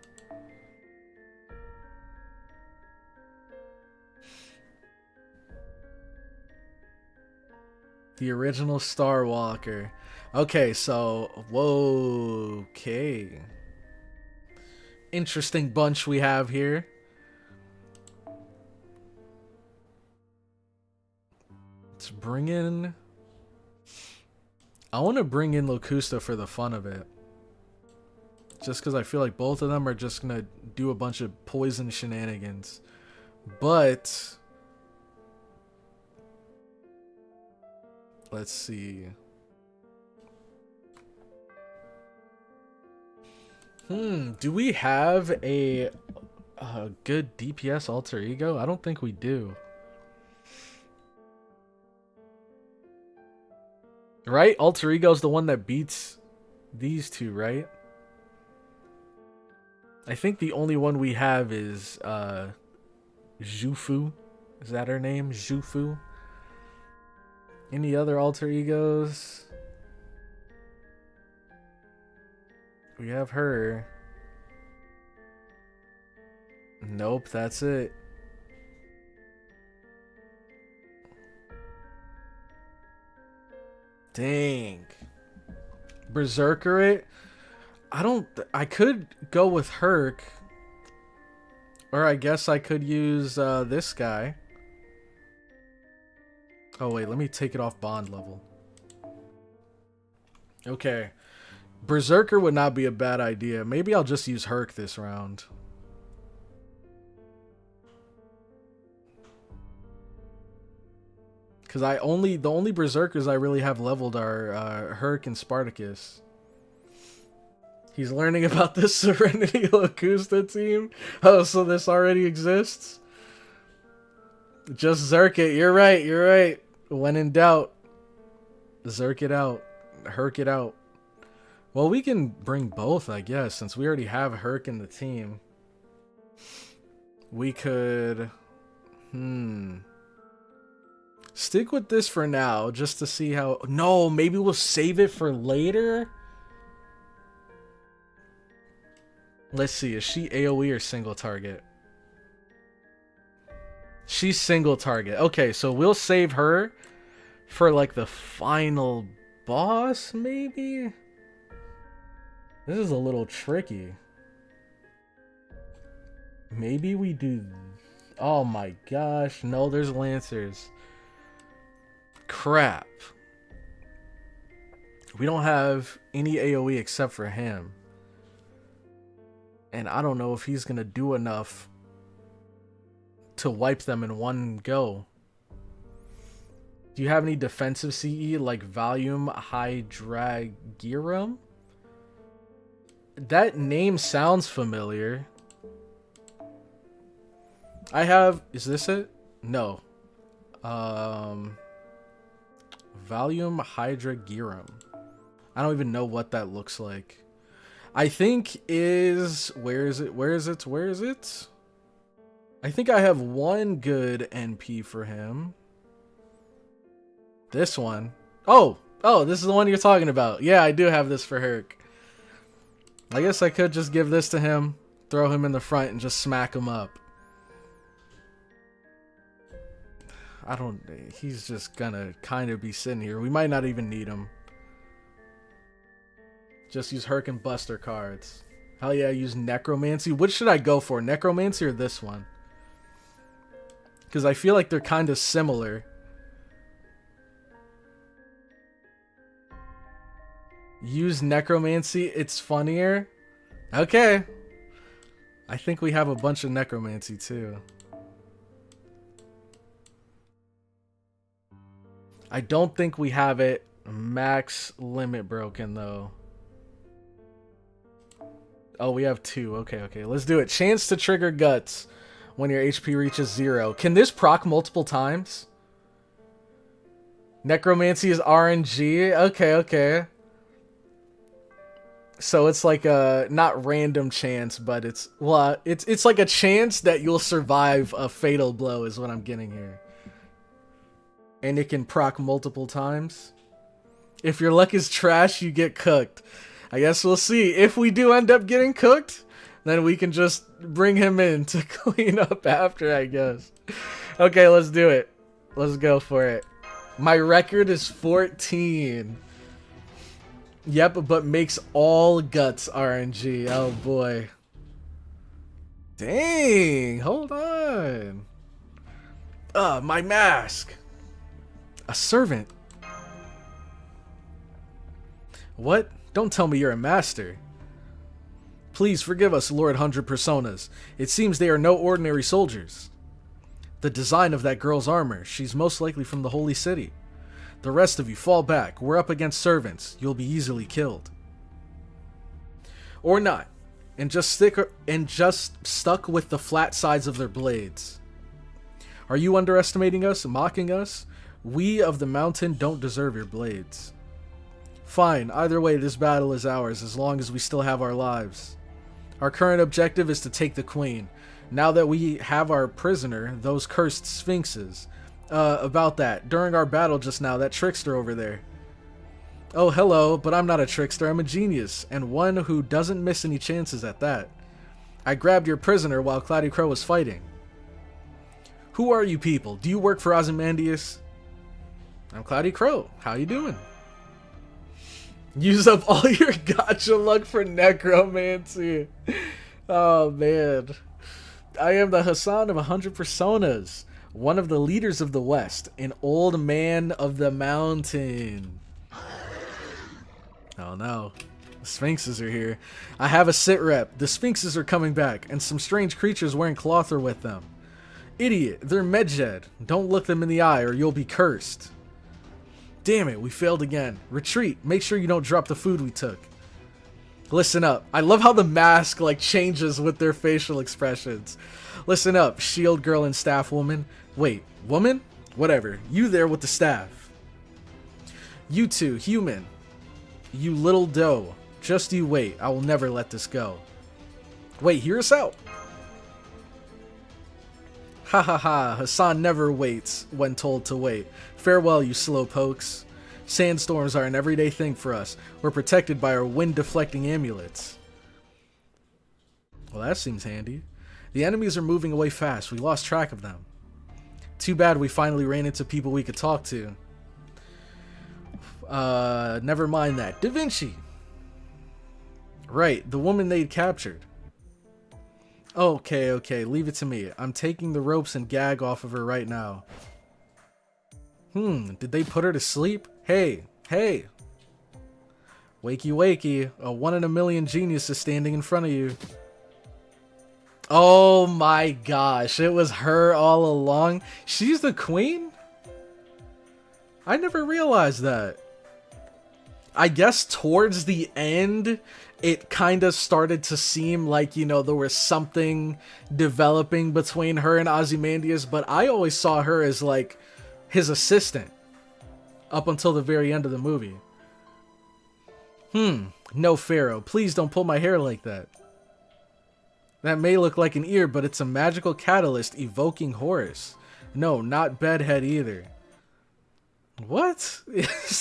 The original Star Walker. Okay, so, whoa, okay. Interesting bunch we have here. Let's bring in... I want to bring in Locusta for the fun of it. Just because I feel like both of them are just going to do a bunch of poison shenanigans. But... Let's see. Do we have a good DPS alter ego? I don't think we do. Right? Alter ego's the one that beats these two, right? I think the only one we have is Zhufu. Is that her name? Zhufu? Any other alter egos? We have her. Nope, that's it. Dang. Berserker it? I could go with Herc. Or I guess I could use this guy. Oh wait, let me take it off bond level. Okay. Berserker would not be a bad idea. Maybe I'll just use Herc this round. Because the only Berserkers I really have leveled are Herc and Spartacus. He's learning about this Serenity Locusta team? Oh, so this already exists? Just Zerk it. You're right. When in doubt, Zerk it out. Herc it out. Well, we can bring both, I guess, since we already have Herc in the team. We could... Stick with this for now, just to see how... No, maybe we'll save it for later? Let's see, is she AoE or single target? She's single target. Okay, so we'll save her for, like, the final boss, maybe? This is a little tricky. Maybe we do... Oh my gosh, no, there's Lancers. Crap. We don't have any AoE except for him. And I don't know if he's gonna do enough to wipe them in one go. Do you have any defensive CE like Volume Hydragirum? That name sounds familiar. I have... Is this it? No. Volume Hydragirum. I don't even know what that looks like. I think is... Where is it? I think I have one good NP for him. This one. Oh, this is the one you're talking about. Yeah, I do have this for Herc. I guess I could just give this to him, throw him in the front, and just smack him up. He's just gonna kind of be sitting here. We might not even need him. Just use Herc and Buster cards. Hell yeah, use Necromancy. Which should I go for? Necromancy or this one? Because I feel like they're kind of similar. Use Necromancy. It's funnier. Okay. I think we have a bunch of Necromancy too. I don't think we have it max limit broken though. Oh, we have two. Okay. Let's do it. Chance to trigger guts when your HP reaches 0. Can this proc multiple times? Necromancy is RNG. Okay. So it's like a not random chance, but it's like a chance that you'll survive a fatal blow is what I'm getting here. And it can proc multiple times. If your luck is trash, you get cooked. I guess we'll see. If we do end up getting cooked, then we can just bring him in to clean up after, I guess. Okay, let's do it. Let's go for it. My record is 14. Yep, but makes all guts RNG. Oh boy. Dang, hold on. My mask. A servant. What? Don't tell me you're a master. Please forgive us, Lord 100 Personas. It seems they are no ordinary soldiers. The design of that girl's armor, she's most likely from the Holy City. The rest of you, fall back. We're up against servants. You'll be easily killed. Or not. And just stuck with the flat sides of their blades. Are you underestimating us, mocking us? We of the mountain don't deserve your blades. Fine, either way, this battle is ours as long as we still have our lives. Our current objective is to take the queen. Now that we have our prisoner, those cursed sphinxes. About that, during our battle just now, that trickster over there. Oh, hello, but I'm not a trickster, I'm a genius, and one who doesn't miss any chances at that. I grabbed your prisoner while CloudyCrow was fighting. Who are you people? Do you work for Ozymandias? I'm CloudyCrow. How you doing? Use up all your gacha luck for necromancy. Oh, man. I am the Hassan of 100 personas, one of the leaders of the West, an old man of the mountain. Oh no, the Sphinxes are here. I have a sit rep. The Sphinxes are coming back, and some strange creatures wearing cloth are with them. Idiot, they're Medjed. Don't look them in the eye or you'll be cursed. Damn it, we failed again. Retreat, make sure you don't drop the food we took. Listen up. I love how the mask like changes with their facial expressions. Listen up, shield girl and staff woman. Wait, woman? Whatever, you there with the staff. You two, human. You little doe. Just you wait. I will never let this go. Wait, hear us out. Ha ha ha. Hassan never waits when told to wait. Farewell, you slow pokes. Sandstorms are an everyday thing for us. We're protected by our wind-deflecting amulets. Well, that seems handy. The enemies are moving away fast. We lost track of them. Too bad we finally ran into people we could talk to. Never mind that. Da Vinci! Right, the woman they'd captured. Okay, leave it to me. I'm taking the ropes and gag off of her right now. Did they put her to sleep? Hey! Wakey, a 1 in a million genius is standing in front of you. Oh my gosh, it was her all along? She's the queen? I never realized that. I guess towards the end, it kind of started to seem like, you know, there was something developing between her and Ozymandias, but I always saw her as, like, his assistant up until the very end of the movie. No, Pharaoh, please don't pull my hair like that. That may look like an ear, but it's a magical catalyst evoking Horus. No, not bedhead either. What?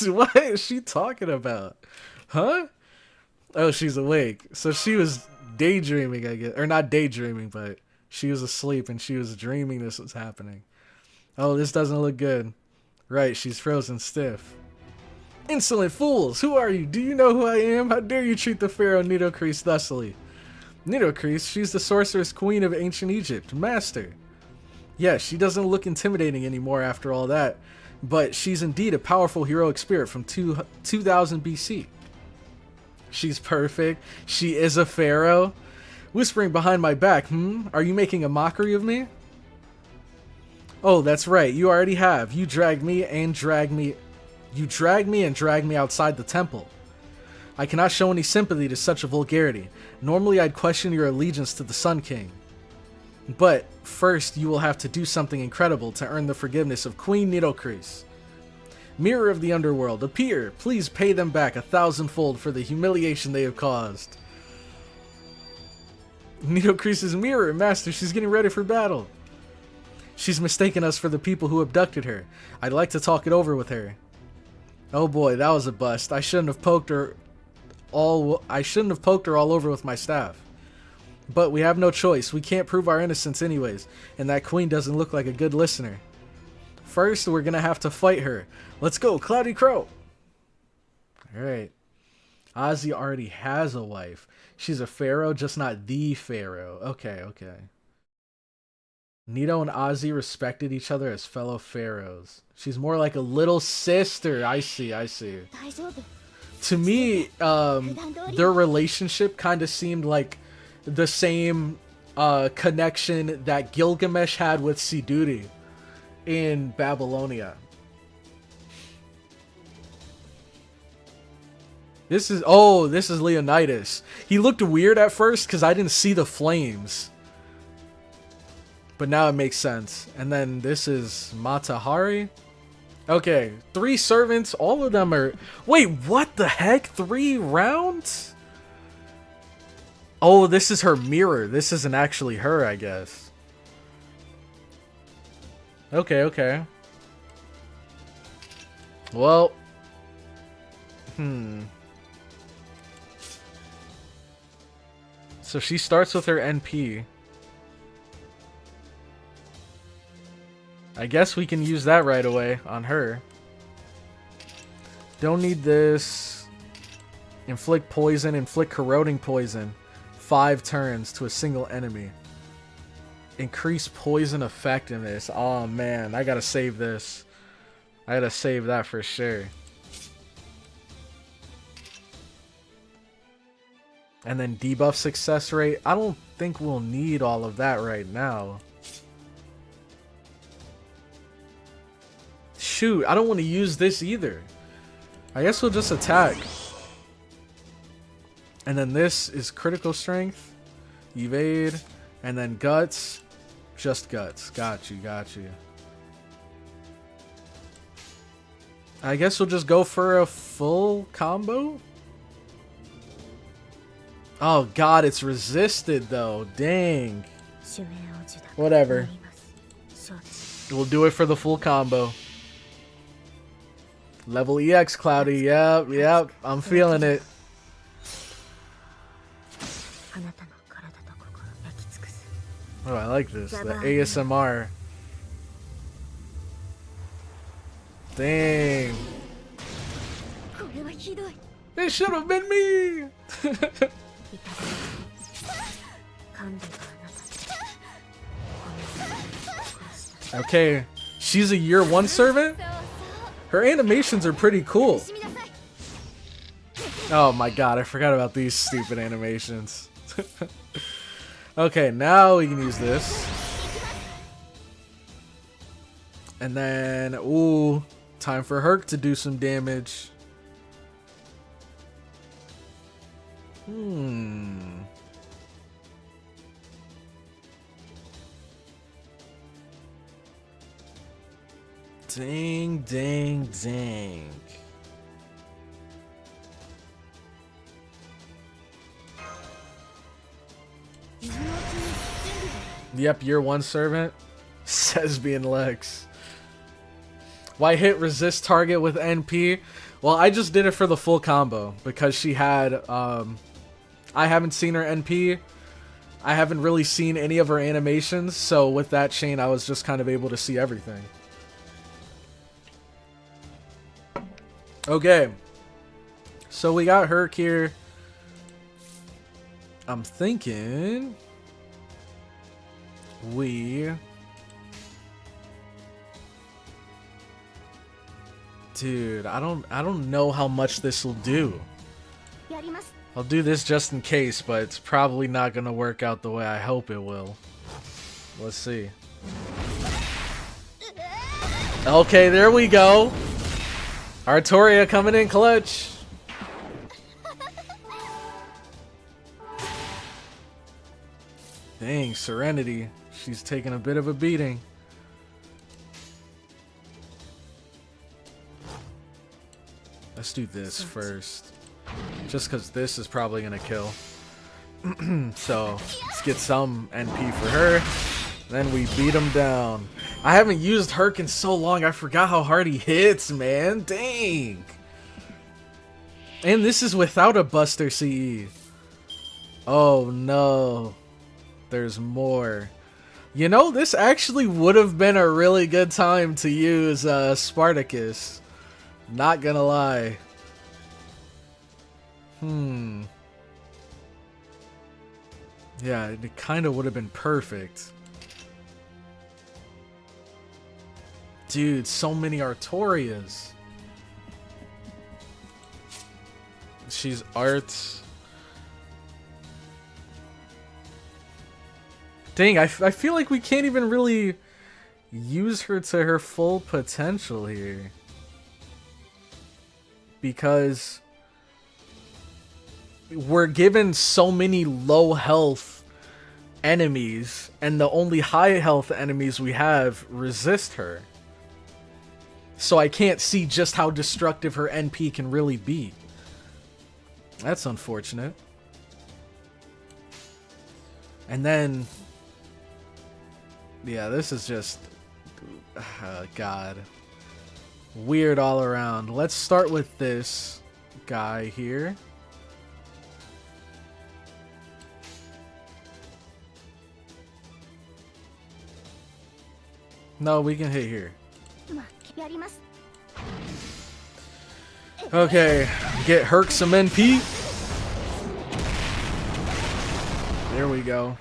What is she talking about? Huh? Oh, she's awake. So she was daydreaming, I guess. Or not daydreaming, but she was asleep and she was dreaming this was happening. Oh, this doesn't look good. Right, she's frozen stiff. Insolent fools! Who are you? Do you know who I am? How dare you treat the Pharaoh Nitocris thusly? Nitocris, she's the sorceress queen of ancient Egypt. Master. Yeah, she doesn't look intimidating anymore after all that. But she's indeed a powerful heroic spirit from 2000 BC. She's perfect. She is a pharaoh. Whispering behind my back, Are you making a mockery of me? Oh, that's right. You already have. You dragged me and dragged me outside the temple. I cannot show any sympathy to such a vulgarity. Normally I'd question your allegiance to the Sun King. But first you will have to do something incredible to earn the forgiveness of Queen Nitocris. Mirror of the underworld, appear. Please pay them back 1,000-fold for the humiliation they have caused. Nitocris' mirror, master, she's getting ready for battle. She's mistaken us for the people who abducted her. I'd like to talk it over with her. Oh boy, that was a bust. I shouldn't have poked her all over with my staff. But we have no choice. We can't prove our innocence anyways, and that queen doesn't look like a good listener. First, we're gonna have to fight her. Let's go, CloudyCrow! Alright. Ozzy already has a wife. She's a pharaoh, just not the pharaoh. Okay. Nito and Ozzy respected each other as fellow pharaohs. She's more like a little sister. I see. To me, their relationship kind of seemed like the same connection that Gilgamesh had with Siduri in Babylonia. This is Leonidas. He looked weird at first because I didn't see the flames. But now it makes sense. And then this is Matahari. Okay, 3 servants. All of them are... Wait, what the heck? 3 rounds? Oh, this is her mirror. This isn't actually her, I guess. Okay, okay. Well... So she starts with her NP. I guess we can use that right away on her. Don't need this. Inflict poison, inflict corroding poison. 5 turns to a single enemy. Increase poison effectiveness. Oh man, I gotta save this. I gotta save that for sure. And then debuff success rate. I don't think we'll need all of that right now. Shoot, I don't want to use this either. I guess we'll just attack. And then this is critical strength, evade, and then guts, just guts. Got you, got you. I guess we'll just go for a full combo. Oh god, it's resisted though. Dang. Whatever. We'll do it for the full combo. Level EX, Cloudy. Yep, yep. I'm feeling it. Oh, I like this. The ASMR. Dang. It should have been me. Okay, she's a year 1 servant? Her animations are pretty cool. Oh my god, I forgot about these stupid animations. Okay, now we can use this. And then, ooh, time for Herc to do some damage. Dang, dang, dang. Yep, year 1 servant. Says being Lex. Why hit resist target with NP? Well, I just did it for the full combo because she had, I haven't seen her NP. I haven't really seen any of her animations, so with that chain, I was just kind of able to see everything. Okay. So we got Herc here. I'm thinking we... Dude, I don't know how much this will do. I'll do this just in case, but it's probably not gonna work out the way I hope it will. Let's see. Okay, there we go. Artoria coming in clutch. Dang, Serenity. She's taking a bit of a beating. Let's do this first. Just because this is probably going to kill. So, let's get some NP for her. Then we beat him down. I haven't used Herc in so long, I forgot how hard he hits, man. Dang. And this is without a Buster CE. Oh no. There's more. You know, this actually would have been a really good time to use Spartacus. Not gonna lie. Yeah, it kind of would have been perfect. Dude, so many Artorias. She's art. Dang, I feel like we can't even really use her to her full potential here. Because we're given so many low health enemies, and the only high health enemies we have resist her. So I can't see just how destructive her NP can really be. That's unfortunate. And then, yeah, this is just, God, weird all around. Let's start with this guy here. No, we can hit here. Okay, get Herc some NP. There we go.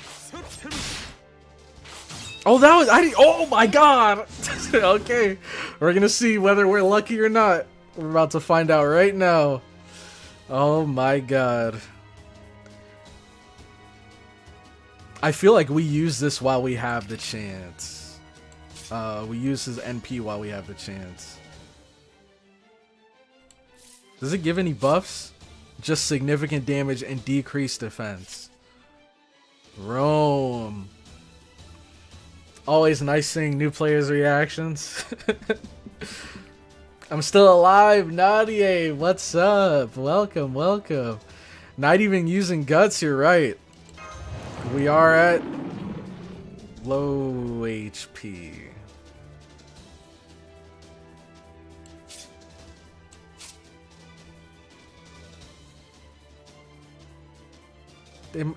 Oh, that was oh my God. Okay, we're gonna see whether we're lucky or not. We're about to find out right now. Oh my God. I feel like we use this while we have the chance. We use his NP while we have the chance. Does it give any buffs? Just significant damage and decreased defense. Rome. Always nice seeing new players' reactions. I'm still alive, Nadia. What's up? Welcome, welcome. Not even using guts, you're right. We are at low HP.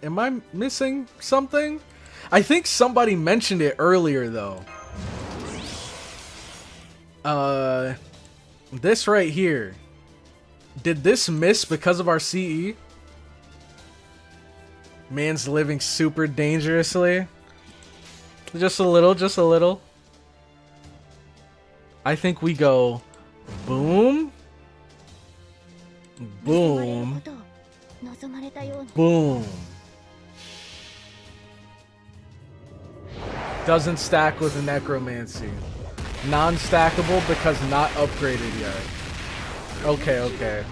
Am I missing something? I think somebody mentioned it earlier though. This right here. Did this miss because of our CE? Man's living super dangerously. Just a little, just a little. I think we go boom. Boom. Boom. Doesn't stack with a necromancy. Non-stackable because not upgraded yet. Okay, okay.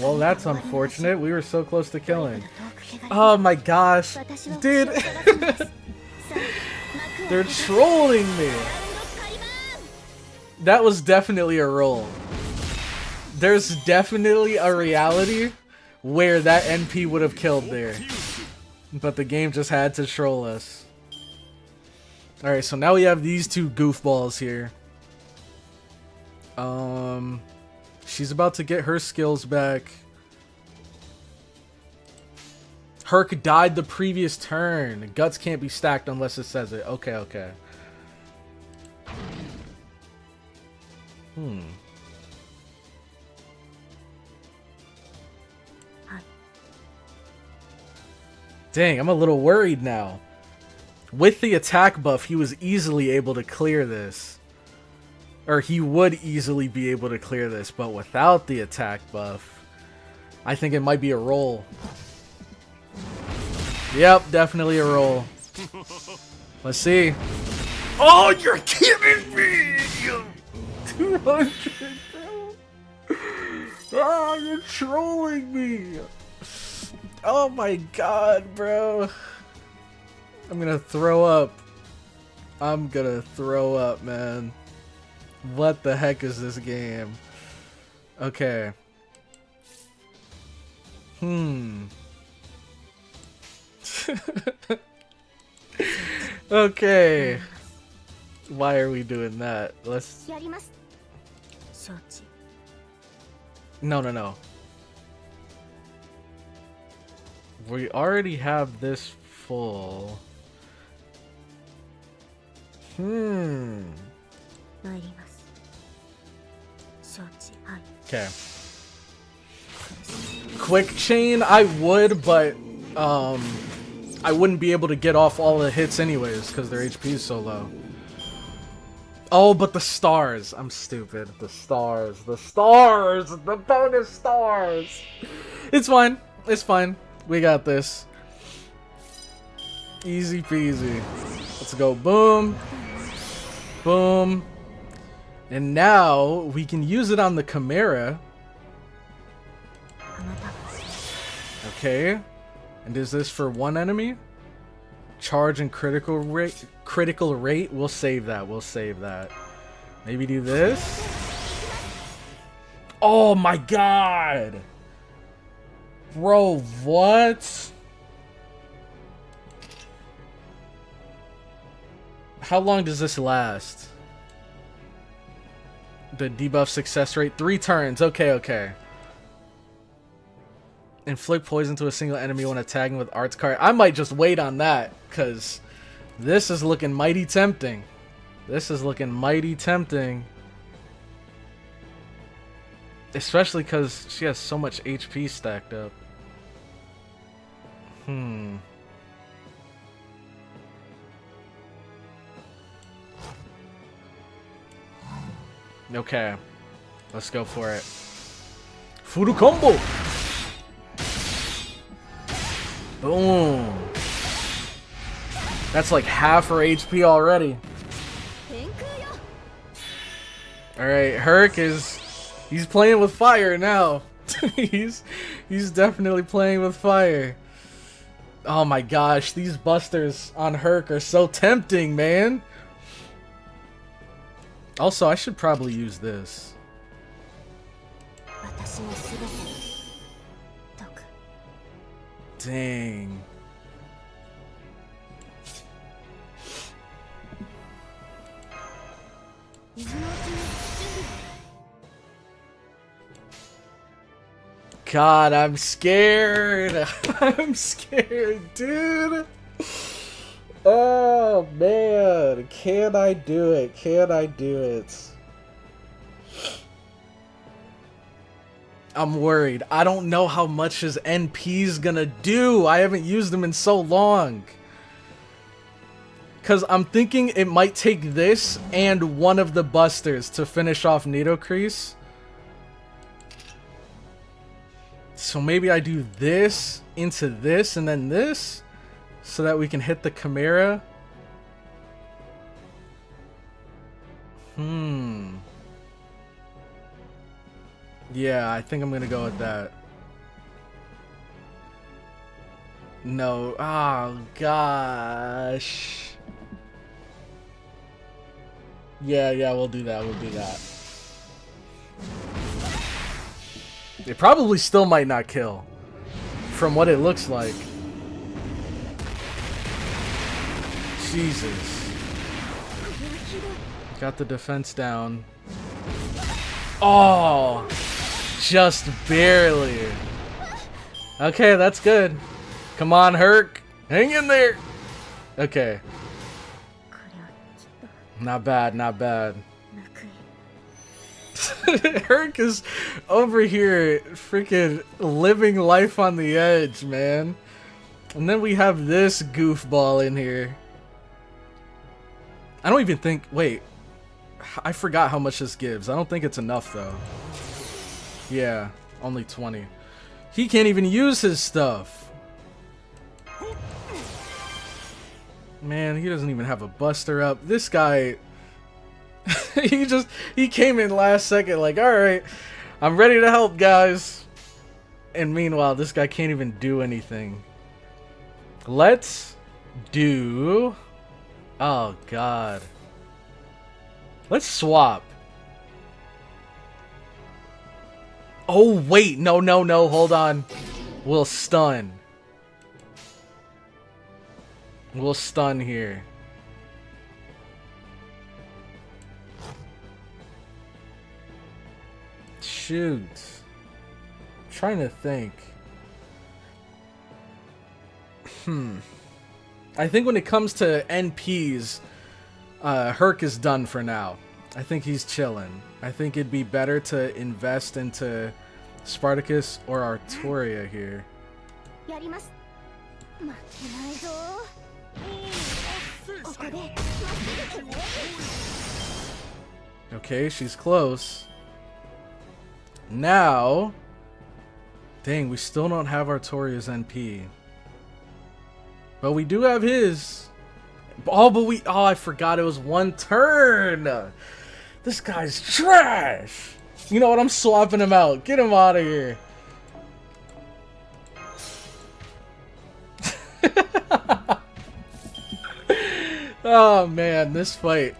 Well, that's unfortunate. We were so close to killing. Oh my gosh. Dude. They're trolling me. That was definitely a roll. There's definitely a reality where that NP would have killed there. But the game just had to troll us. Alright, so now we have these two goofballs here. She's about to get her skills back. Herc died the previous turn. Guts can't be stacked unless it says it. Okay, okay. Dang, I'm a little worried now. With the attack buff, he was easily able to clear this. Or he would easily be able to clear this, but without the attack buff, I think it might be a roll. Yep, definitely a roll. Let's see. Oh, you're kidding me! 200, bro. Oh, you're trolling me. Oh my God, bro. I'm gonna throw up. I'm gonna throw up, man. What the heck is this game? Okay. Okay. Why are we doing that? Let's... No, no, no. We already have this full. Okay. Quick chain, I would, but I wouldn't be able to get off all the hits anyways because their HP is so low. Oh, but the stars. I'm stupid. The stars. The stars. The bonus stars. It's fine. It's fine. We got this. Easy peasy. Let's go. Boom. Boom. And now we can use it on the Chimera. Okay. And is this for one enemy? Charge and critical rate. Critical rate. We'll save that. We'll save that. Maybe do this. Oh my god. Bro, what? How long does this last? The debuff success rate? 3 turns. Okay, okay. Inflict poison to a single enemy when attacking with arts card. I might just wait on that, because this is looking mighty tempting. This is looking mighty tempting. Especially because she has so much HP stacked up. Okay. Let's go for it. Full combo! Boom. That's like half her HP already. Alright, Herc is... He's playing with fire now. he's definitely playing with fire. Oh my gosh, these busters on Herc are so tempting, man. Also, I should probably use this. Dang. God, I'm scared. I'm scared, dude. Oh, man. Can I do it? Can I do it? I'm worried. I don't know how much his NP's gonna do. I haven't used him in so long. Because I'm thinking it might take this and one of the busters to finish off Nitocris. So maybe I do this into this and then this, so that we can hit the Chimera. Yeah, I think I'm gonna go with that. No. Oh, gosh. Yeah, we'll do that. We'll do that. It probably still might not kill, from what it looks like. Jesus. Got the defense down. Oh! Just barely. Okay, that's good. Come on, Herc. Hang in there. Okay. Not bad, not bad. Herc is over here freaking living life on the edge, man. And then we have this goofball in here. I don't even think... Wait. I forgot how much this gives. I don't think it's enough, though. Yeah, only 20. He can't even use his stuff. Man, he doesn't even have a buster up. This guy... he came in last second like, alright, I'm ready to help, guys. And meanwhile, this guy can't even do anything. Let's do... Oh, God. Let's swap. Oh, wait. No, hold on. We'll stun. We'll stun here. Shoot. I'm trying to think. I think when it comes to NPs, Herc is done for now. I think he's chilling. I think it'd be better to invest into Spartacus or Artoria here. Okay, she's close. Now... Dang, we still don't have Artoria's NP. But we do have his. Oh, but we... Oh, I forgot it was one turn. This guy's trash! You know what? I'm swapping him out. Get him out of here. Oh man, this fight.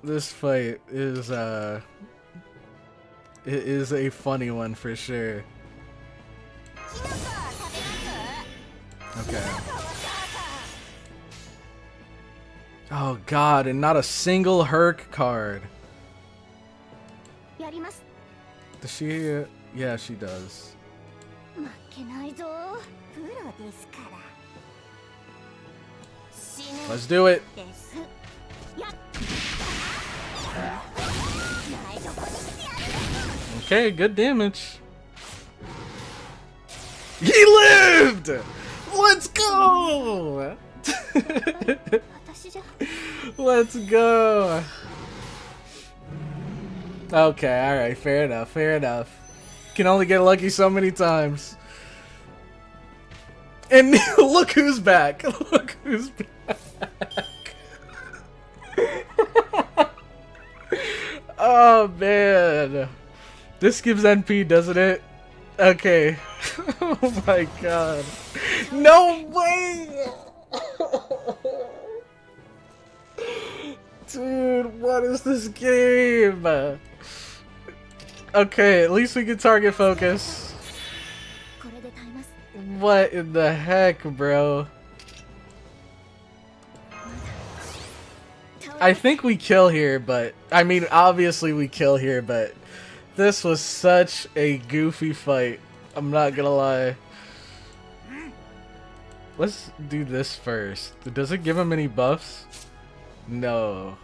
This fight is it is a funny one for sure. Okay. Oh god, and not a single Herc card. Does she? Yeah, she does. Let's do it. Okay, good damage. He lived! Let's go! Let's go! Okay, alright, fair enough, fair enough. Can only get lucky so many times. And look who's back! Look who's back! Oh man. This gives NP, doesn't it? Okay. Oh my god. No way! Dude, what is this game? Okay, at least we can target focus. What in the heck, bro? I think we kill here, but I mean, obviously we kill here, but this was such a goofy fight. I'm not gonna lie. Let's do this first. Does it give him any buffs? No.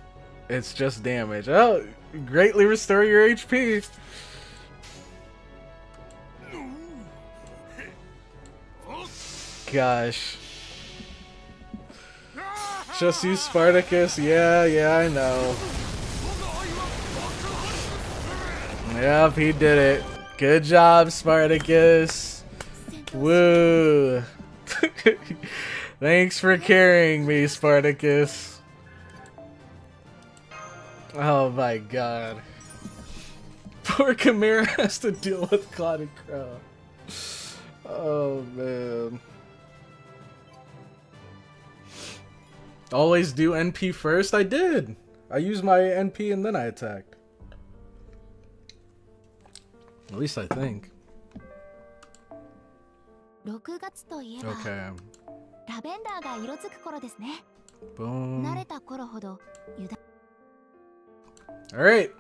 It's just damage. Oh, greatly restore your HP. Gosh. Just use Spartacus? Yeah, I know. Yep, he did it. Good job, Spartacus. Woo. Thanks for carrying me, Spartacus. Oh my god. Poor Chimera has to deal with CloudyCrow. Oh man. Always do NP first? I did. I used my NP and then I attacked. At least I think. Okay. Boom. Alright.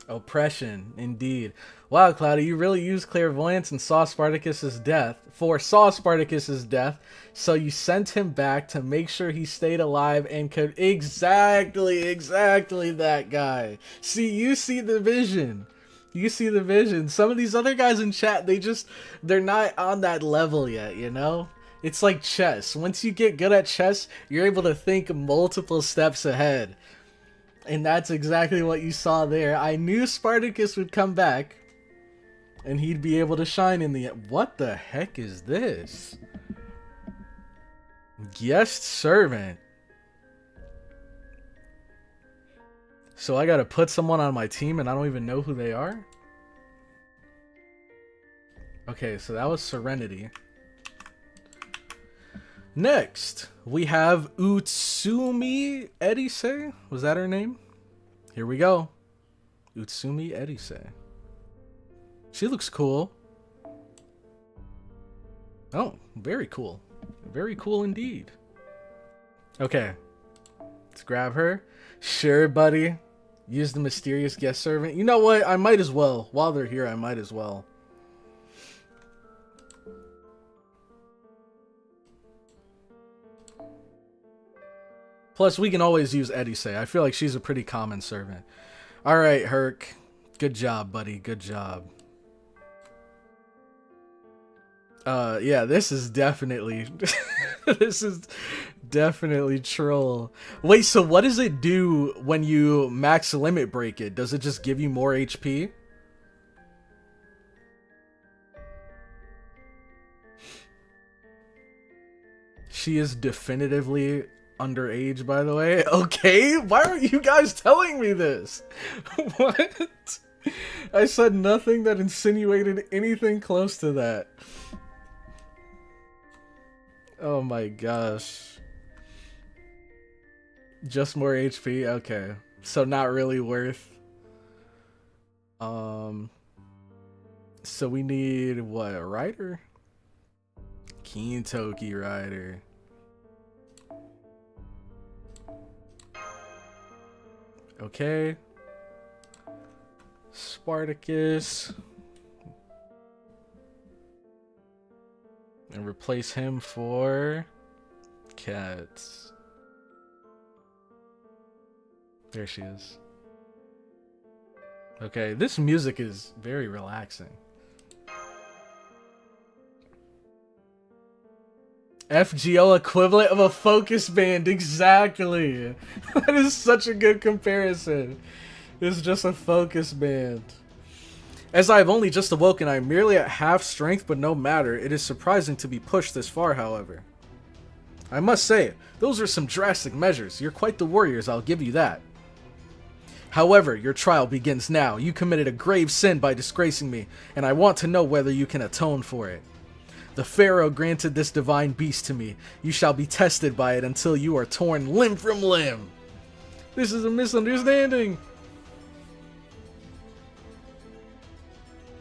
Oppression, indeed. Wow, Cloudy, you really used clairvoyance and saw Spartacus's death. Foresaw Spartacus's death, so you sent him back to make sure he stayed alive and could exactly that guy. See, you see the vision. You see the vision. Some of these other guys in chat, they're not on that level yet, you know? It's like chess. Once you get good at chess, you're able to think multiple steps ahead. And that's exactly what you saw there. I knew Spartacus would come back. And he'd be able to shine in the end. What the heck is this? Guest servant. So I gotta put someone on my team and I don't even know who they are? Okay, so that was Serenity. Next, we have Utsumi Erise. Was that her name? Here we go. Utsumi Erise. She looks cool. Oh, very cool. Very cool indeed. Okay. Let's grab her. Sure, buddy. Use the mysterious guest servant. You know what? I might as well. While they're here, I might as well. Plus, we can always use Edise. I feel like she's a pretty common servant. Alright, Herc. Good job, buddy. Good job. Yeah, this is definitely... this is definitely troll. Wait, so what does it do when you max limit break it? Does it just give you more HP? She is definitively underage, by the way. Okay, why aren't you guys telling me this? What? I said nothing that insinuated anything close to that. Oh my gosh. Just more HP? Okay. So not really worth. So we need what, a rider? Kintoki rider. Okay. Spartacus. And replace him for Cats. There she is. Okay, this music is very relaxing. FGO equivalent of a focus band, exactly. That is such a good comparison. It's just a focus band. As I have only just awoken, I am merely at half strength, but no matter. It is surprising to be pushed this far, however. I must say, those are some drastic measures. You're quite the warriors, I'll give you that. However, your trial begins now. You committed a grave sin by disgracing me, and I want to know whether you can atone for it. The Pharaoh granted this divine beast to me. You shall be tested by it until you are torn limb from limb. This is a misunderstanding.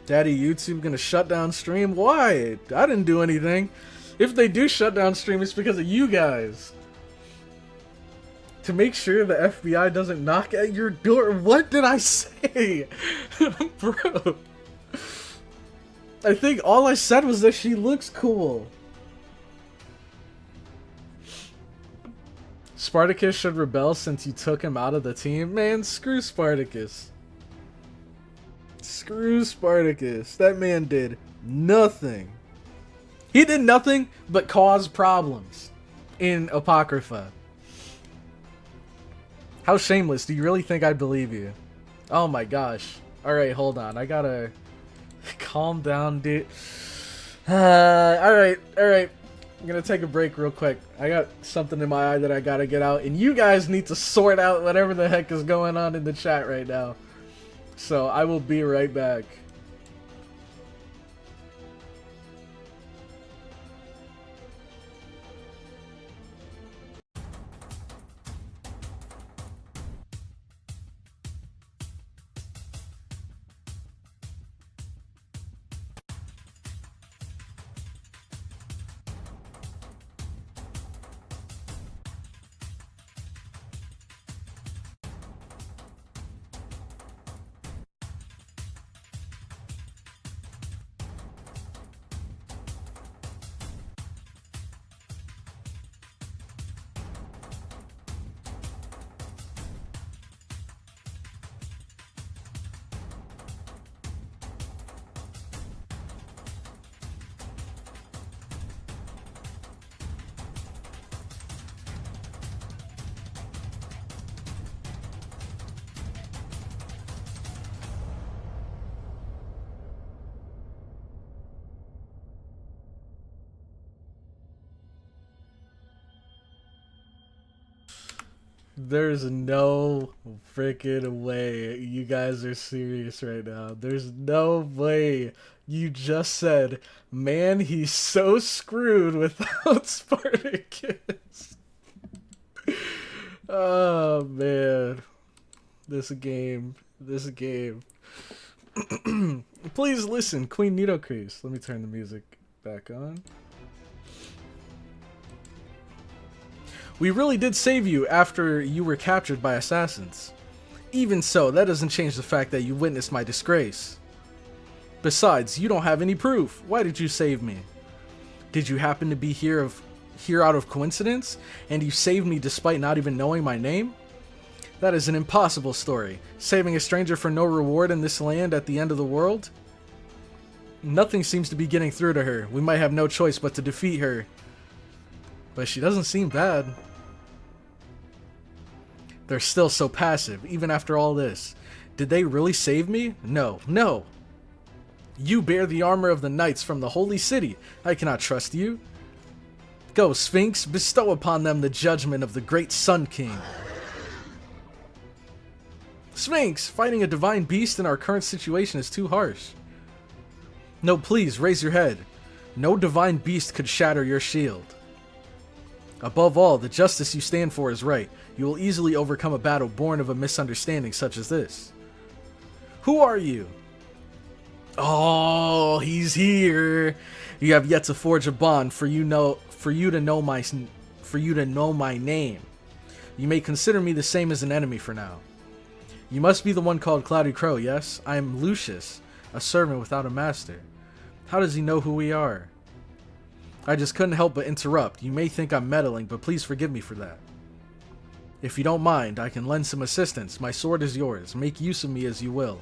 Daddy YouTube gonna shut down stream? Why? I didn't do anything. If they do shut down stream, it's because of you guys. To make sure the FBI doesn't knock at your door. What did I say? Bro. I think all I said was that she looks cool. Spartacus should rebel since you took him out of the team. Man, screw Spartacus. Screw Spartacus. That man did nothing. He did nothing but cause problems in Apocrypha. How shameless. Do you really think I believe you? Oh my gosh. Alright, hold on. I gotta calm down, dude. Alright. I'm gonna take a break real quick. I got something in my eye that I gotta get out, and you guys need to sort out whatever the heck is going on in the chat right now. So I will be right back. There's no freaking way you guys are serious right now. There's no way you just said, man, he's so screwed without Spartacus. Oh, man. This game. Please listen, Queen Nitocris. Let me turn the music back on. We really did save you after you were captured by assassins. Even so, that doesn't change the fact that you witnessed my disgrace. Besides, you don't have any proof. Why did you save me? Did you happen to be here out of coincidence, and you saved me despite not even knowing my name? That is an impossible story. Saving a stranger for no reward in this land at the end of the world? Nothing seems to be getting through to her. We might have no choice but to defeat her. But she doesn't seem bad. They're still so passive, even after all this. Did they really save me? No. You bear the armor of the knights from the holy city. I cannot trust you. Go, Sphinx, bestow upon them the judgment of the great Sun King. Sphinx, fighting a divine beast in our current situation is too harsh. No, please, raise your head. No divine beast could shatter your shield. Above all, the justice you stand for is right. You will easily overcome a battle born of a misunderstanding such as this. Who are you? Oh, he's here. You have yet to forge a bond for you to know my name. You may consider me the same as an enemy for now. You must be the one called CloudyCrow, yes? I am Lucius, a servant without a master. How does he know who we are? I just couldn't help but interrupt. You may think I'm meddling, but please forgive me for that. If you don't mind, I can lend some assistance. My sword is yours. Make use of me as you will.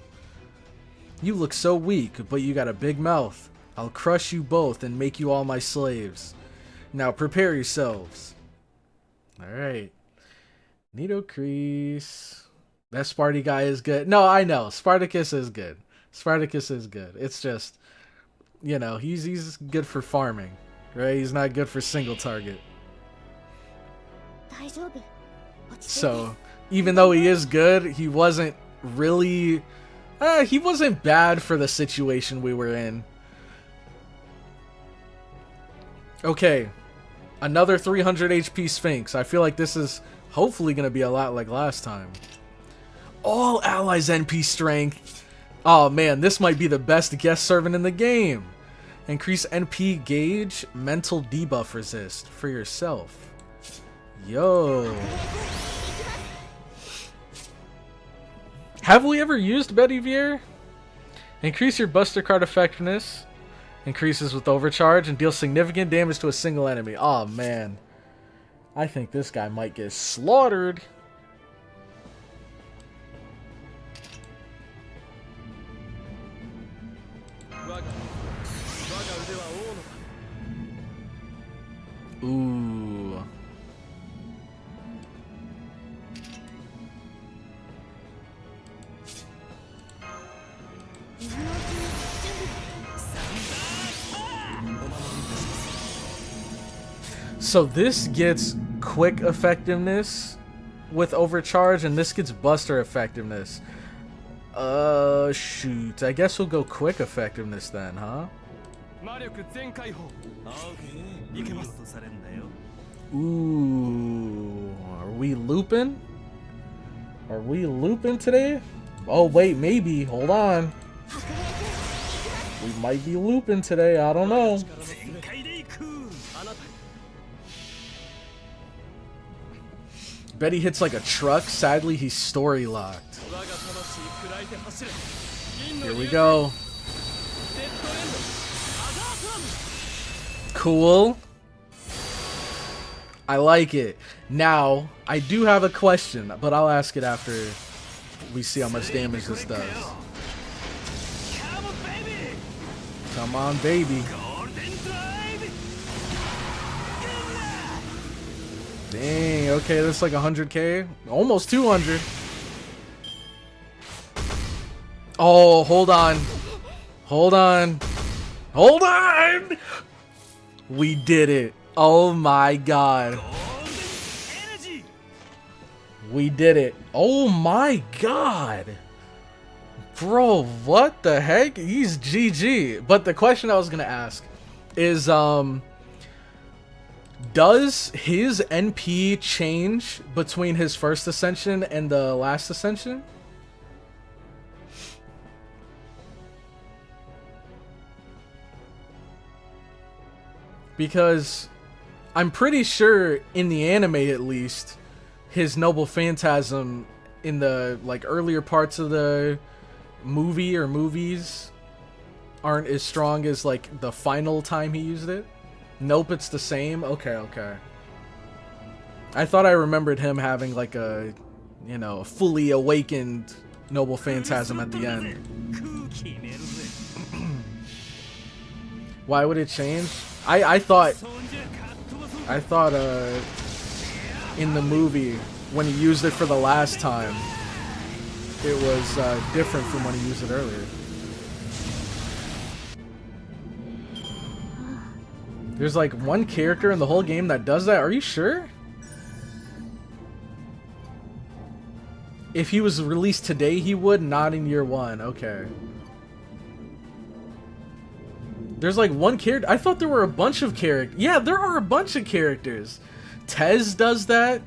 You look so weak, but you got a big mouth. I'll crush you both and make you all my slaves. Now prepare yourselves. Alright. Nitocris. That Sparty guy is good. No, I know. Spartacus is good. Spartacus is good. It's just, you know, he's good for farming. Right? He's not good for single target. So, even though he is good, he wasn't really... he wasn't bad for the situation we were in. Okay. Another 300 HP Sphinx. I feel like this is hopefully going to be a lot like last time. All allies NP strength. Oh man, this might be the best guest servant in the game. Increase NP gauge, mental debuff resist for yourself. Yo. Have we ever used Bedivere? Increase your Buster card effectiveness. Increases with overcharge and deals significant damage to a single enemy. Oh man. I think this guy might get slaughtered. Ooh. So this gets quick effectiveness with overcharge, and this gets buster effectiveness. Shoot. I guess we'll go quick effectiveness then, huh? Ooh. Are we looping? Are we looping today? Oh, wait, maybe. Hold on. We might be looping today. I don't know. Betty hits like a truck. Sadly, he's story locked. Here we go. Cool. I like it. Now, I do have a question, but I'll ask it after we see how much damage this does. Come on, baby. Dang, okay, that's like 100k. Almost 200. Oh, hold on. Hold on. Hold on! We did it. Oh my god. We did it. Oh my god. Bro, what the heck? He's GG. But the question I was gonna ask is, does his NP change between his first ascension and the last ascension? Because I'm pretty sure in the anime at least, his noble phantasm in the like earlier parts of the movie or movies aren't as strong as like the final time he used it. Nope, it's the same. Okay, okay. I thought I remembered him having like a, you know, fully awakened noble phantasm at the end. Why would it change? I thought in the movie when he used it for the last time, it was different from when he used it earlier. There's like one character in the whole game that does that. Are you sure? If he was released today, he would, not in year one. Okay. There's like one character. I thought there were a bunch of characters. Yeah, there are a bunch of characters. Tez does that.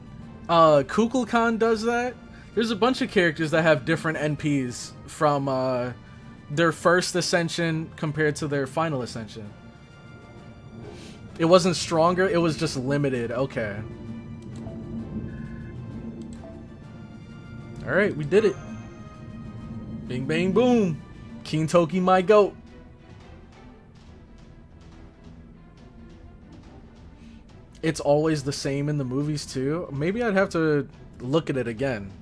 Kukulkan does that. There's a bunch of characters that have different NPs from their first ascension compared to their final ascension. It wasn't stronger, it was just limited. Okay. Alright, we did it. Bing bang boom. King Toki my goat. It's always the same in the movies too. Maybe I'd have to look at it again.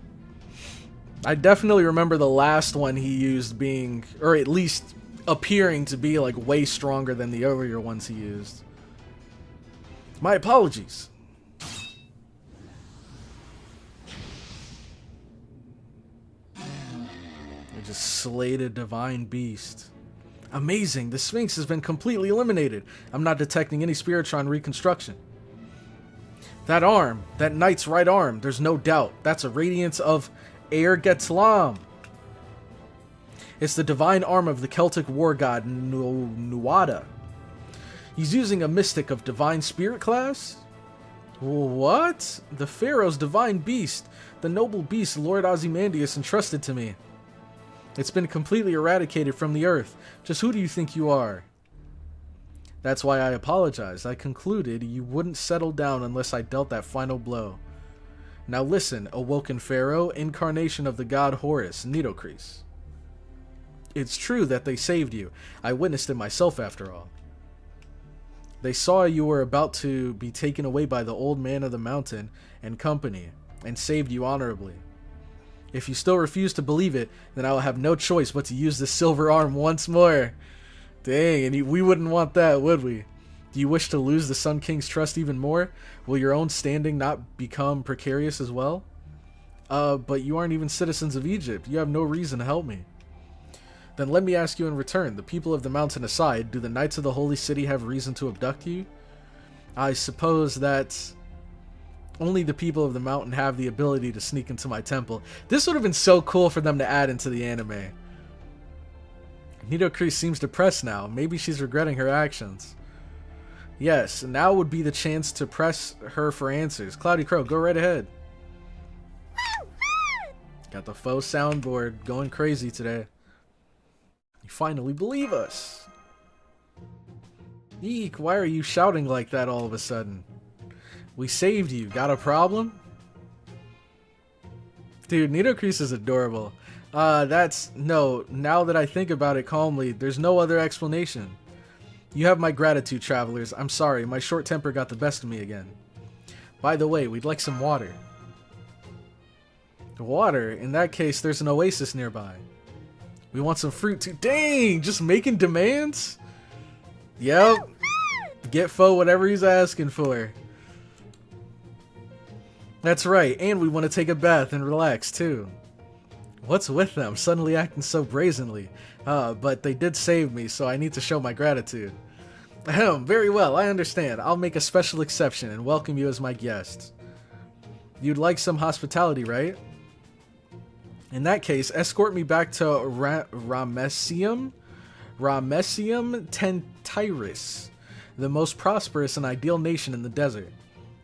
I definitely remember the last one he used being, or at least appearing to be, like way stronger than the earlier ones he used. My apologies. I just slayed a divine beast. Amazing, the Sphinx has been completely eliminated. I'm not detecting any Spiritron reconstruction. That arm, that knight's right arm, there's no doubt. That's a radiance of Ergetlam. It's the divine arm of the Celtic war god Nuada. He's using a mystic of divine spirit class? What? The Pharaoh's divine beast. The noble beast Lord Ozymandias entrusted to me. It's been completely eradicated from the earth. Just who do you think you are? That's why I apologized. I concluded you wouldn't settle down unless I dealt that final blow. Now listen, awoken Pharaoh, incarnation of the god Horus, Nitocris. It's true that they saved you. I witnessed it myself after all. They saw you were about to be taken away by the old man of the mountain and company, and saved you honorably. If you still refuse to believe it, then I will have no choice but to use the silver arm once more. Dang, and we wouldn't want that, would we? Do you wish to lose the Sun King's trust even more? Will your own standing not become precarious as well? But you aren't even citizens of Egypt. You have no reason to help me. Then let me ask you in return, the people of the mountain aside, do the knights of the holy city have reason to abduct you? I suppose that only the people of the mountain have the ability to sneak into my temple. This would have been so cool for them to add into the anime. Nitocris seems depressed now. Maybe she's regretting her actions. Yes, now would be the chance to press her for answers. CloudyCrow, go right ahead. Got the faux soundboard going crazy today. You finally believe us. Eek, why are you shouting like that all of a sudden? We saved you. Got a problem? Dude, Nitocris is adorable. Now that I think about it calmly, there's no other explanation. You have my gratitude, travelers. I'm sorry, my short temper got the best of me again. By the way, we'd like some water. Water? In that case, there's an oasis nearby. We want some fruit too. Dang, just making demands? Yep. Get Foe whatever he's asking for. That's right, and we want to take a bath and relax too. What's with them, suddenly acting so brazenly? But they did save me, so I need to show my gratitude. Ahem, very well, I understand. I'll make a special exception and welcome you as my guest. You'd like some hospitality, right? In that case, escort me back to Ramessium Tentiris, the most prosperous and ideal nation in the desert.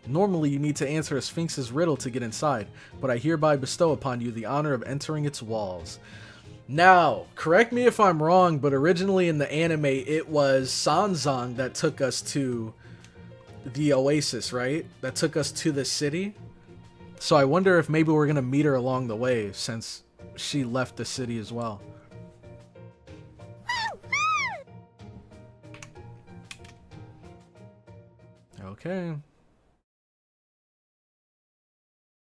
Normally, you need to answer a Sphinx's riddle to get inside, but I hereby bestow upon you the honor of entering its walls. Now, correct me if I'm wrong, but originally in the anime, it was Sanzang that took us to the oasis, right? That took us to the city. So I wonder if maybe we're going to meet her along the way, since she left the city as well. Okay.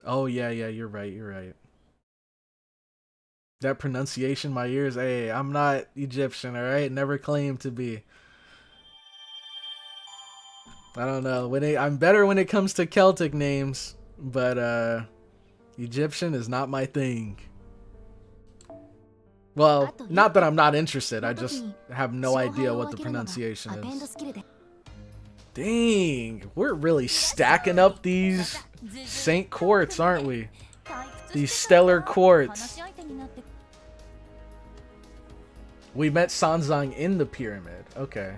Oh, yeah, you're right. That pronunciation, my ears, hey, I'm not Egyptian, alright? Never claimed to be. I don't know. I'm better when it comes to Celtic names, but Egyptian is not my thing. Well, not that I'm not interested, I just have no idea what the pronunciation is. Dang, we're really stacking up these Saint Quartz, aren't we? These Stellar Quartz. We met Sanzang in the pyramid. Okay.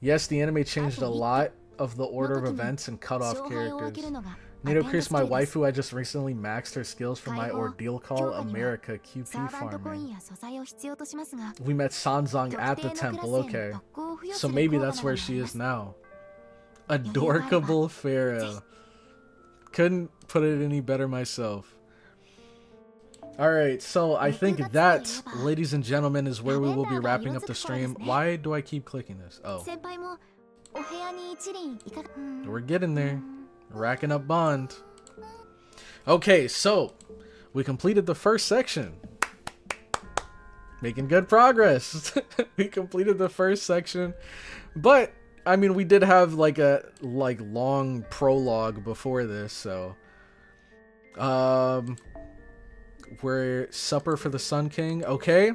Yes, the anime changed a lot of the order of events and cut off characters. Nitocris, my waifu, I just recently maxed her skills for my ordeal call America QP farming. We met Sanzang at the temple, okay. So maybe that's where she is now. Adorkable Pharaoh. Couldn't put it any better myself. Alright, so I think that, ladies and gentlemen, is where we will be wrapping up the stream. Why do I keep clicking this? Oh. We're getting there. Racking up bond. Okay, so we completed the first section. Making good progress. We completed the first section. But, I mean, we did have like a long prologue before this, so we're Supper for the Sun King. Okay.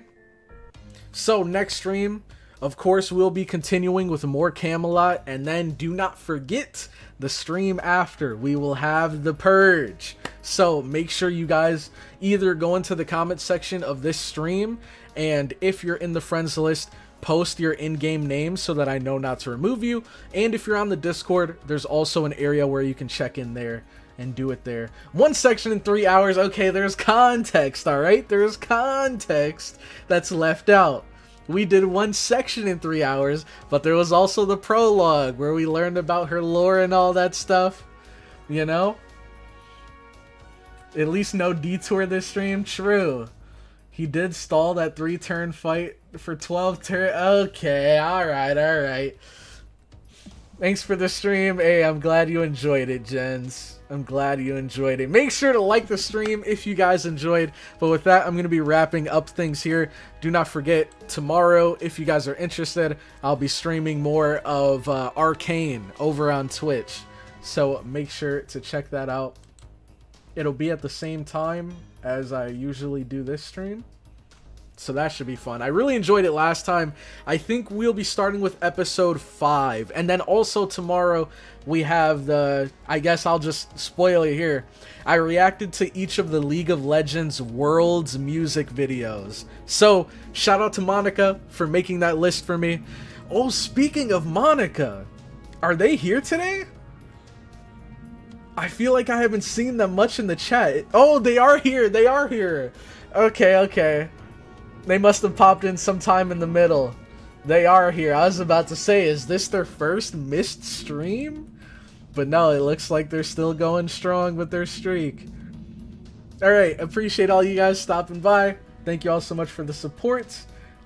So next stream, of course, we'll be continuing with more Camelot, and then do not forget the stream after. We will have the Purge. So make sure you guys either go into the comment section of this stream, and if you're in the friends list, post your in-game name so that I know not to remove you. And if you're on the Discord, there's also an area where you can check in there and do it there. One section in 3 hours. Okay, there's context, all right? There's context that's left out. We did one section in 3 hours, but there was also the prologue where we learned about her lore and all that stuff, you know? At least no detour this stream. True. He did stall that 3-turn fight for 12 turn. Okay, alright. Thanks for the stream. Hey, I'm glad you enjoyed it, gens. I'm glad you enjoyed it. Make sure to like the stream if you guys enjoyed. But with that, I'm going to be wrapping up things here. Do not forget, tomorrow, if you guys are interested, I'll be streaming more of Arcane over on Twitch. So make sure to check that out. It'll be at the same time as I usually do this stream. So that should be fun. I really enjoyed it last time. I think we'll be starting with episode 5. And then also tomorrow we have the... I guess I'll just spoil it here. I reacted to each of the League of Legends Worlds music videos. So shout out to Monica for making that list for me. Oh, speaking of Monica, are they here today? I feel like I haven't seen them much in the chat. Oh, they are here. They are here. Okay. They must have popped in sometime in the middle. They are here. I was about to say, is this their first missed stream? But no, it looks like they're still going strong with their streak. Alright, appreciate all you guys stopping by. Thank you all so much for the support.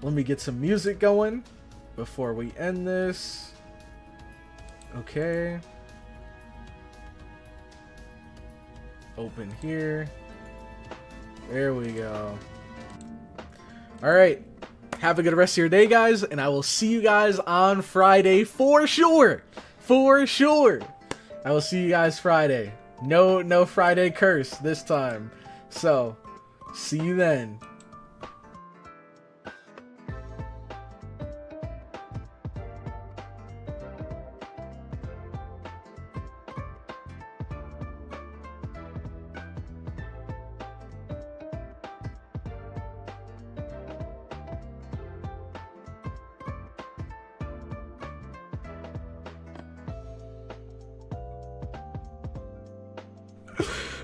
Let me get some music going before we end this. Okay. Open here. There we go. Alright, have a good rest of your day, guys, and I will see you guys on Friday for sure. For sure. I will see you guys Friday. No Friday curse this time. So, see you then.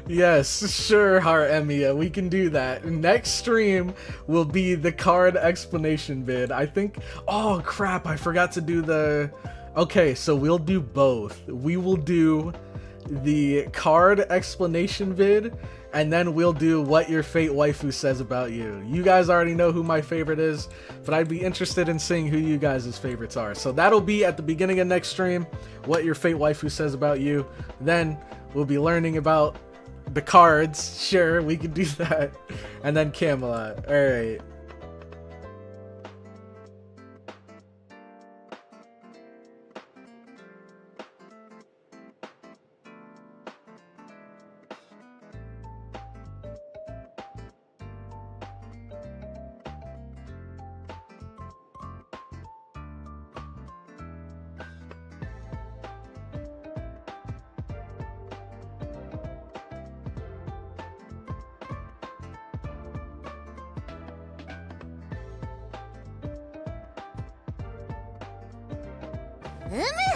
Yes, sure, Haremia, we can do that. Next stream will be the card explanation vid. I think... Oh, crap, I forgot to do the... Okay, so we'll do both. We will do the card explanation vid, and then we'll do what your fate waifu says about you. You guys already know who my favorite is, but I'd be interested in seeing who you guys' favorites are. So that'll be at the beginning of next stream, what your fate waifu says about you. Then we'll be learning about the cards. Sure, we can do that. And then Camelot. Alright. うむ